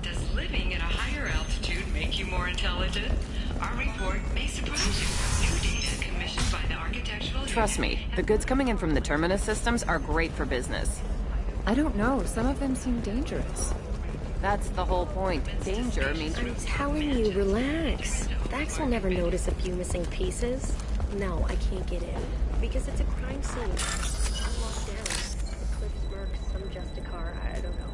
Does living at a higher altitude make you more intelligent? Our report may surprise you. New data commissioned by the architectural... Trust me, the goods coming in from the Terminus systems are great for business. I don't know, some of them seem dangerous. That's the whole point. Danger means... I'm telling you, relax. Dax will never notice a few missing pieces. No, I can't get in. Because it's a crime scene. I'm locked down. The Cliff's Merc, some Justicar, I don't know.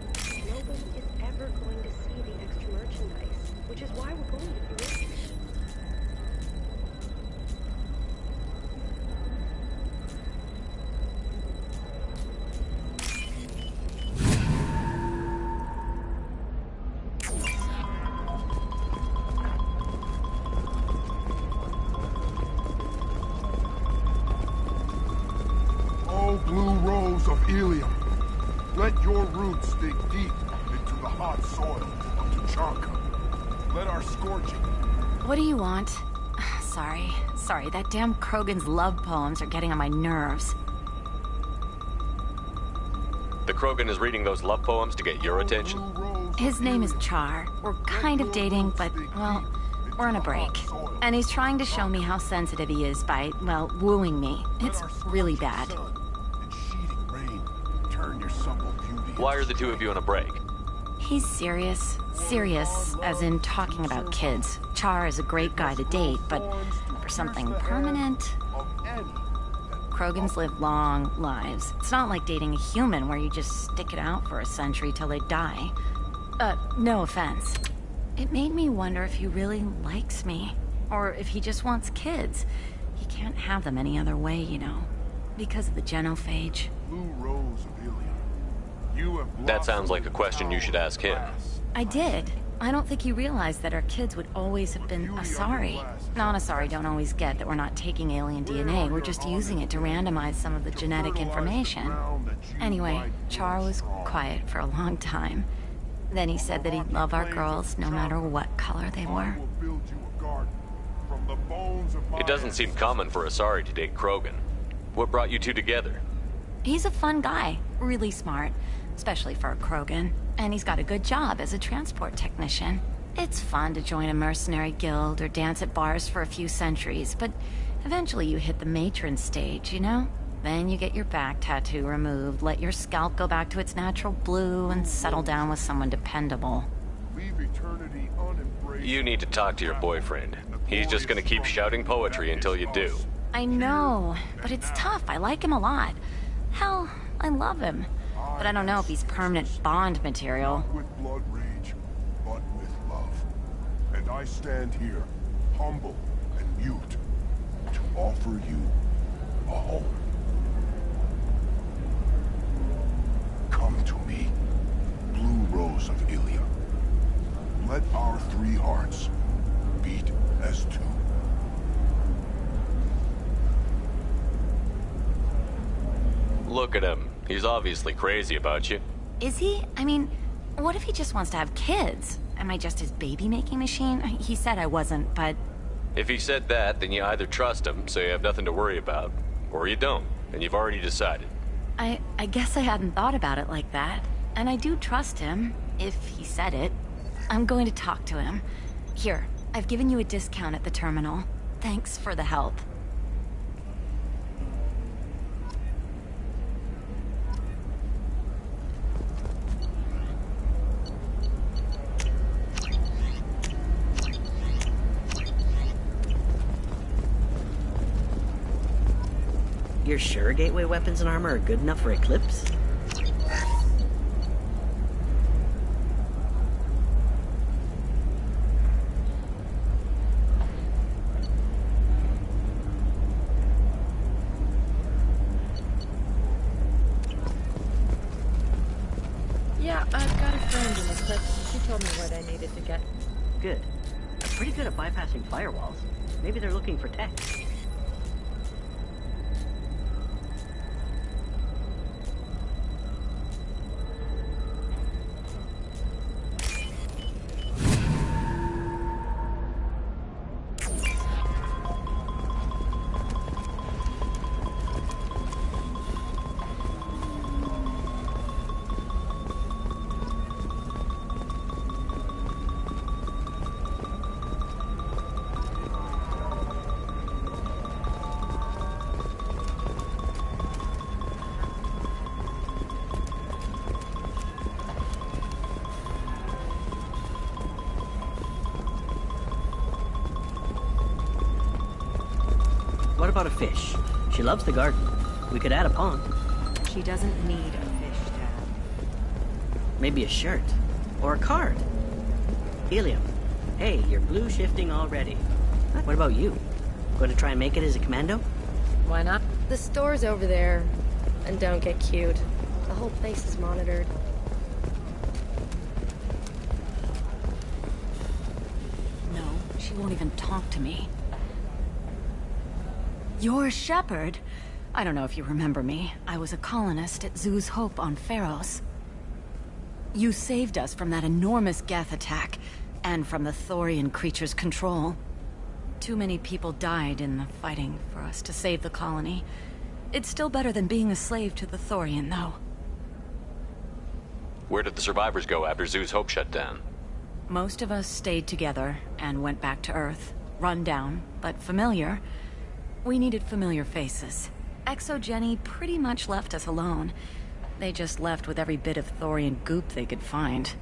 Nobody is ever going to see the extra merchandise. Which is why we're going to be risky. Blue rose of Ilium, let your roots dig deep into the hot soil of Tuchanka. Let our scorching... What do you want? Sorry, that damn Krogan's love poems are getting on my nerves. The Krogan is reading those love poems to get your attention? His name is Char. We're kind of dating, but, well, we're on a break. And he's trying to show me how sensitive he is by, well, wooing me. It's really bad. Why are the two of you on a break? He's serious. Serious, as in talking about kids. Char is a great guy to date, but for something permanent... Krogans live long lives. It's not like dating a human where you just stick it out for a century till they die. No offense. It made me wonder if he really likes me. Or if he just wants kids. He can't have them any other way, you know. Because of the genophage. Blue rose of Ilium. That sounds like a question you should ask him. I did. I don't think he realized that our kids would always have been Asari. Non-Asari don't always get that we're not taking alien DNA, we're just using it to randomize some of the genetic information. Anyway, Char was quiet for a long time. Then he said that he'd love our girls no matter what color they were. It doesn't seem common for Asari to date Krogan. What brought you two together? He's a fun guy, really smart, especially for a Krogan. And he's got a good job as a transport technician. It's fun to join a mercenary guild or dance at bars for a few centuries, but eventually you hit the matron stage, you know? Then you get your back tattoo removed, let your scalp go back to its natural blue, and settle down with someone dependable. You need to talk to your boyfriend. He's just gonna keep shouting poetry until you do. I know, but it's tough. I like him a lot. Hell, I love him. But I don't know if he's permanent Bond material. Not with blood rage, but with love. And I stand here, humble and mute, to offer you a home. Come to me, Blue Rose of Ilya. Let our three hearts beat as two. Look at him. He's obviously crazy about you. Is he? I mean, what if he just wants to have kids? Am I just his baby-making machine? He said I wasn't, but... If he said that, then you either trust him, so you have nothing to worry about, or you don't, and you've already decided. I guess I hadn't thought about it like that. And I do trust him, if he said it. I'm going to talk to him. Here, I've given you a discount at the terminal. Thanks for the help. You're sure gateway weapons and armor are good enough for Eclipse? Yeah, I've got a friend in Eclipse. She told me what I needed to get. Good. They're pretty good at bypassing firewalls. Maybe they're looking for tech. What about a fish? She loves the garden. We could add a pond. She doesn't need a fish, Dad. Maybe a shirt. Or a card. Helium. Hey, you're blue shifting already. What about you? Going to try and make it as a commando? Why not? The store's over there. And don't get cute. The whole place is monitored. No, she won't even talk to me. You're Shepard? I don't know if you remember me. I was a colonist at Zoo's Hope on Pharos. You saved us from that enormous Geth attack, and from the Thorian creature's control. Too many people died in the fighting for us to save the colony. It's still better than being a slave to the Thorian, though. Where did the survivors go after Zoo's Hope shut down? Most of us stayed together and went back to Earth. Run down, but familiar. We needed familiar faces. Exogeny pretty much left us alone. They just left with every bit of Thorian goop they could find.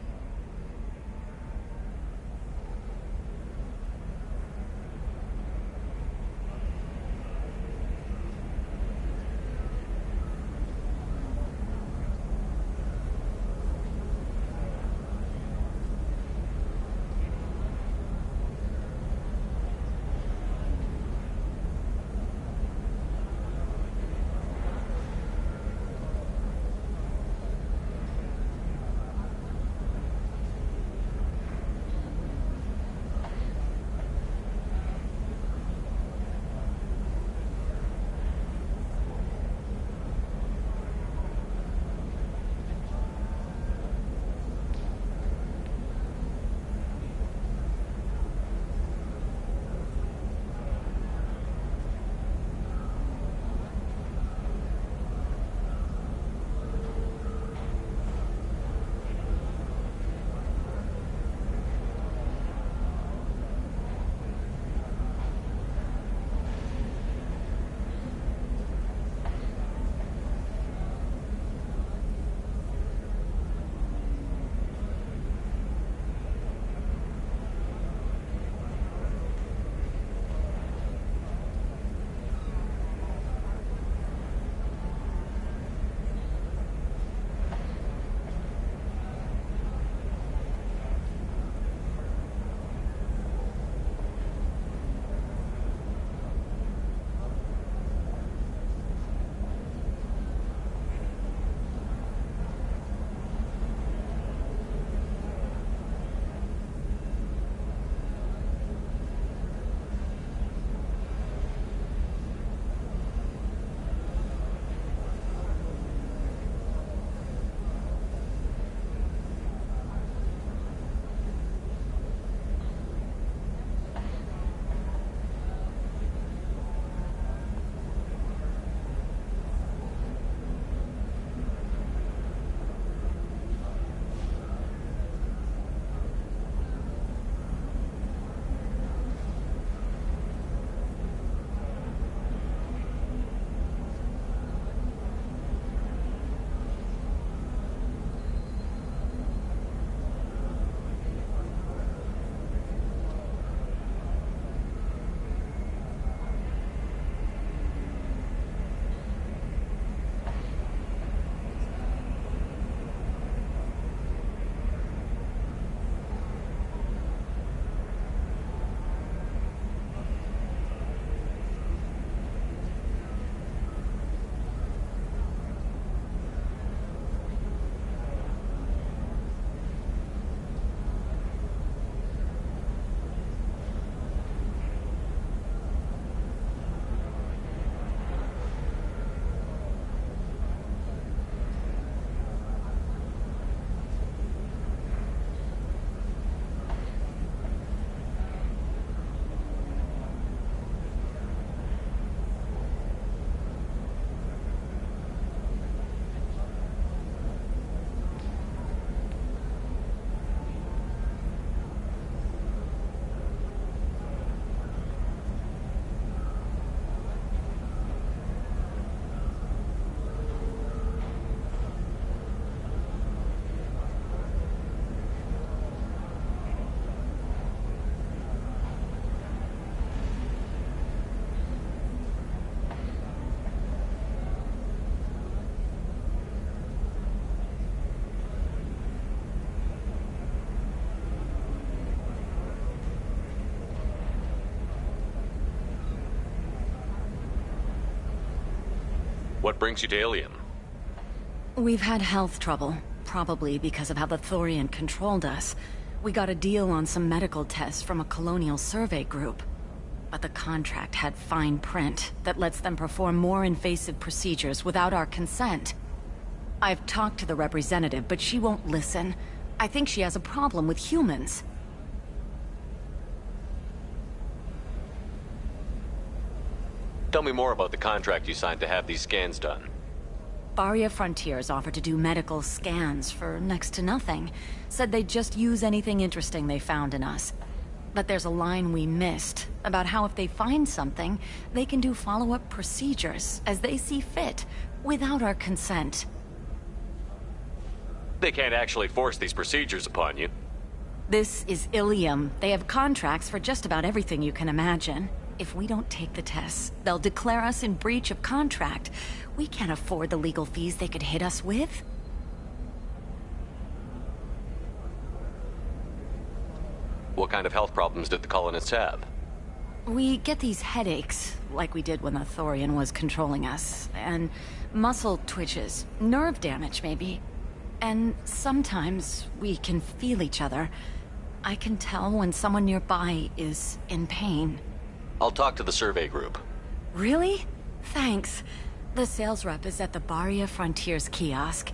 What brings you to Ilium? We've had health trouble, probably because of how the Thorian controlled us. We got a deal on some medical tests from a colonial survey group. But the contract had fine print that lets them perform more invasive procedures without our consent. I've talked to the representative, but she won't listen. I think she has a problem with humans. Tell me more about the contract you signed to have these scans done. Barria Frontiers offered to do medical scans for next to nothing. Said they'd just use anything interesting they found in us. But there's a line we missed about how if they find something, they can do follow-up procedures as they see fit, without our consent. They can't actually force these procedures upon you. This is Ilium. They have contracts for just about everything you can imagine. If we don't take the tests, they'll declare us in breach of contract. We can't afford the legal fees they could hit us with. What kind of health problems did the colonists have? We get these headaches, like we did when the Thorian was controlling us, and muscle twitches, nerve damage maybe. And sometimes we can feel each other. I can tell when someone nearby is in pain. I'll talk to the survey group. Really? Thanks. The sales rep is at the Barria Frontiers kiosk.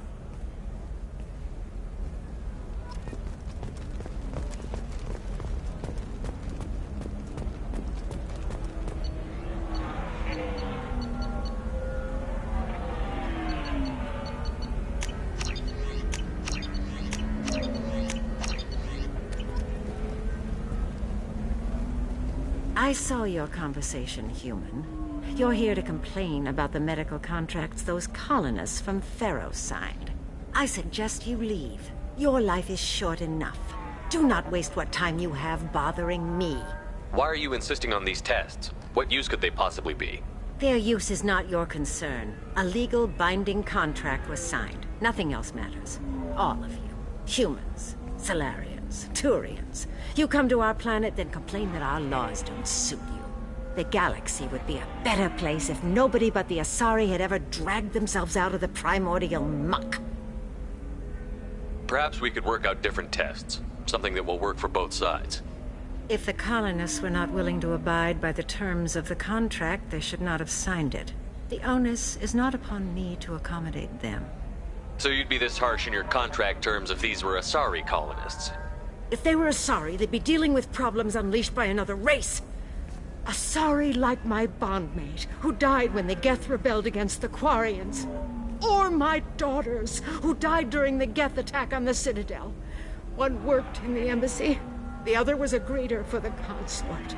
I saw your conversation, human. You're here to complain about the medical contracts those colonists from Pharaoh signed. I suggest you leave. Your life is short enough. Do not waste what time you have bothering me. Why are you insisting on these tests? What use could they possibly be? Their use is not your concern. A legal binding contract was signed. Nothing else matters. All of you. Humans, Solarians, Turians. You come to our planet, then complain that our laws don't suit you. The galaxy would be a better place if nobody but the Asari had ever dragged themselves out of the primordial muck. Perhaps we could work out different tests. Something that will work for both sides. If the colonists were not willing to abide by the terms of the contract, they should not have signed it. The onus is not upon me to accommodate them. So you'd be this harsh in your contract terms if these were Asari colonists? If they were Asari, they'd be dealing with problems unleashed by another race. Asari like my bondmate, who died when the Geth rebelled against the Quarians. Or my daughters, who died during the Geth attack on the Citadel. One worked in the embassy, the other was a greeter for the consulate.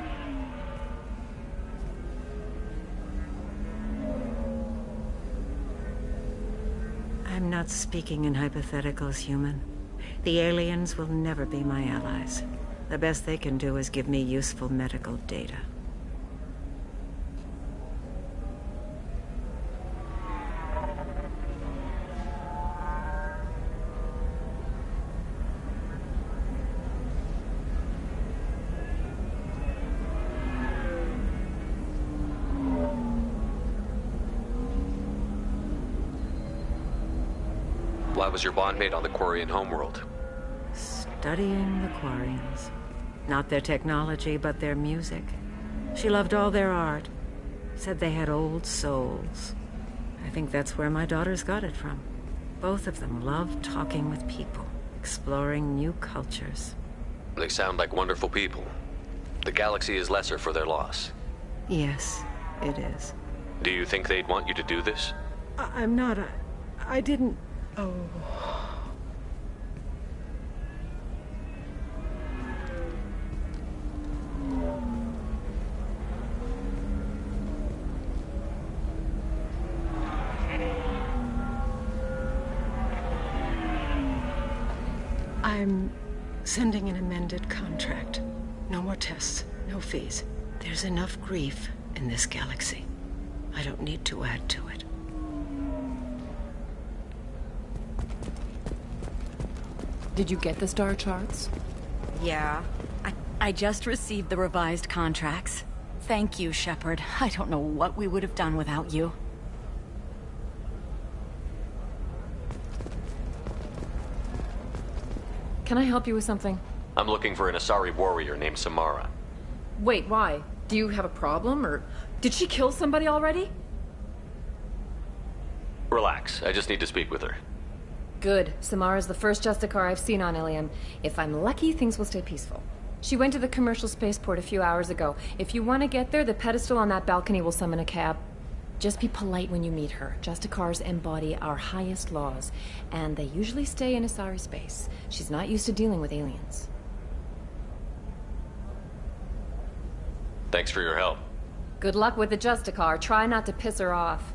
I'm not speaking in hypotheticals, human. The aliens will never be my allies. The best they can do is give me useful medical data. Why was your bondmate on the Quarian homeworld? Studying the Quarians. Not their technology, but their music. She loved all their art. Said they had old souls. I think that's where my daughters got it from. Both of them loved talking with people, exploring new cultures. They sound like wonderful people. The galaxy is lesser for their loss. Yes, it is. Do you think they'd want you to do this? I'm not. I didn't. Oh. I'm sending an amended contract. No more tests, no fees. There's enough grief in this galaxy. I don't need to add to it. Did you get the star charts? Yeah. I just received the revised contracts. Thank you, Shepard. I don't know what we would have done without you. Can I help you with something? I'm looking for an Asari warrior named Samara. Wait, why? Do you have a problem, or did she kill somebody already? Relax, I just need to speak with her. Good. Samara's the first Justicar I've seen on Ilium. If I'm lucky, things will stay peaceful. She went to the commercial spaceport a few hours ago. If you want to get there, the pedestal on that balcony will summon a cab. Just be polite when you meet her. Justicars embody our highest laws, and they usually stay in Asari space. She's not used to dealing with aliens. Thanks for your help. Good luck with the Justicar. Try not to piss her off.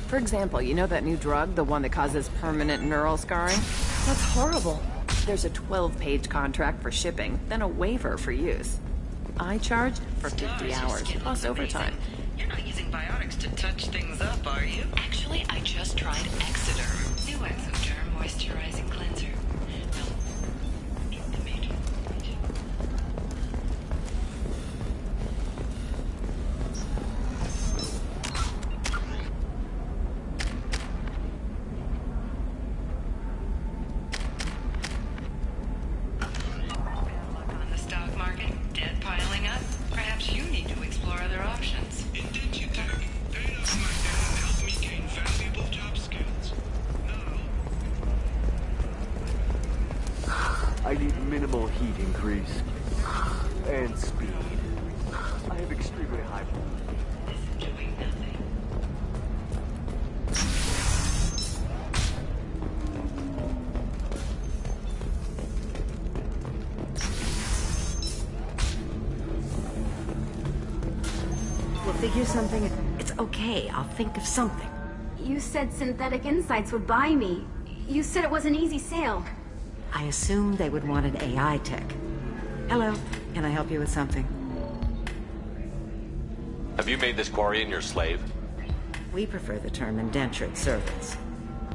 For example, you know that new drug, the one that causes permanent neural scarring? That's horrible. There's a 12-page contract for shipping, then a waiver for use. I charged for 50 hours, plus overtime. You're not using biotics to touch things up, are you? Actually, I just tried Exoderm. New Exoderm moisturizing cleanser. I need minimal heat increase. And speed. I have extremely high... We'll figure something... It's okay, I'll think of something. You said Synthetic Insights would buy me. You said it was an easy sale. I assumed they would want an AI tech. Hello, can I help you with something? Have you made this Quarian your slave? We prefer the term indentured servants.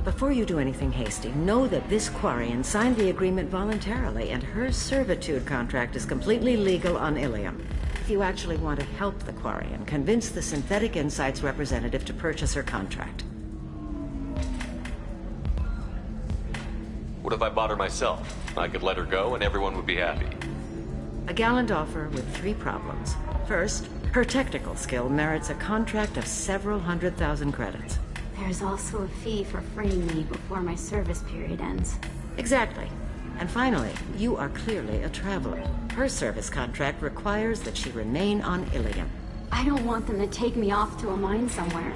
Before you do anything hasty, know that this Quarian signed the agreement voluntarily, and her servitude contract is completely legal on Ilium. If you actually want to help the Quarian, convince the Synthetic Insights representative to purchase her contract. What if I bought her myself? I could let her go and everyone would be happy. A gallant offer with 3 problems. First, her technical skill merits a contract of several 100,000 credits. There's also a fee for freeing me before my service period ends. Exactly. And finally, you are clearly a traveler. Her service contract requires that she remain on Ilium. I don't want them to take me off to a mine somewhere.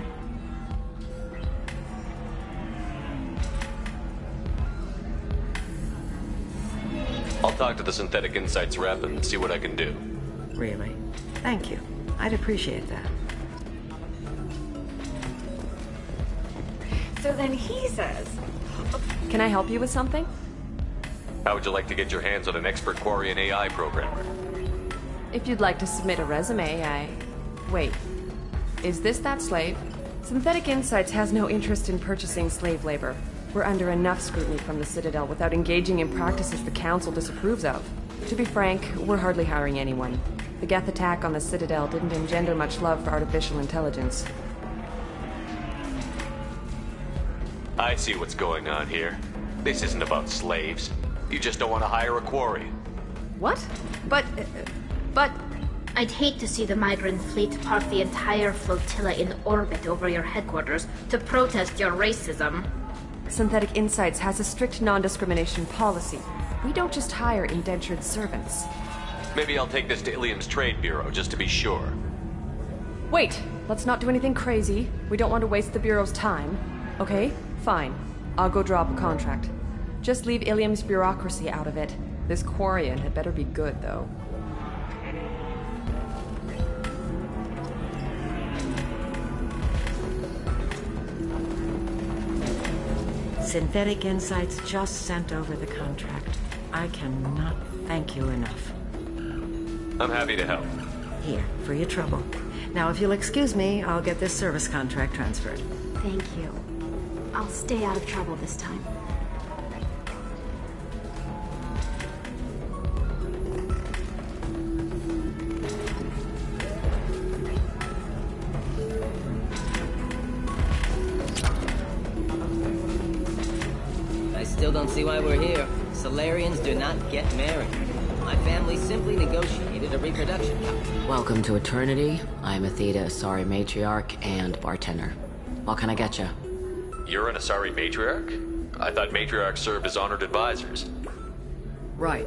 I'll talk to the Synthetic Insights rep and see what I can do. Really? Thank you. I'd appreciate that. So then he says... Can I help you with something? How would you like to get your hands on an expert Quarian AI programmer? If you'd like to submit a resume, Wait. Is this that slave? Synthetic Insights has no interest in purchasing slave labor. We're under enough scrutiny from the Citadel without engaging in practices the Council disapproves of. To be frank, we're hardly hiring anyone. The Geth attack on the Citadel didn't engender much love for artificial intelligence. I see what's going on here. This isn't about slaves. You just don't want to hire a quarry. What? But... I'd hate to see the migrant fleet park the entire flotilla in orbit over your headquarters to protest your racism. Synthetic Insights has a strict non-discrimination policy. We don't just hire indentured servants. Maybe I'll take this to Ilium's Trade Bureau, just to be sure. Wait! Let's not do anything crazy. We don't want to waste the Bureau's time. Okay? Fine. I'll go draw up a contract. Just leave Ilium's bureaucracy out of it. This Quarian had better be good, though. Synthetic Insights just sent over the contract. I cannot thank you enough. I'm happy to help. Here, for your trouble. Now, if you'll excuse me, I'll get this service contract transferred. Thank you. I'll stay out of trouble this time. I still don't see why we're here. Solarians do not get married. My family simply negotiated a reproduction contract. Welcome to Eternity. I'm Athena, Asari matriarch and bartender. What can I get you? You're an Asari matriarch? I thought matriarchs served as honored advisors. Right.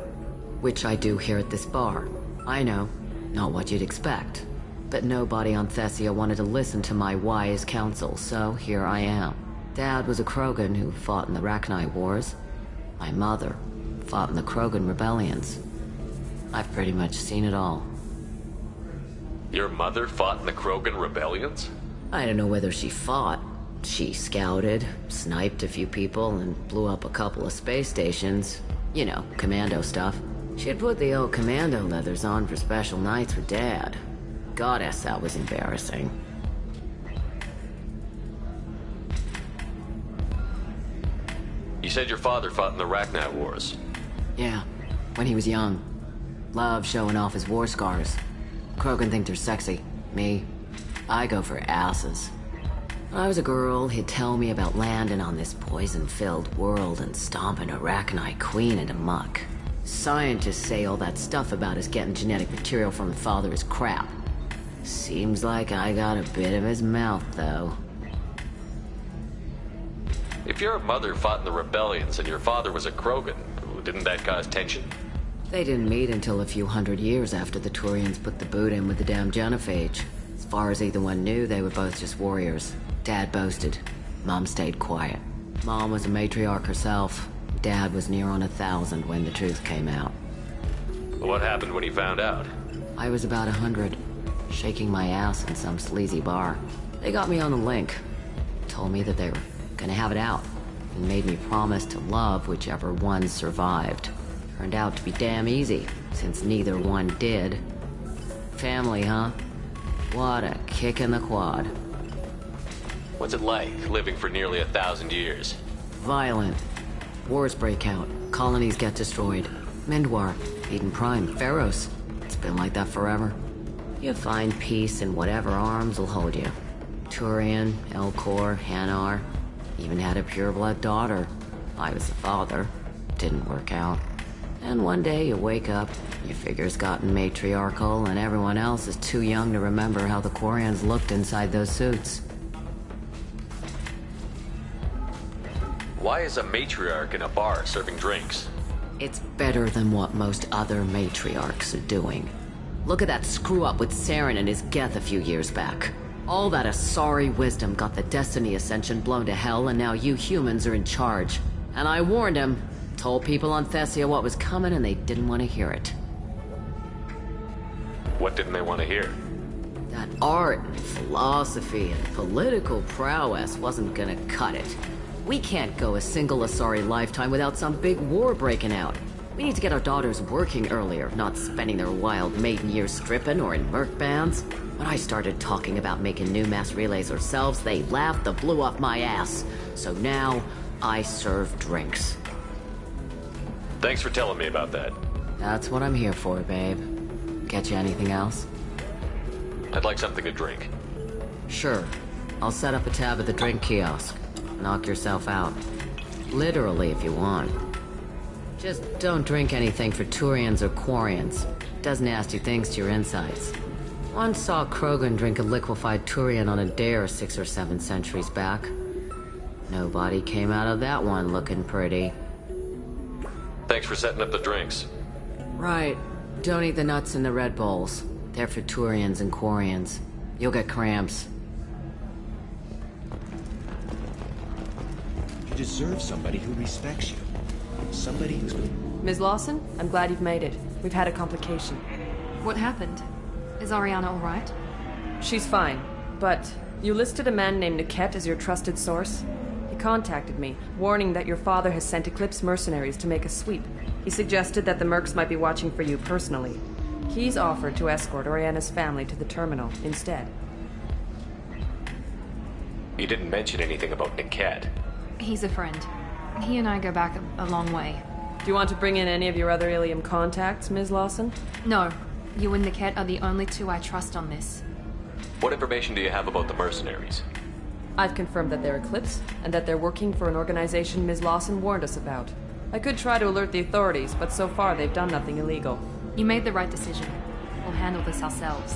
Which I do here at this bar. I know, not what you'd expect. But nobody on Thessia wanted to listen to my wise counsel, so here I am. Dad was a Krogan who fought in the Rachni Wars. My mother fought in the Krogan rebellions. I've pretty much seen it all. Your mother fought in the Krogan rebellions? I don't know whether she fought. She scouted, sniped a few people, and blew up a couple of space stations. You know, commando stuff. She'd put the old commando leathers on for special nights with Dad. Goddess, that was embarrassing. You said your father fought in the Rachni Wars. Yeah, when he was young. Loved showing off his war scars. Krogan think they're sexy. Me, I go for asses. When I was a girl, he'd tell me about landing on this poison-filled world and stomping a Rachni queen into muck. Scientists say all that stuff about us getting genetic material from the father is crap. Seems like I got a bit of his mouth, though. If your mother fought in the rebellions and your father was a Krogan, didn't that cause tension? They didn't meet until a few hundred years after the Turians put the boot in with the damn genophage. As far as either one knew, they were both just warriors. Dad boasted. Mom stayed quiet. Mom was a matriarch herself. Dad was near on 1,000 when the truth came out. What happened when he found out? I was about 100, shaking my ass in some sleazy bar. They got me on the link. Told me that they were gonna have it out, and made me promise to love whichever one survived. Turned out to be damn easy, since neither one did. Family, huh? What a kick in the quad. What's it like, living for nearly 1,000 years? Violent. Wars break out. Colonies get destroyed. Mindwar, Eden Prime, Pharaohs. It's been like that forever. You find peace in whatever arms will hold you. Turian, Elcor, Hanar. Even had a pureblood daughter. I was the father. Didn't work out. And one day you wake up, your figure's gotten matriarchal, and everyone else is too young to remember how the Quarians looked inside those suits. Why is a matriarch in a bar serving drinks? It's better than what most other matriarchs are doing. Look at that screw-up with Saren and his Geth a few years back. All that Asari wisdom got the Destiny Ascension blown to hell, and now you humans are in charge. And I warned him. Told people on Thessia what was coming, and they didn't want to hear it. What didn't they want to hear? That art and philosophy and political prowess wasn't gonna cut it. We can't go a single Asari lifetime without some big war breaking out. We need to get our daughters working earlier, not spending their wild maiden years stripping or in merc bands. When I started talking about making new mass relays ourselves, they laughed the blue off my ass. So now, I serve drinks. Thanks for telling me about that. That's what I'm here for, babe. Get you anything else? I'd like something to drink. Sure. I'll set up a tab at the drink kiosk. Knock yourself out. Literally, if you want. Just don't drink anything for Turians or Quarians. Does nasty things to your insides. Once saw Krogan drink a liquefied Turian on a dare 6 or 7 centuries back. Nobody came out of that one looking pretty. Thanks for setting up the drinks. Right. Don't eat the nuts in the Red Bowls. They're for Turians and Quarians. You'll get cramps. You deserve somebody who respects you. Somebody who's been... Ms. Lawson, I'm glad you've made it. We've had a complication. What happened? Is Ariana all right? She's fine, but you listed a man named Niket as your trusted source. He contacted me, warning that your father has sent Eclipse mercenaries to make a sweep. He suggested that the mercs might be watching for you personally. He's offered to escort Oriana's family to the terminal instead. You didn't mention anything about Niket. He's a friend. He and I go back a long way. Do you want to bring in any of your other Ilium contacts, Ms. Lawson? No. You and Niket are the only two I trust on this. What information do you have about the mercenaries? I've confirmed that they're Eclipse, and that they're working for an organization Ms. Lawson warned us about. I could try to alert the authorities, but so far they've done nothing illegal. You made the right decision. We'll handle this ourselves.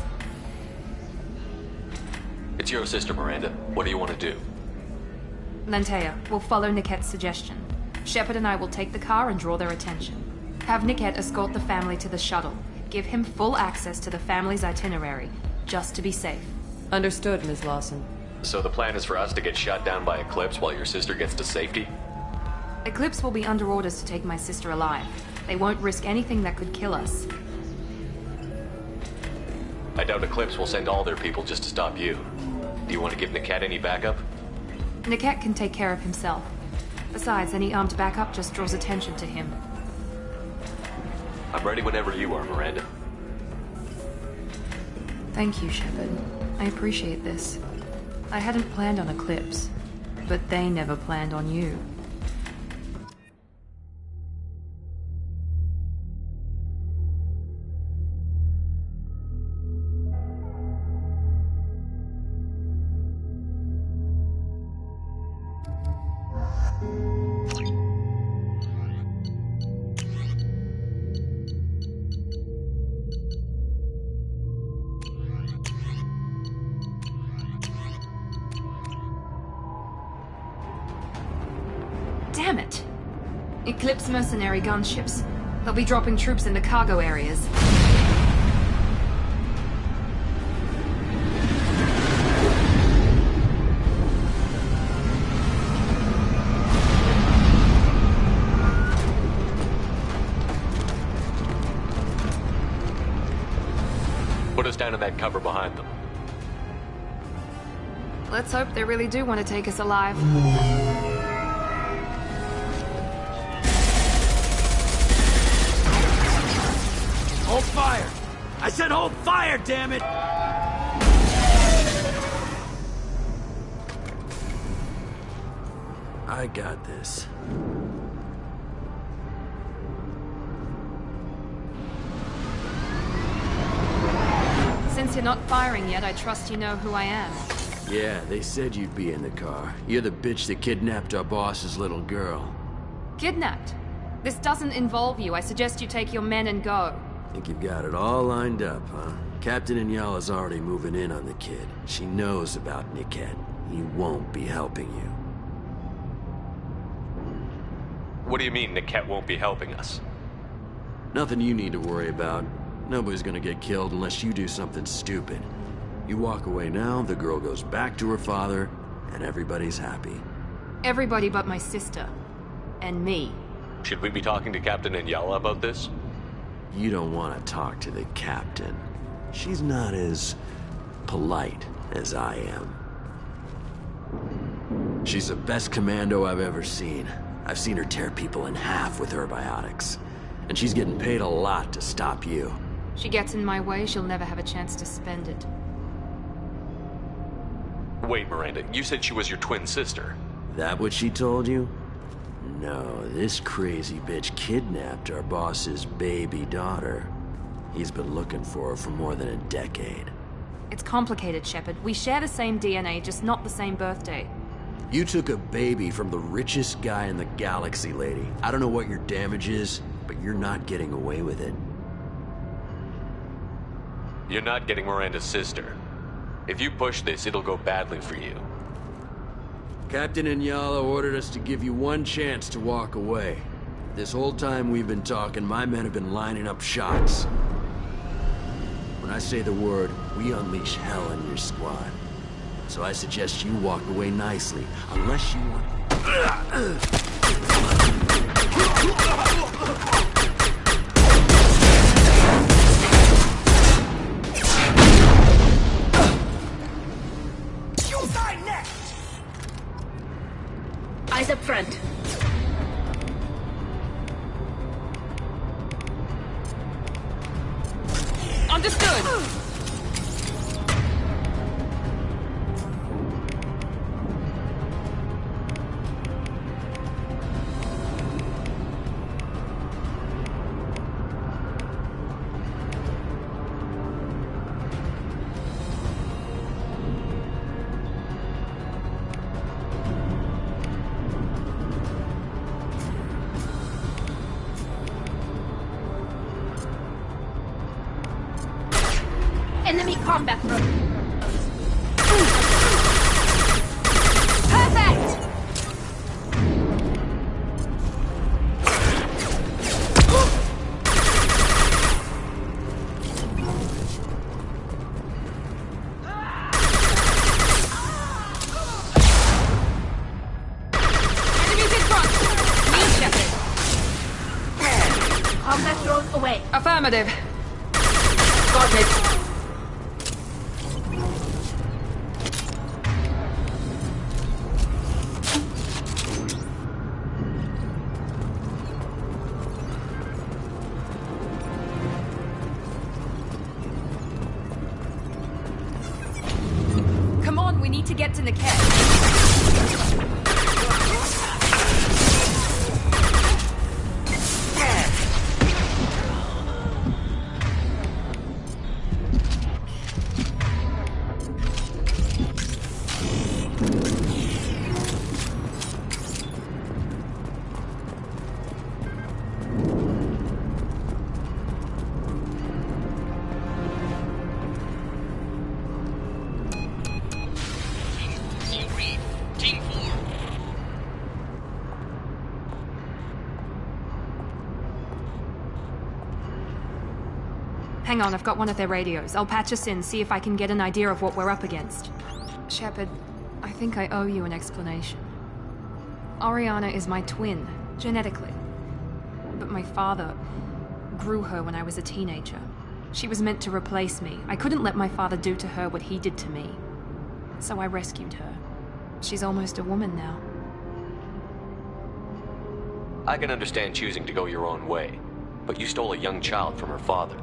It's your sister, Miranda. What do you want to do? Lantea, we'll follow Niket's suggestion. Shepard and I will take the car and draw their attention. Have Niket escort the family to the shuttle. Give him full access to the family's itinerary, just to be safe. Understood, Ms. Lawson. So the plan is for us to get shot down by Eclipse while your sister gets to safety? Eclipse will be under orders to take my sister alive. They won't risk anything that could kill us. I doubt Eclipse will send all their people just to stop you. Do you want to give Niket any backup? Niket can take care of himself. Besides, any armed backup just draws attention to him. I'm ready whenever you are, Miranda. Thank you, Shepard. I appreciate this. I hadn't planned on Eclipse, but they never planned on you. Damn it! Eclipse mercenary gunships. They'll be dropping troops in the cargo areas. Put us down in that cover behind them. Let's hope they really do want to take us alive. Hold fire! I said hold fire, damn it! I got this. Since you're not firing yet, I trust you know who I am. Yeah, they said you'd be in the car. You're the bitch that kidnapped our boss's little girl. Kidnapped? This doesn't involve you. I suggest you take your men and go. Think you've got it all lined up, huh? Captain Inyala's already moving in on the kid. She knows about Niket. He won't be helping you. What do you mean Niket won't be helping us? Nothing you need to worry about. Nobody's gonna get killed unless you do something stupid. You walk away now, the girl goes back to her father, and everybody's happy. Everybody but my sister. And me. Should we be talking to Captain Inyala about this? You don't want to talk to the captain. She's not as polite as I am. She's the best commando I've ever seen. I've seen her tear people in half with her biotics. And she's getting paid a lot to stop you. She gets in my way, she'll never have a chance to spend it. Wait, Miranda, you said she was your twin sister. That what she told you? No, this crazy bitch kidnapped our boss's baby daughter. He's been looking for her for more than a decade. It's complicated, Shepard. We share the same DNA, just not the same birthday. You took a baby from the richest guy in the galaxy, lady. I don't know what your damage is, but you're not getting away with it. You're not getting Miranda's sister. If you push this, it'll go badly for you. Captain Inyala ordered us to give you one chance to walk away. This whole time we've been talking, my men have been lining up shots. When I say the word, we unleash hell on your squad. So I suggest you walk away nicely, unless you want... Eyes up front. Understood! Enemy combat drone. Perfect! Enemies in front! Me, Shepard. Combat drone away. Affirmative. Got it. Come on, we need to get to Niket. Hang on, I've got one of their radios. I'll patch us in, see if I can get an idea of what we're up against. Shepard, I think I owe you an explanation. Oriana is my twin, genetically. But my father grew her when I was a teenager. She was meant to replace me. I couldn't let my father do to her what he did to me. So I rescued her. She's almost a woman now. I can understand choosing to go your own way, but you stole a young child from her father.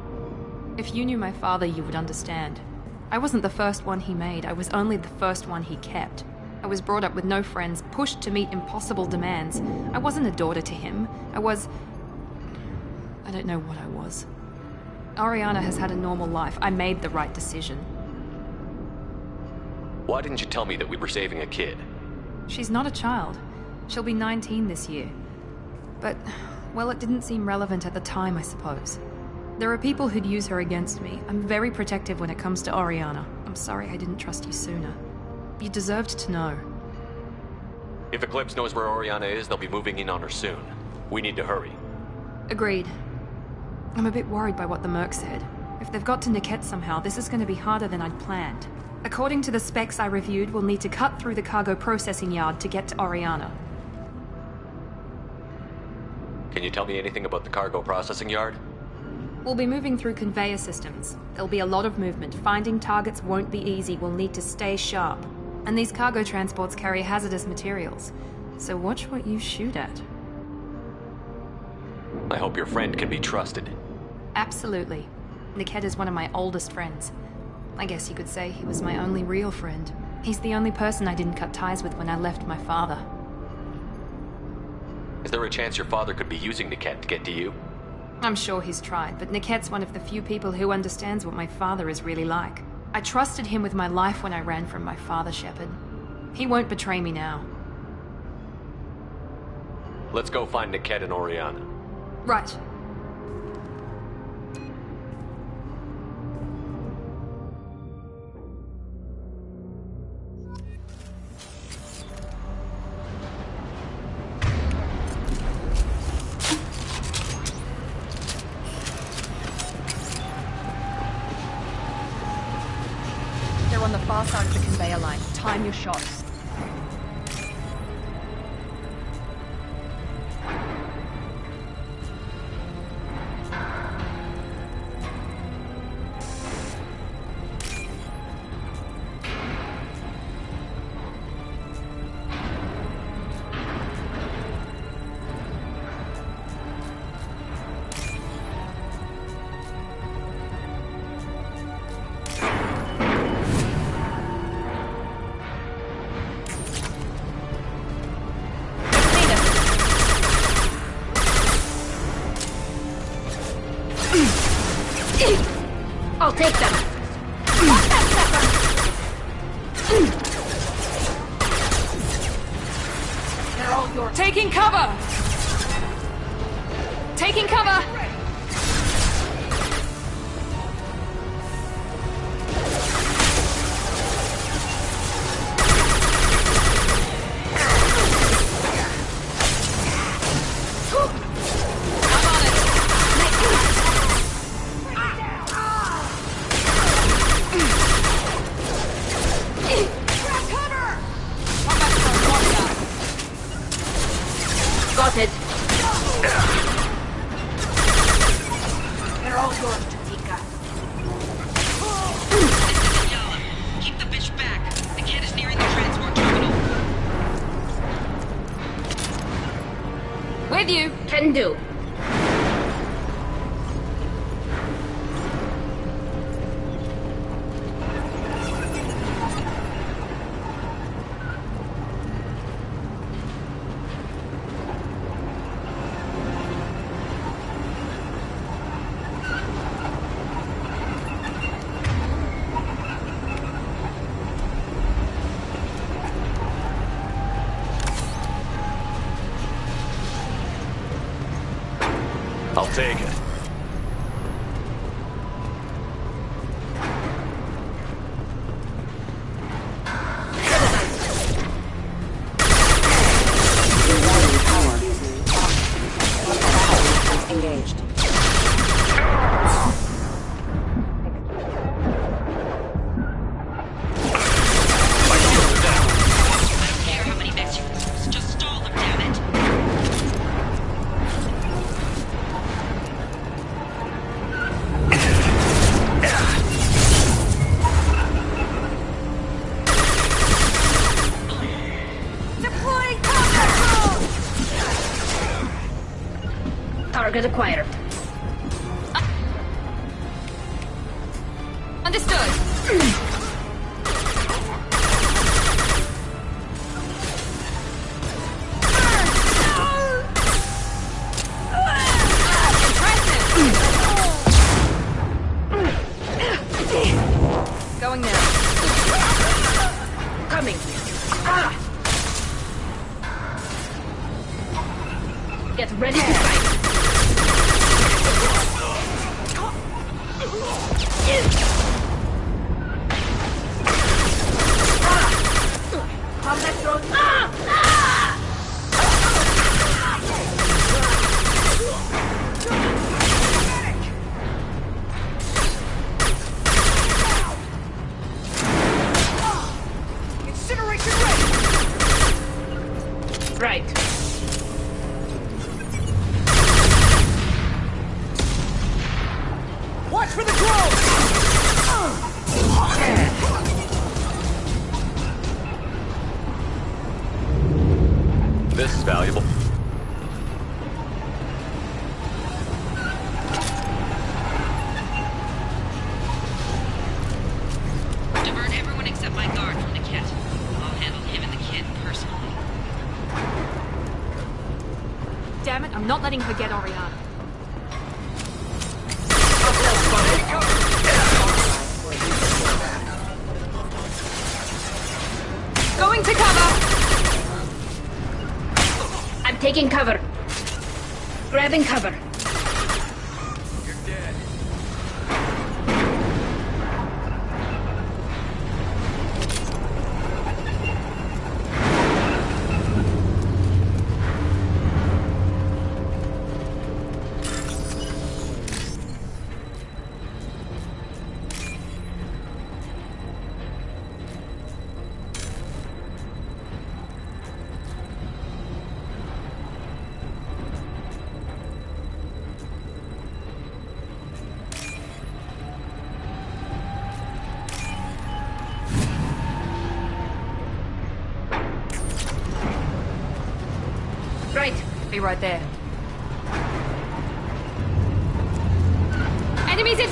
If you knew my father, you would understand. I wasn't the first one he made, I was only the first one he kept. I was brought up with no friends, pushed to meet impossible demands. I wasn't a daughter to him. I don't know what I was. Oriana has had a normal life. I made the right decision. Why didn't you tell me that we were saving a kid? She's not a child. She'll be 19 this year. But, well, it didn't seem relevant at the time, I suppose. There are people who'd use her against me. I'm very protective when it comes to Oriana. I'm sorry I didn't trust you sooner. You deserved to know. If Eclipse knows where Oriana is, they'll be moving in on her soon. We need to hurry. Agreed. I'm a bit worried by what the Merc said. If they've got to Niket somehow, this is going to be harder than I'd planned. According to the specs I reviewed, we'll need to cut through the cargo processing yard to get to Oriana. Can you tell me anything about the cargo processing yard? We'll be moving through conveyor systems. There'll be a lot of movement. Finding targets won't be easy. We'll need to stay sharp. And these cargo transports carry hazardous materials. So watch what you shoot at. I hope your friend can be trusted. Absolutely. Niket is one of my oldest friends. I guess you could say he was my only real friend. He's the only person I didn't cut ties with when I left my father. Is there a chance your father could be using Niket to get to you? I'm sure he's tried, but Niket's one of the few people who understands what my father is really like. I trusted him with my life when I ran from my father, Shepard. He won't betray me now. Let's go find Niket and Oriana. Right. On the far side of the conveyor line. Time your shots. I'll take them. They're all yours. Taking cover! Taking cover! chica. Keep the bitch back. The kid is nearing the transport terminal. With you. Can do. I'll take it. Engaged. Target acquired. Understood. Going now. Coming. Get ready to fight. Combat drone. Incineration ready. Right. Watch for the drones. This is valuable. Divert everyone except my guard from the kit. I'll handle him and the kid personally. Damn it, I'm not letting her get Oriana. Going to cover! I'm taking cover. Grabbing cover. Right. Be right there. Enemies in...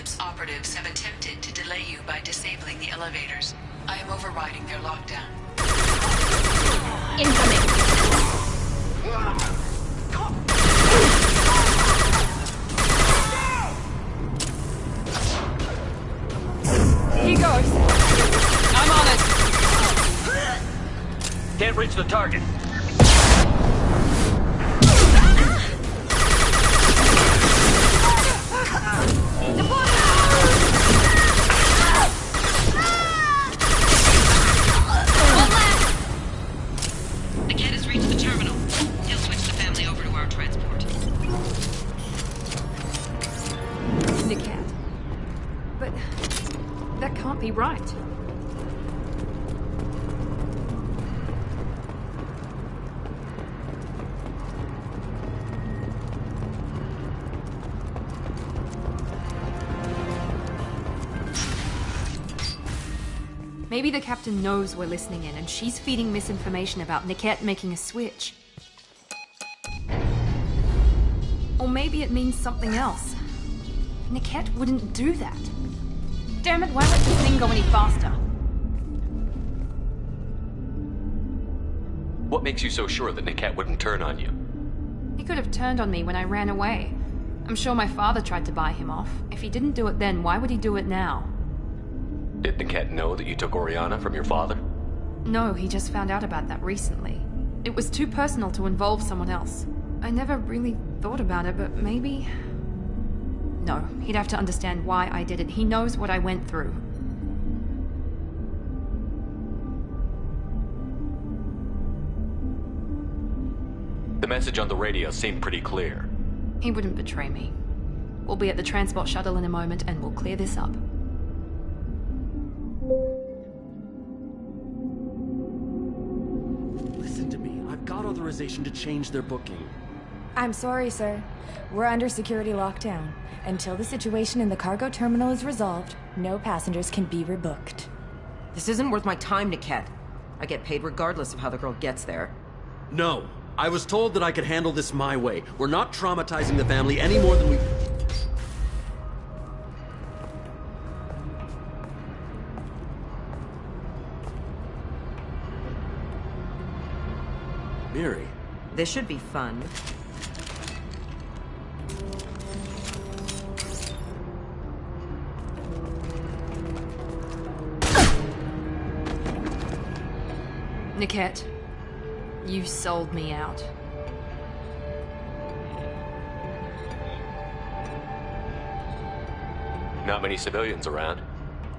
Eclipse operatives have attempted to delay you by disabling the elevators. I am overriding their lockdown. Incoming! He goes! I'm on it! Can't reach the target. The kid has reached the terminal. He'll switch the family over to our transport. Niket. But that can't be right. Maybe the captain knows we're listening in and she's feeding misinformation about Niket making a switch. Or maybe it means something else. Niket wouldn't do that. Damn it, why let this thing go any faster? What makes you so sure that Niket wouldn't turn on you? He could have turned on me when I ran away. I'm sure my father tried to buy him off. If he didn't do it then, why would he do it now? Did Niket know that you took Oriana from your father? No, he just found out about that recently. It was too personal to involve someone else. I never really thought about it, but maybe... No, he'd have to understand why I did it. He knows what I went through. The message on the radio seemed pretty clear. He wouldn't betray me. We'll be at the transport shuttle in a moment and we'll clear this up. Listen to me. I've got authorization to change their booking. I'm sorry, sir. We're under security lockdown. Until the situation in the cargo terminal is resolved, no passengers can be rebooked. This isn't worth my time, Niket. I get paid regardless of how the girl gets there. No. I was told that I could handle this my way. We're not traumatizing the family any more than we... Miri. This should be fun. Niket, you sold me out. Not many civilians around.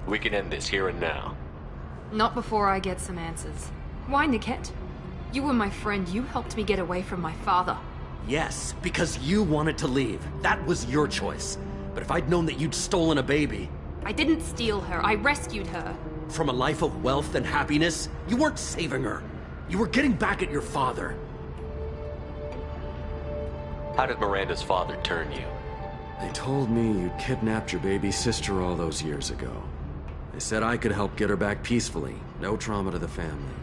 We can end this here and now. Not before I get some answers. Why, Niket? You were my friend. You helped me get away from my father. Yes, because you wanted to leave. That was your choice. But if I'd known that you'd stolen a baby... I didn't steal her. I rescued her. From a life of wealth and happiness, you weren't saving her. You were getting back at your father. How did Miranda's father turn you? They told me you kidnapped your baby sister all those years ago. They said I could help get her back peacefully. No trauma to the family.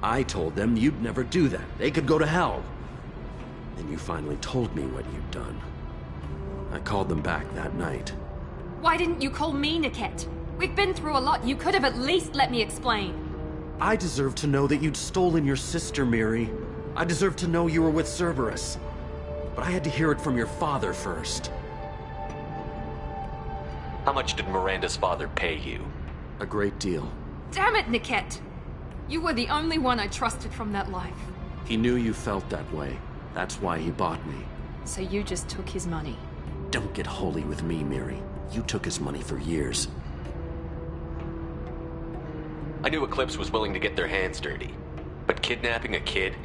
I told them you'd never do that. They could go to hell. Then you finally told me what you'd done. I called them back that night. Why didn't you call me, Niket? We've been through a lot. You could have at least let me explain. I deserve to know that you'd stolen your sister, Miri. I deserve to know you were with Cerberus. But I had to hear it from your father first. How much did Miranda's father pay you? A great deal. Damn it, Niket! You were the only one I trusted from that life. He knew you felt that way. That's why he bought me. So you just took his money? Don't get holy with me, Miri. You took his money for years. I knew Eclipse was willing to get their hands dirty. But kidnapping a kid?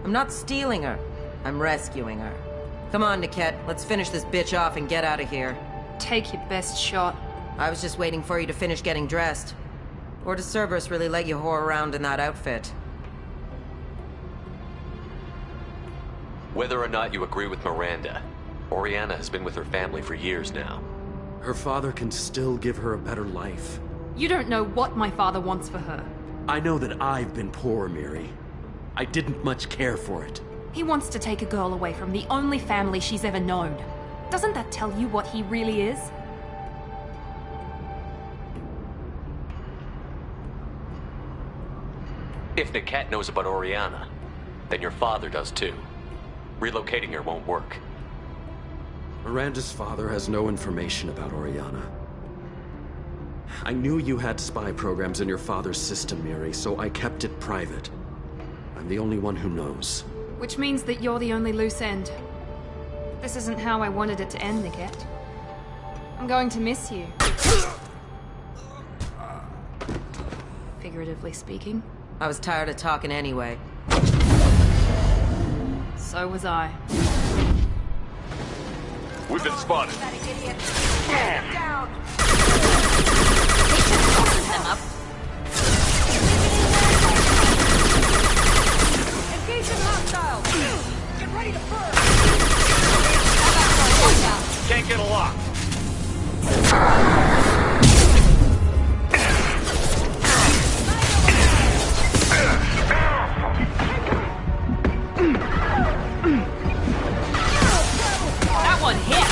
I'm not stealing her. I'm rescuing her. Come on, Niket. Let's finish this bitch off and get out of here. Take your best shot. I was just waiting for you to finish getting dressed. Or does Cerberus really let you whore around in that outfit? Whether or not you agree with Miranda, Oriana has been with her family for years now. Her father can still give her a better life. You don't know what my father wants for her. I know that I've been poor, Miri. I didn't much care for it. He wants to take a girl away from the only family she's ever known. Doesn't that tell you what he really is? If Niket knows about Oriana, then your father does too. Relocating her won't work. Miranda's father has no information about Oriana. I knew you had spy programs in your father's system, Miri, so I kept it private. I'm the only one who knows. Which means that you're the only loose end. This isn't how I wanted it to end, Niket. I'm going to miss you. Figuratively speaking. I was tired of talking anyway. So was I. We've been spotted. Down. Them up. Engaging hostile. Get ready to burn. Can't get a lock. That one hit.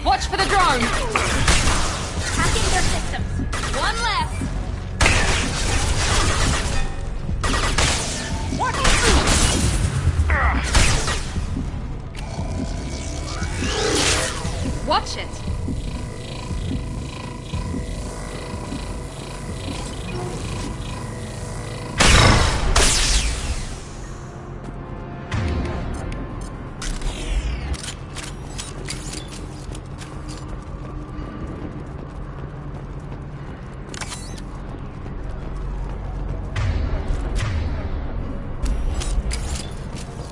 Watch for the drone! Hacking their systems. One less. Watch it!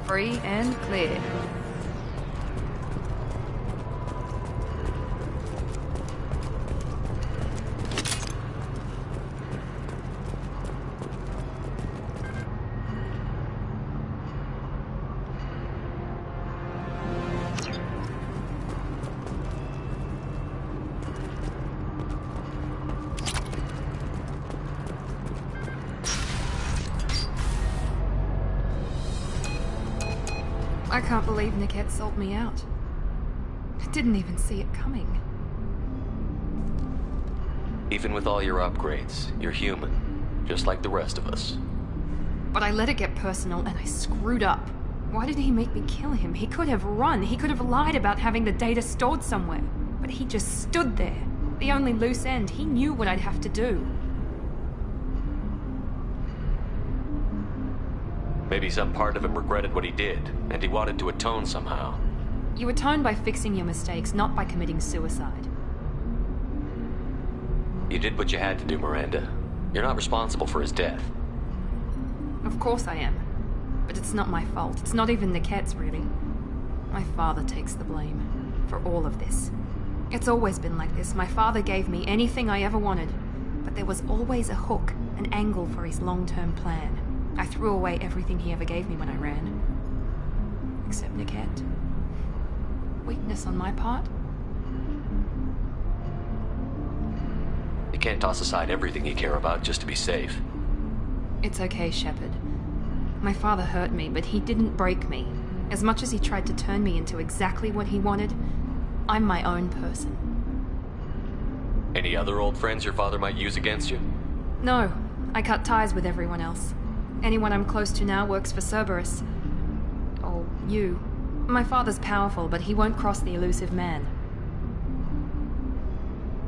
Free and clear. I can't believe Niket sold me out. I didn't even see it coming. Even with all your upgrades, you're human, just like the rest of us. But I let it get personal and I screwed up. Why did he make me kill him? He could have run. He could have lied about having the data stored somewhere. But he just stood there. The only loose end. He knew what I'd have to do. Maybe some part of him regretted what he did, and he wanted to atone somehow. You atone by fixing your mistakes, not by committing suicide. You did what you had to do, Miranda. You're not responsible for his death. Of course I am. But it's not my fault. It's not even Niket's, really. My father takes the blame for all of this. It's always been like this. My father gave me anything I ever wanted, but there was always a hook, an angle for his long-term plan. I threw away everything he ever gave me when I ran. Except Niket. Weakness on my part? You can't toss aside everything you care about just to be safe. It's okay, Shepard. My father hurt me, but he didn't break me. As much as he tried to turn me into exactly what he wanted, I'm my own person. Any other old friends your father might use against you? No, I cut ties with everyone else. Anyone I'm close to now works for Cerberus. Or you. My father's powerful, but he won't cross the elusive man.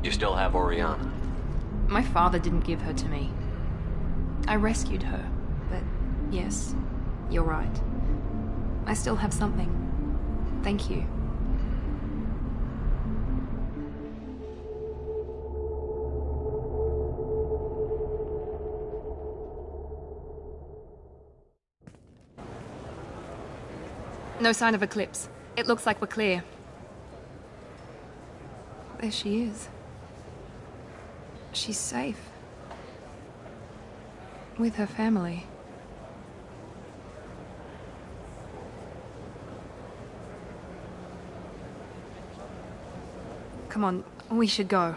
You still have Oriana. My father didn't give her to me. I rescued her, but yes, you're right. I still have something. Thank you. No sign of Eclipse. It looks like we're clear. There she is. She's safe. With her family. Come on, we should go.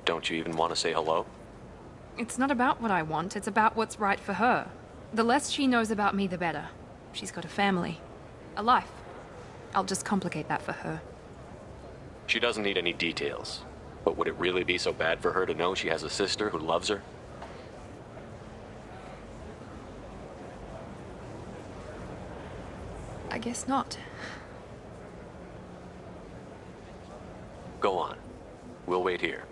Don't you even want to say hello? It's not about what I want, it's about what's right for her. The less she knows about me, the better. She's got a family. A life. I'll just complicate that for her. She doesn't need any details. But would it really be so bad for her to know she has a sister who loves her? I guess not. Go on. We'll wait here.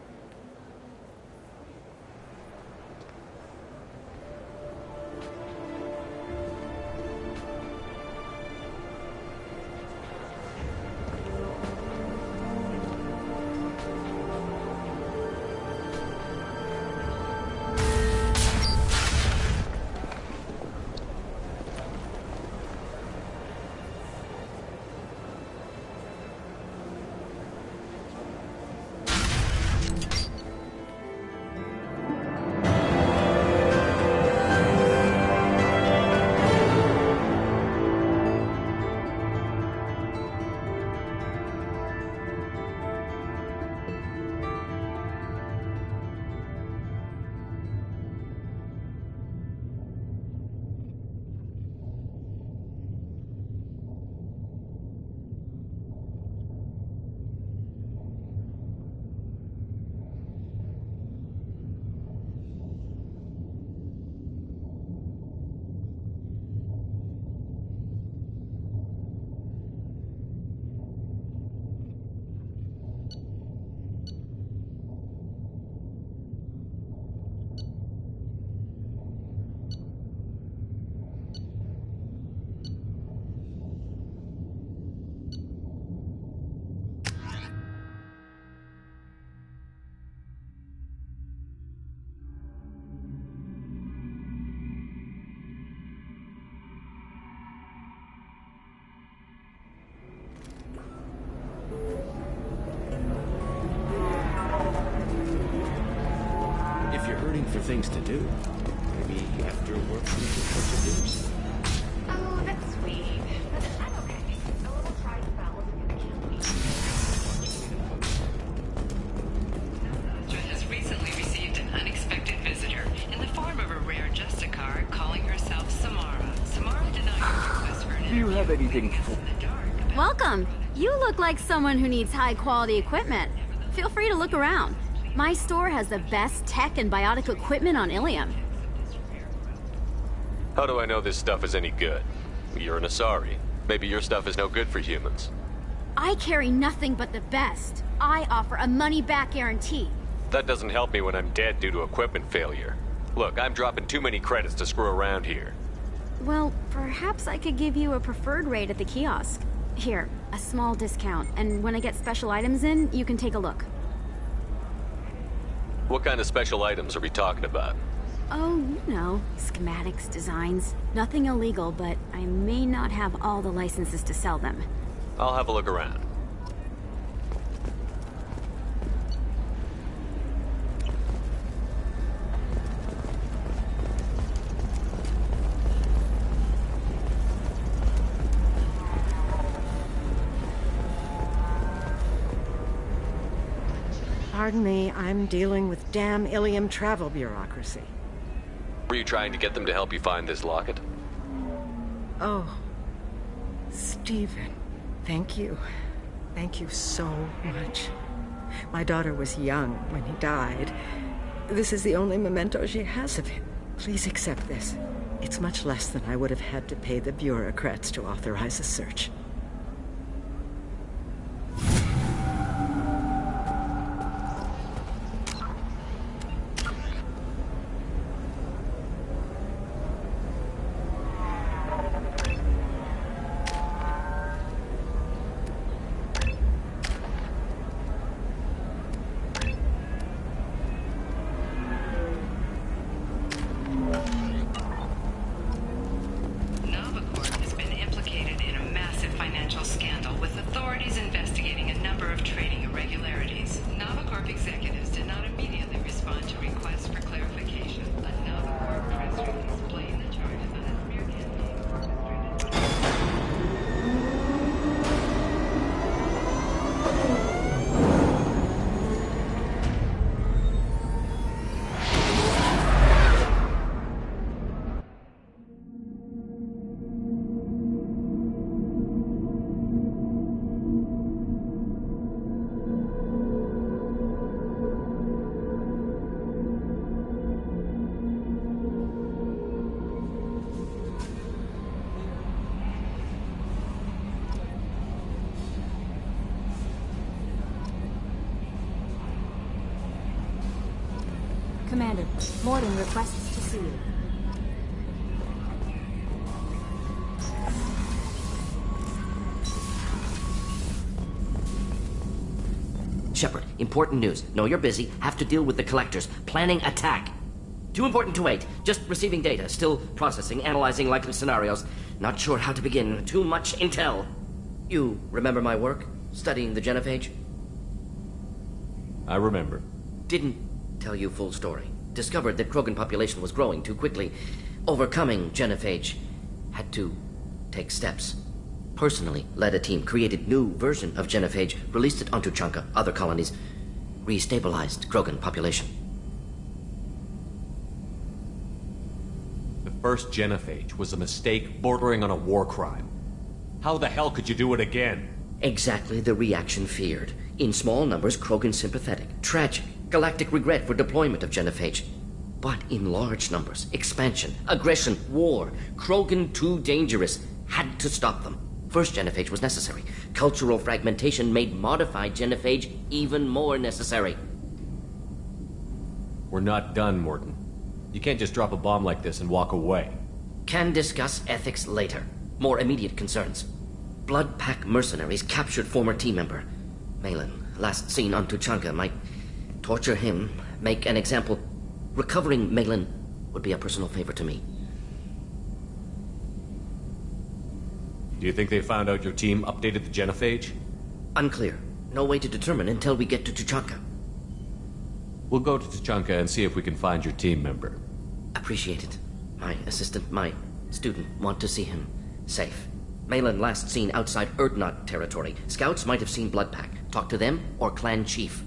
For things to do. Maybe after work we can go to dinner. Oh, that's sweet. But I'm okay. A little fried fowl isn't gonna kill me. Nostra has recently received an unexpected visitor in the form of a rare Justicar calling herself Samara. Samara denied her request for an interview. Do you have anything for... Welcome. You look like someone who needs high-quality equipment. Feel free to look around. My store has the best tech and biotic equipment on Ilium. How do I know this stuff is any good? You're an Asari. Maybe your stuff is no good for humans. I carry nothing but the best. I offer a money-back guarantee. That doesn't help me when I'm dead due to equipment failure. Look, I'm dropping too many credits to screw around here. Well, perhaps I could give you a preferred rate at the kiosk. Here, a small discount, and when I get special items in, you can take a look. What kind of special items are we talking about? Oh, you know, schematics, designs. Nothing illegal, but I may not have all the licenses to sell them. I'll have a look around. Pardon me, I'm dealing with damn Ilium travel bureaucracy. Were you trying to get them to help you find this locket? Oh, Stephen, thank you. Thank you so much. My daughter was young when he died. This is the only memento she has of him. Please accept this. It's much less than I would have had to pay the bureaucrats to authorize a search. Corp has been implicated in a massive Commander, Morden requests to see you. Shepard, important news. Know you're busy. Have to deal with the collectors. Planning attack. Too important to wait. Just receiving data. Still processing, analyzing likely scenarios. Not sure how to begin. Too much intel. You remember my work? Studying the genophage? I remember. Didn't tell you full story. Discovered that Krogan population was growing too quickly. Overcoming genophage. Had to take steps. Personally led a team, created new version of genophage, released it onto Chunka, other colonies, restabilized Krogan population. The first genophage was a mistake bordering on a war crime. How the hell could you do it again? Exactly the reaction feared. In small numbers, Krogan sympathetic. Tragic. Galactic regret for deployment of genophage. But in large numbers, expansion, aggression, war. Krogan too dangerous. Had to stop them. First genophage was necessary. Cultural fragmentation made modified genophage even more necessary. We're not done, Morden. You can't just drop a bomb like this and walk away. Can discuss ethics later. More immediate concerns. Blood Pack mercenaries captured former team member. Malin, last seen on Tuchanka, might torture him, make an example. Recovering Malin would be a personal favor to me. Do you think they found out your team updated the genophage? Unclear. No way to determine until we get to Tuchanka. We'll go to Tuchanka and see if we can find your team member. Appreciate it. My assistant, my student, want to see him safe. Malin last seen outside Erdnot territory. Scouts might have seen Bloodpack. Talk to them or clan chief.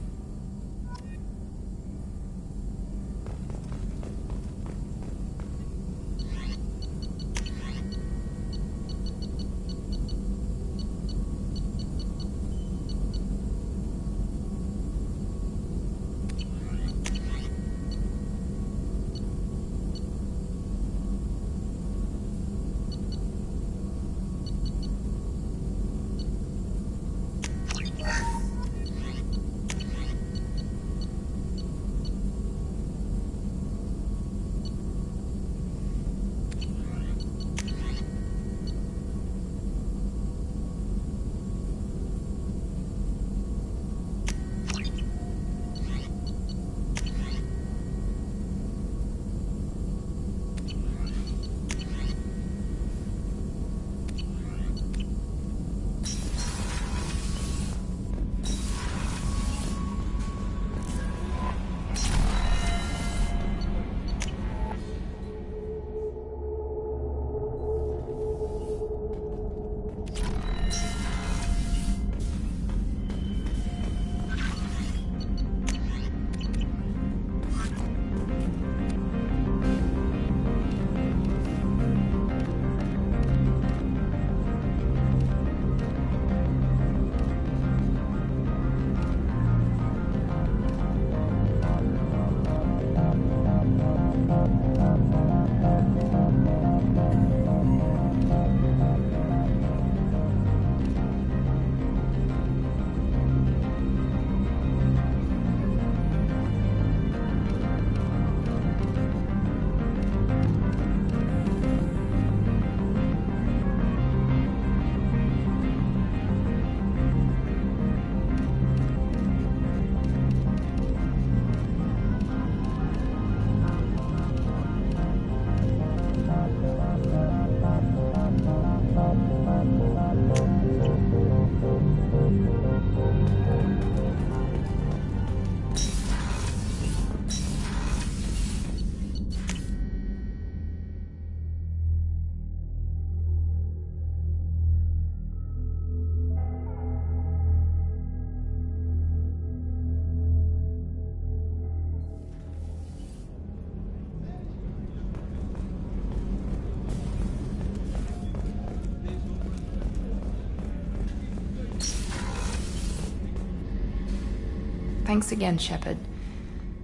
Thanks again, Shepard.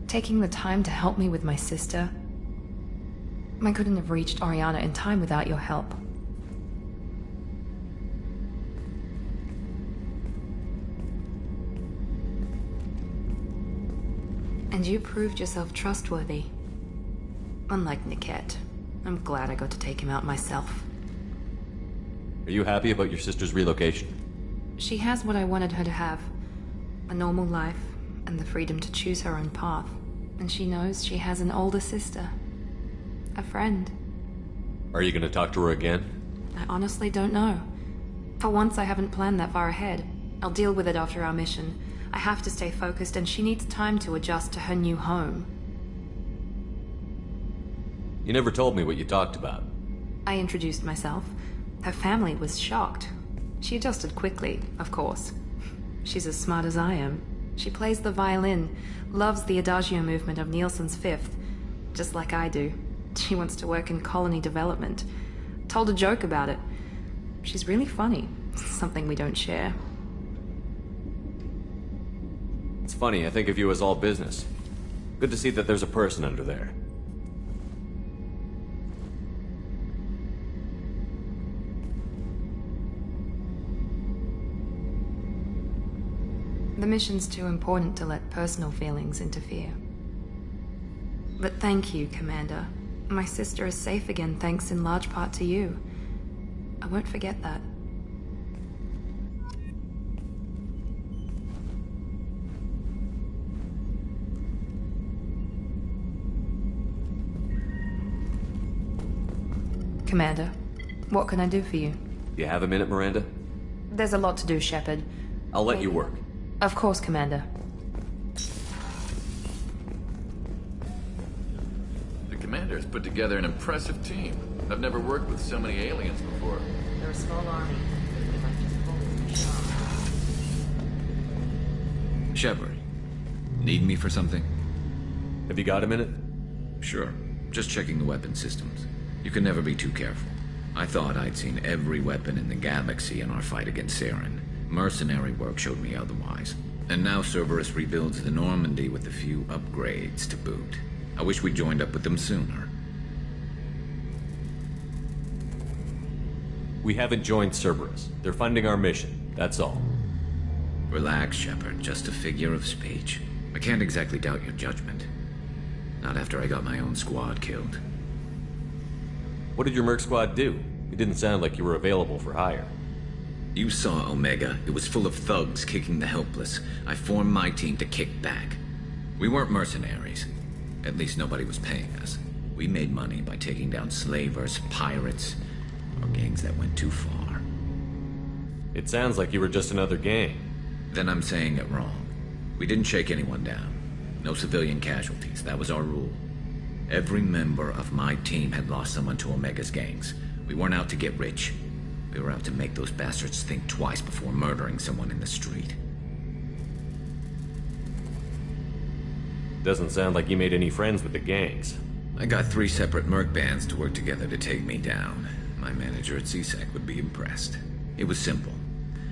Taking the time to help me with my sister. I couldn't have reached Oriana in time without your help. And you proved yourself trustworthy. Unlike Niket, I'm glad I got to take him out myself. Are you happy about your sister's relocation? She has what I wanted her to have. A normal life, and the freedom to choose her own path. And she knows she has an older sister. A friend. Are you gonna talk to her again? I honestly don't know. For once, I haven't planned that far ahead. I'll deal with it after our mission. I have to stay focused, and she needs time to adjust to her new home. You never told me what you talked about. I introduced myself. Her family was shocked. She adjusted quickly, of course. She's as smart as I am. She plays the violin, loves the adagio movement of Nielsen's Fifth, just like I do. She wants to work in colony development. Told a joke about it. She's really funny. Something we don't share. It's funny, I think of you as all business. Good to see that there's a person under there. The mission's too important to let personal feelings interfere. But thank you, Commander. My sister is safe again thanks in large part to you. I won't forget that. Commander, what can I do for you? Do you have a minute, Miranda? There's a lot to do, Shepard. I'll let you work. Of course, Commander. The Commander's put together an impressive team. I've never worked with so many aliens before. They're a small army. Shepard, need me for something? Have you got a minute? Sure. Just checking the weapon systems. You can never be too careful. I thought I'd seen every weapon in the galaxy in our fight against Saren. Mercenary work showed me otherwise. And now Cerberus rebuilds the Normandy with a few upgrades to boot. I wish we joined up with them sooner. We haven't joined Cerberus. They're funding our mission, that's all. Relax, Shepard. Just a figure of speech. I can't exactly doubt your judgment. Not after I got my own squad killed. What did your merc squad do? It didn't sound like you were available for hire. You saw Omega. It was full of thugs kicking the helpless. I formed my team to kick back. We weren't mercenaries. At least nobody was paying us. We made money by taking down slavers, pirates, or gangs that went too far. It sounds like you were just another gang. Then I'm saying it wrong. We didn't shake anyone down. No civilian casualties. That was our rule. Every member of my team had lost someone to Omega's gangs. We weren't out to get rich. We were out to make those bastards think twice before murdering someone in the street. Doesn't sound like you made any friends with the gangs. I got 3 separate merc bands to work together to take me down. My manager at CSEC would be impressed. It was simple.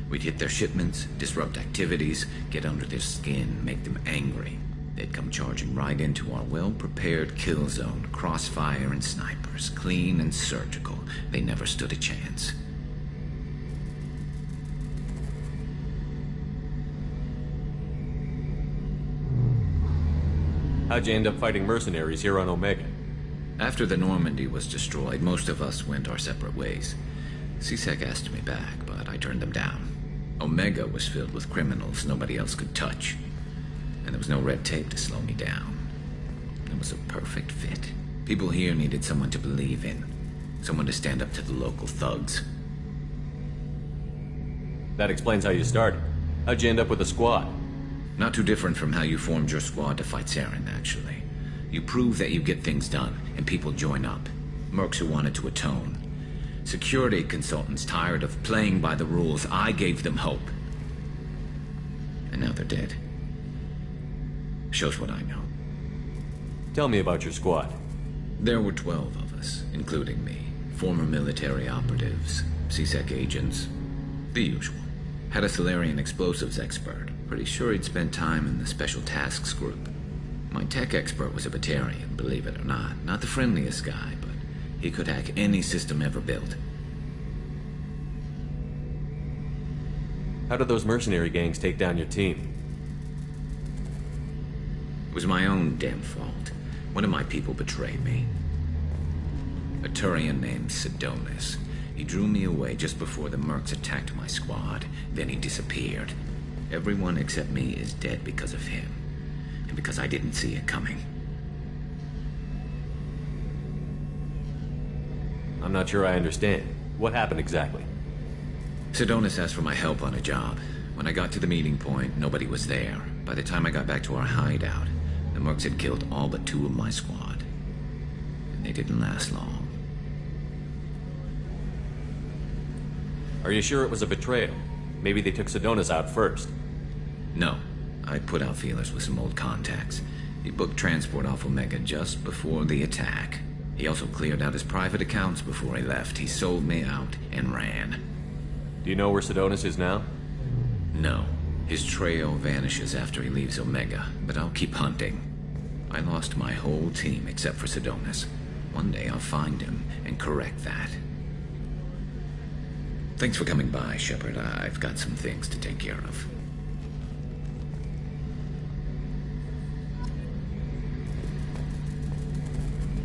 We'd hit their shipments, disrupt activities, get under their skin, make them angry. They'd come charging right into our well-prepared kill zone, crossfire and snipers, clean and surgical. They never stood a chance. How'd you end up fighting mercenaries here on Omega? After the Normandy was destroyed, most of us went our separate ways. CSEC asked me back, but I turned them down. Omega was filled with criminals nobody else could touch. And there was no red tape to slow me down. It was a perfect fit. People here needed someone to believe in. Someone to stand up to the local thugs. That explains how you started. How'd you end up with a squad? Not too different from how you formed your squad to fight Saren, actually. You prove that you get things done, and people join up. Mercs who wanted to atone. Security consultants tired of playing by the rules. I gave them hope. And now they're dead. Shows what I know. Tell me about your squad. There were 12 of us, including me. Former military operatives, CSEC agents, the usual. Had a Solarian explosives expert. Pretty sure he'd spent time in the Special Tasks Group. My tech expert was a Batarian, believe it or not. Not the friendliest guy, but he could hack any system ever built. How did those mercenary gangs take down your team? was my own damn fault. One of my people betrayed me. A Turian named Sedonis. He drew me away just before the Mercs attacked my squad. Then he disappeared. Everyone except me is dead because of him. And because I didn't see it coming. I'm not sure I understand. What happened exactly? Sedonis asked for my help on a job. When I got to the meeting point, nobody was there. By the time I got back to our hideout, the Mercs had killed all but 2 of my squad. And they didn't last long. Are you sure it was a betrayal? Maybe they took Sedonis out first. No. I put out feelers with some old contacts. He booked transport off Omega just before the attack. He also cleared out his private accounts before he left. He sold me out and ran. Do you know where Sedonis is now? No. His trail vanishes after he leaves Omega, but I'll keep hunting. I lost my whole team except for Sedonis. One day I'll find him and correct that. Thanks for coming by, Shepard. I've got some things to take care of.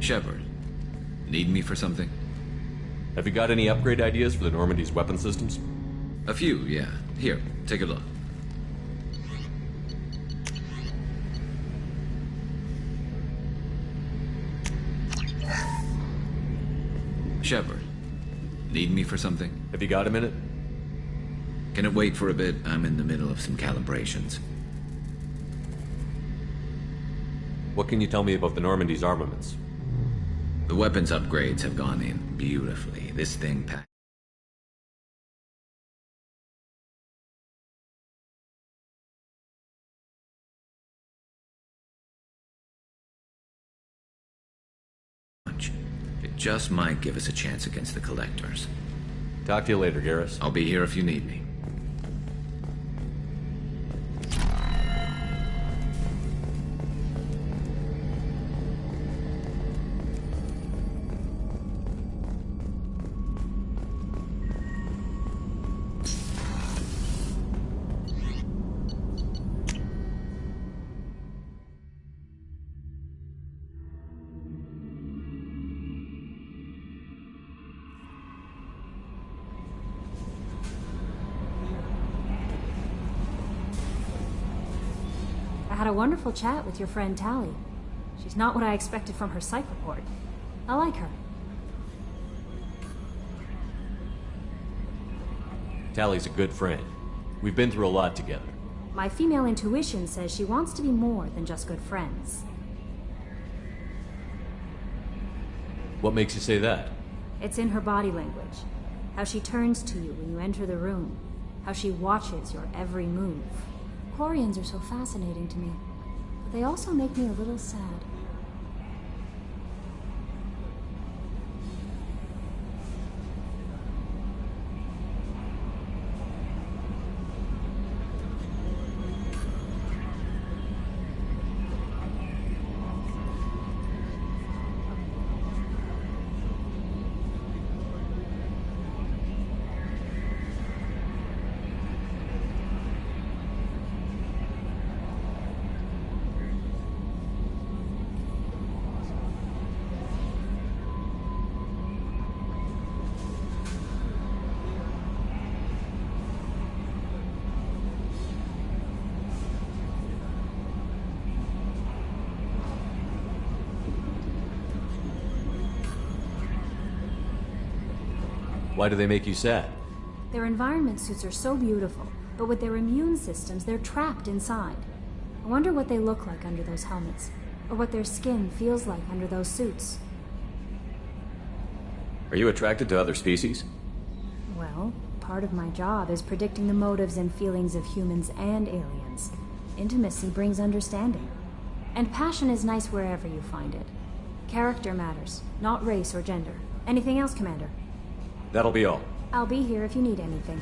Shepard, need me for something? Have you got any upgrade ideas for the Normandy's weapon systems? A few, yeah. Here, take a look. Shepard, need me for something? Have you got a minute? Can it wait for a bit? I'm in the middle of some calibrations. What can you tell me about the Normandy's armaments? The weapons upgrades have gone in beautifully. This thing packed. It just might give us a chance against the Collectors. Talk to you later, Garrus. I'll be here if you need me. I had a wonderful chat with your friend Tally. She's not what I expected from her psych report. I like her. Tally's a good friend. We've been through a lot together. My female intuition says she wants to be more than just good friends. What makes you say that? It's in her body language. How she turns to you when you enter the room. How she watches your every move. Quarians are so fascinating to me, but they also make me a little sad. Why do they make you sad? Their environment suits are so beautiful, but with their immune systems, they're trapped inside. I wonder what they look like under those helmets, or what their skin feels like under those suits. Are you attracted to other species? Well, part of my job is predicting the motives and feelings of humans and aliens. Intimacy brings understanding. And passion is nice wherever you find it. Character matters, not race or gender. Anything else, Commander? That'll be all. I'll be here if you need anything.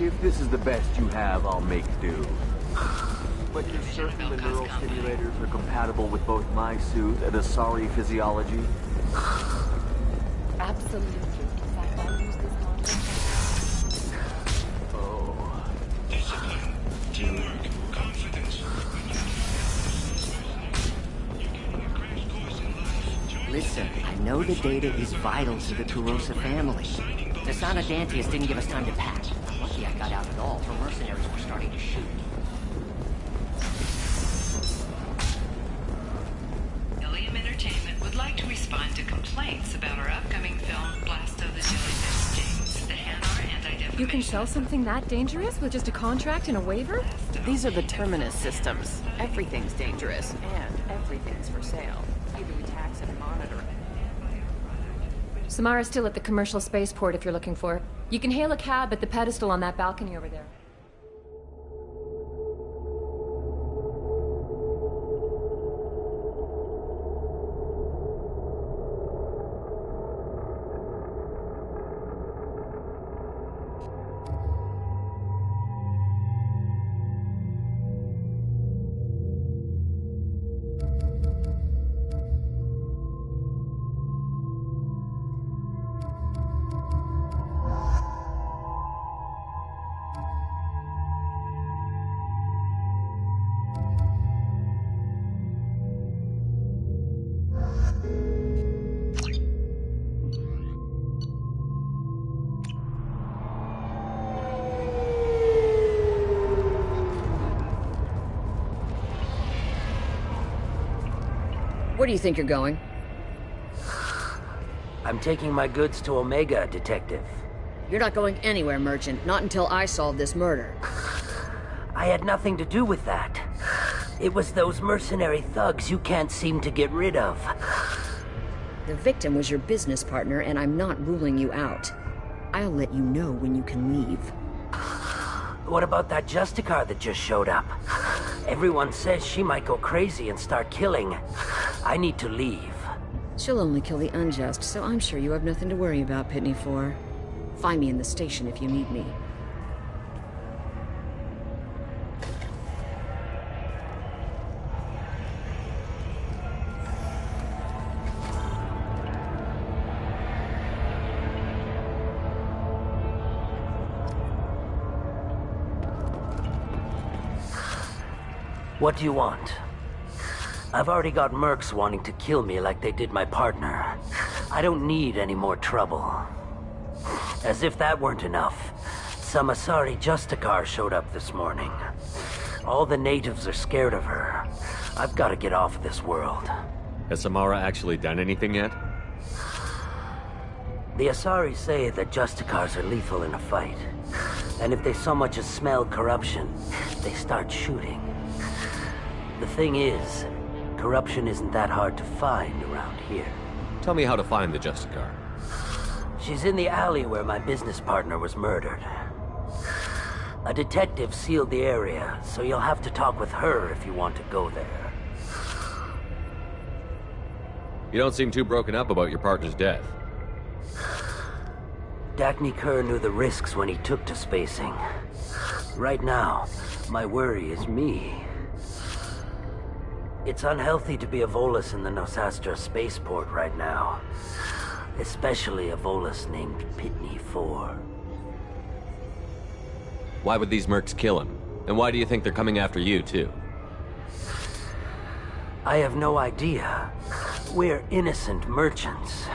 If this is the best you have, I'll make do. But you're certain the neural stimulators are compatible with both my suit and Asari physiology? Absolutely. In fact, I'll use this model. Oh. Discipline, teamwork, confidence. Listen, I know the data is vital to the Kurosa family. The Sanadantius didn't give us time to pack. Lucky I got out at all, for mercenaries were starting to shoot. Ilium Entertainment would like to respond to complaints about our upcoming film, Blasto the Jellyfish Stings, the Hanar anti-defamation. You can sell something that dangerous with just a contract and a waiver? These are the Terminus systems. Everything's dangerous, and everything's for sale. Either we tax it or monitor it. Samara's still at the commercial spaceport if you're looking for it. You can hail a cab at the pedestal on that balcony over there. Where do you think you're going? I'm taking my goods to Omega, Detective. You're not going anywhere, Merchant. Not until I solve this murder. I had nothing to do with that. It was those mercenary thugs you can't seem to get rid of. The victim was your business partner, and I'm not ruling you out. I'll let you know when you can leave. What about that Justicar that just showed up? Everyone says she might go crazy and start killing. I need to leave. She'll only kill the unjust, so I'm sure you have nothing to worry about, Pitney 4. Find me in the station if you need me. What do you want? I've already got mercs wanting to kill me like they did my partner. I don't need any more trouble. As if that weren't enough, some Asari Justicar showed up this morning. All the natives are scared of her. I've got to get off of this world. Has Samara actually done anything yet? The Asari say that Justicars are lethal in a fight. And if they so much as smell corruption, they start shooting. The thing is, corruption isn't that hard to find around here. Tell me how to find the Justicar. She's in the alley where my business partner was murdered. A detective sealed the area, so you'll have to talk with her if you want to go there. You don't seem too broken up about your partner's death. Dagny Kerr knew the risks when he took to spacing. Right now, my worry is me. It's unhealthy to be a Volus in the Nosastra spaceport right now. Especially a Volus named Pitney 4. Why would these mercs kill him? And why do you think they're coming after you, too? I have no idea. We're innocent merchants.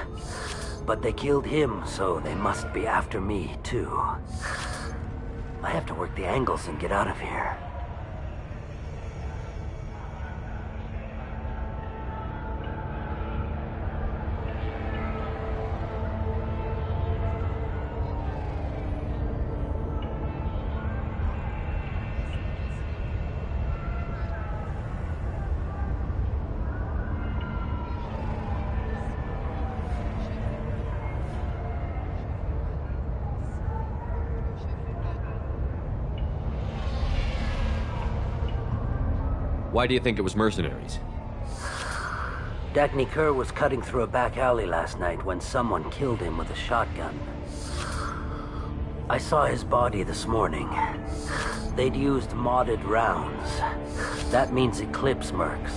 But they killed him, so they must be after me, too. I have to work the angles and get out of here. Why do you think it was mercenaries? Dagny Kerr was cutting through a back alley last night when someone killed him with a shotgun. I saw his body this morning. They'd used modded rounds. That means Eclipse mercs.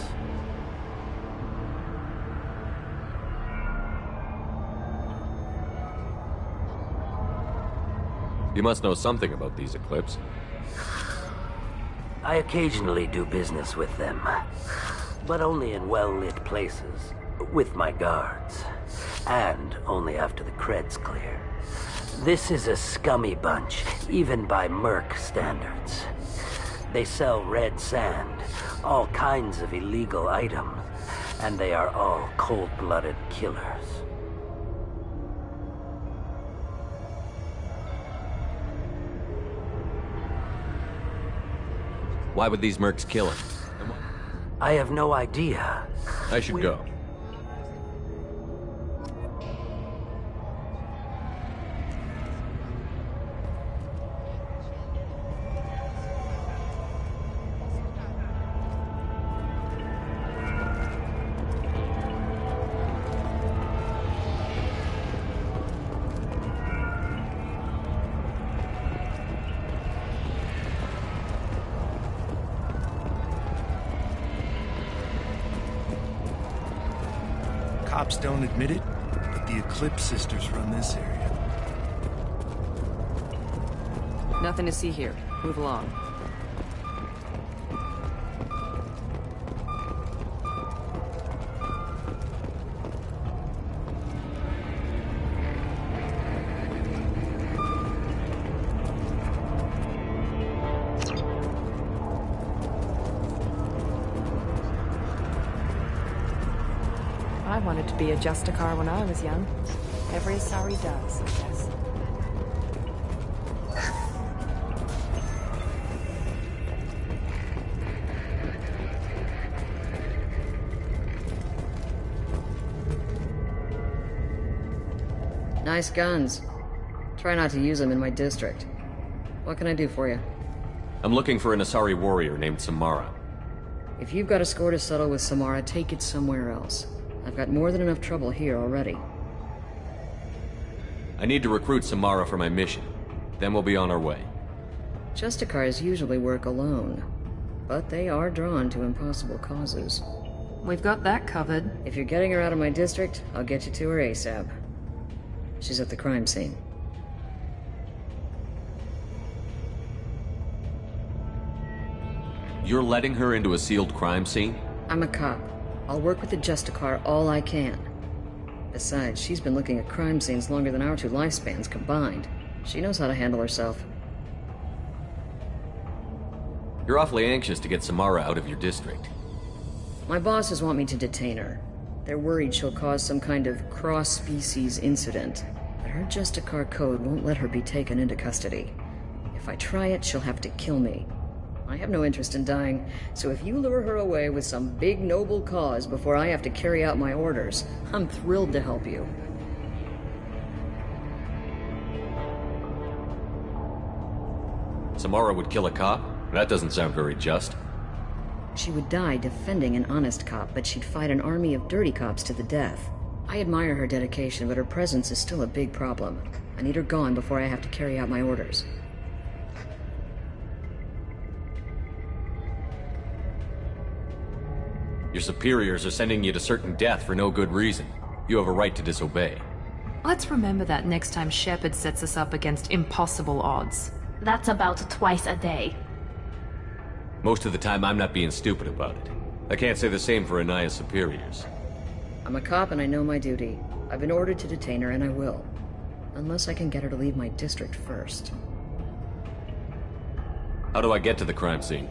You must know something about these Eclipse. I occasionally do business with them, but only in well-lit places, with my guards, and only after the creds clear. This is a scummy bunch, even by merc standards. They sell red sand, all kinds of illegal items, and they are all cold-blooded killers. Why would these mercs kill him? I have no idea. I should go. Cops don't admit it, but the Eclipse sisters run this area. Nothing to see here. Move along. I wanted to be a Justicar when I was young. Every Asari does, I guess. Nice guns. Try not to use them in my district. What can I do for you? I'm looking for an Asari warrior named Samara. If you've got a score to settle with Samara, take it somewhere else. I've got more than enough trouble here already. I need to recruit Samara for my mission. Then we'll be on our way. Justicars usually work alone, but they are drawn to impossible causes. We've got that covered. If you're getting her out of my district, I'll get you to her ASAP. She's at the crime scene. You're letting her into a sealed crime scene? I'm a cop. I'll work with the Justicar all I can. Besides, she's been looking at crime scenes longer than our 2 lifespans combined. She knows how to handle herself. You're awfully anxious to get Samara out of your district. My bosses want me to detain her. They're worried she'll cause some kind of cross-species incident. But her Justicar code won't let her be taken into custody. If I try it, she'll have to kill me. I have no interest in dying, so if you lure her away with some big noble cause before I have to carry out my orders, I'm thrilled to help you. Samara would kill a cop? That doesn't sound very just. She would die defending an honest cop, but she'd fight an army of dirty cops to the death. I admire her dedication, but her presence is still a big problem. I need her gone before I have to carry out my orders. Your superiors are sending you to certain death for no good reason. You have a right to disobey. Let's remember that next time Shepard sets us up against impossible odds. That's about twice a day. Most of the time, I'm not being stupid about it. I can't say the same for Anaya's superiors. I'm a cop and I know my duty. I've been ordered to detain her and I will. Unless I can get her to leave my district first. How do I get to the crime scene?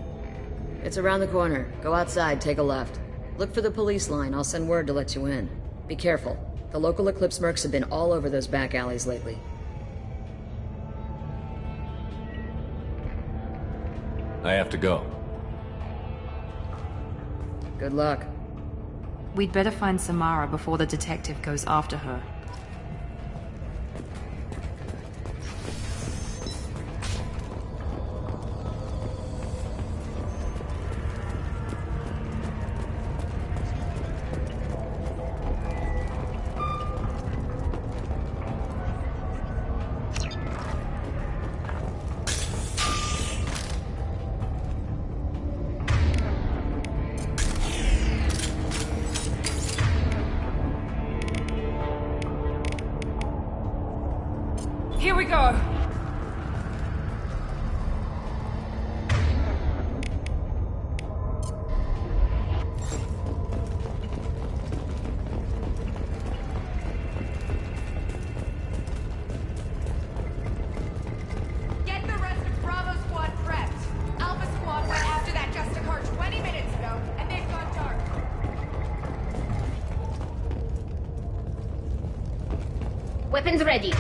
It's around the corner. Go outside, take a left. Look for the police line. I'll send word to let you in. Be careful. The local Eclipse mercs have been all over those back alleys lately. I have to go. Good luck. We'd better find Samara before the detective goes after her. Here we go! Get the rest of Bravo Squad prepped. Alpha Squad went after that Justicar 20 minutes ago, and they've gone dark. Weapons ready.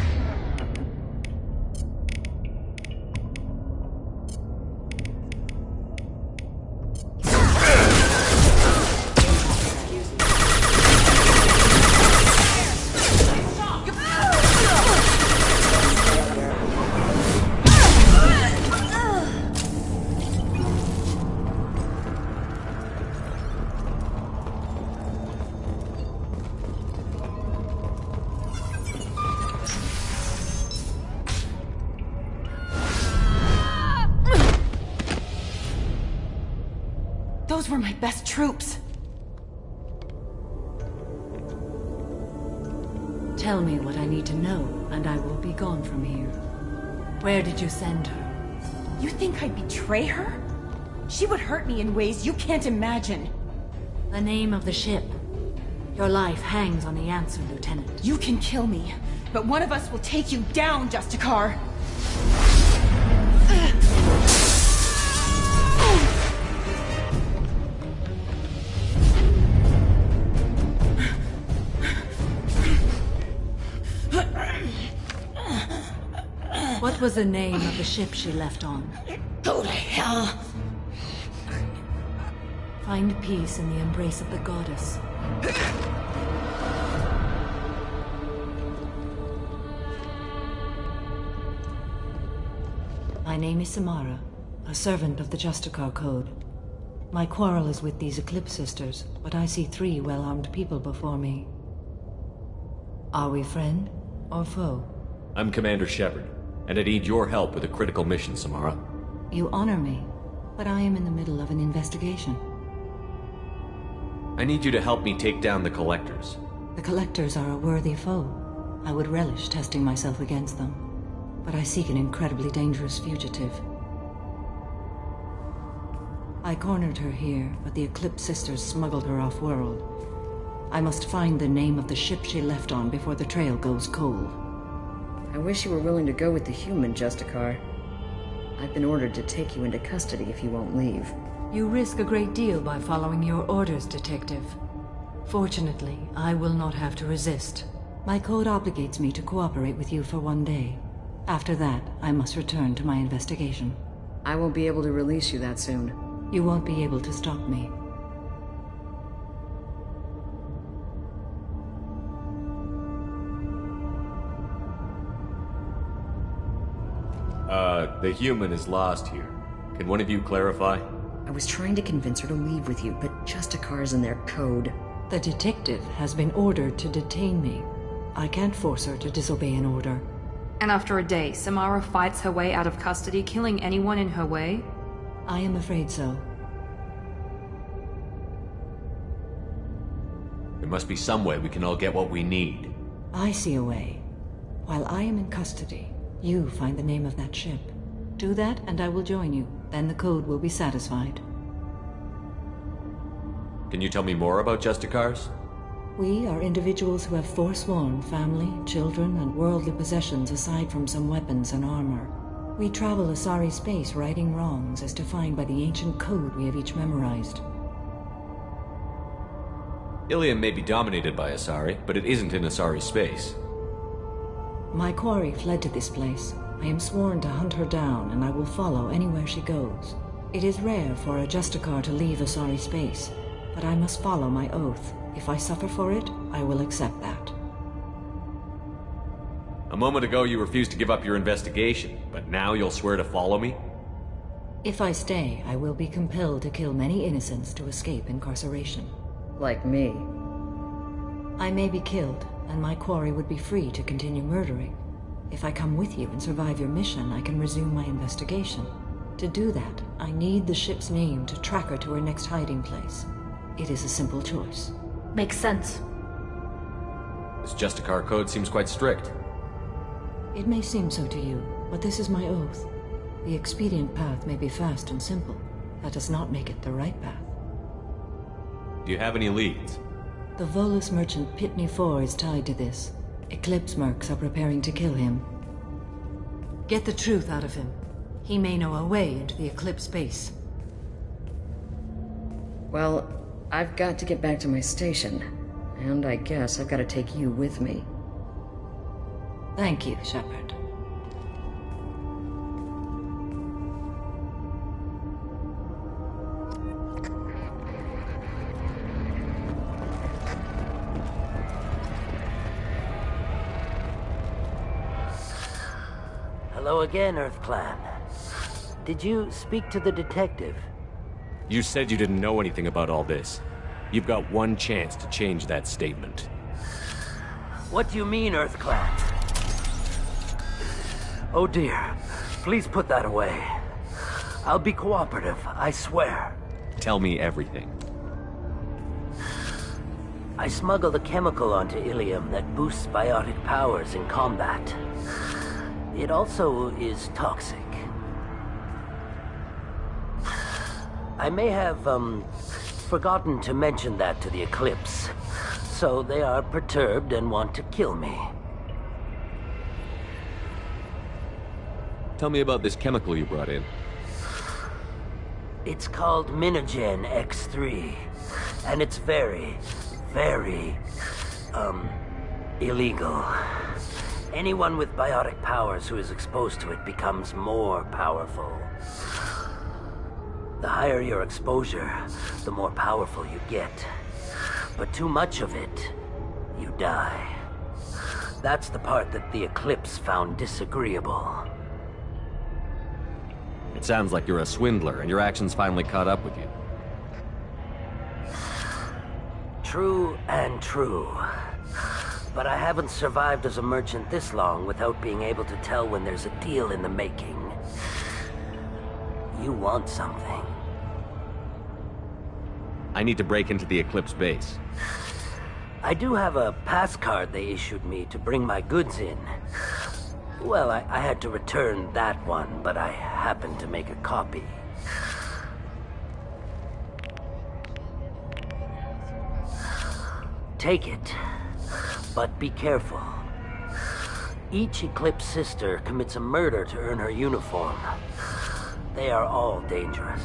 Those were my best troops. Tell me what I need to know, and I will be gone from here. Where did you send her? You think I'd betray her? She would hurt me in ways you can't imagine. The name of the ship. Your life hangs on the answer, Lieutenant. You can kill me, but one of us will take you down, Justicar. What was the name of the ship she left on? Go to hell! Find peace in the embrace of the goddess. My name is Samara, a servant of the Justicar Code. My quarrel is with these Eclipse Sisters, but I see 3 well-armed people before me. Are we friend or foe? I'm Commander Shepard, and I need your help with a critical mission, Samara. You honor me, but I am in the middle of an investigation. I need you to help me take down the Collectors. The Collectors are a worthy foe. I would relish testing myself against them. But I seek an incredibly dangerous fugitive. I cornered her here, but the Eclipse sisters smuggled her off-world. I must find the name of the ship she left on before the trail goes cold. I wish you were willing to go with the human, Justicar. I've been ordered to take you into custody if you won't leave. You risk a great deal by following your orders, Detective. Fortunately, I will not have to resist. My code obligates me to cooperate with you for 1 day. After that, I must return to my investigation. I won't be able to release you that soon. You won't be able to stop me. The human is lost here. Can one of you clarify? I was trying to convince her to leave with you, but Justicar's in their code. The detective has been ordered to detain me. I can't force her to disobey an order. And after a day, Samara fights her way out of custody, killing anyone in her way? I am afraid so. There must be some way we can all get what we need. I see a way. While I am in custody, you find the name of that ship. Do that and I will join you. Then the code will be satisfied. Can you tell me more about Justicars? We are individuals who have forsworn family, children, and worldly possessions aside from some weapons and armor. We travel Asari space righting wrongs as defined by the ancient code we have each memorized. Ilium may be dominated by Asari, but it isn't in Asari space. My quarry fled to this place. I am sworn to hunt her down, and I will follow anywhere she goes. It is rare for a Justicar to leave Asari space, but I must follow my oath. If I suffer for it, I will accept that. A moment ago you refused to give up your investigation, but now you'll swear to follow me? If I stay, I will be compelled to kill many innocents to escape incarceration. Like me. I may be killed, and my quarry would be free to continue murdering. If I come with you and survive your mission, I can resume my investigation. To do that, I need the ship's name to track her to her next hiding place. It is a simple choice. Makes sense. This Justicar code seems quite strict. It may seem so to you, but this is my oath. The expedient path may be fast and simple. That does not make it the right path. Do you have any leads? The Volus merchant Pitney 4 is tied to this. Eclipse mercs are preparing to kill him. Get the truth out of him. He may know a way into the Eclipse base. Well, I've got to get back to my station. And I guess I've got to take you with me. Thank you, Shepard. Hello again, Earth Clan. Did you speak to the detective? You said you didn't know anything about all this. You've got one chance to change that statement. What do you mean, Earth Clan? Oh dear. Please put that away. I'll be cooperative, I swear. Tell me everything. I smuggled a chemical onto Ilium that boosts biotic powers in combat. It also is toxic. I may have, forgotten to mention that to the Eclipse. So they are perturbed and want to kill me. Tell me about this chemical you brought in. It's called Minogen X3. And it's very, very, illegal. Anyone with biotic powers who is exposed to it becomes more powerful. The higher your exposure, the more powerful you get. But too much of it, you die. That's the part that the Eclipse found disagreeable. It sounds like you're a swindler, and your actions finally caught up with you. True and true. But I haven't survived as a merchant this long without being able to tell when there's a deal in the making. You want something. I need to break into the Eclipse base. I do have a pass card they issued me to bring my goods in. Well, I had to return that one, but I happened to make a copy. Take it, but be careful. Each Eclipse sister commits a murder to earn her uniform. They are all dangerous.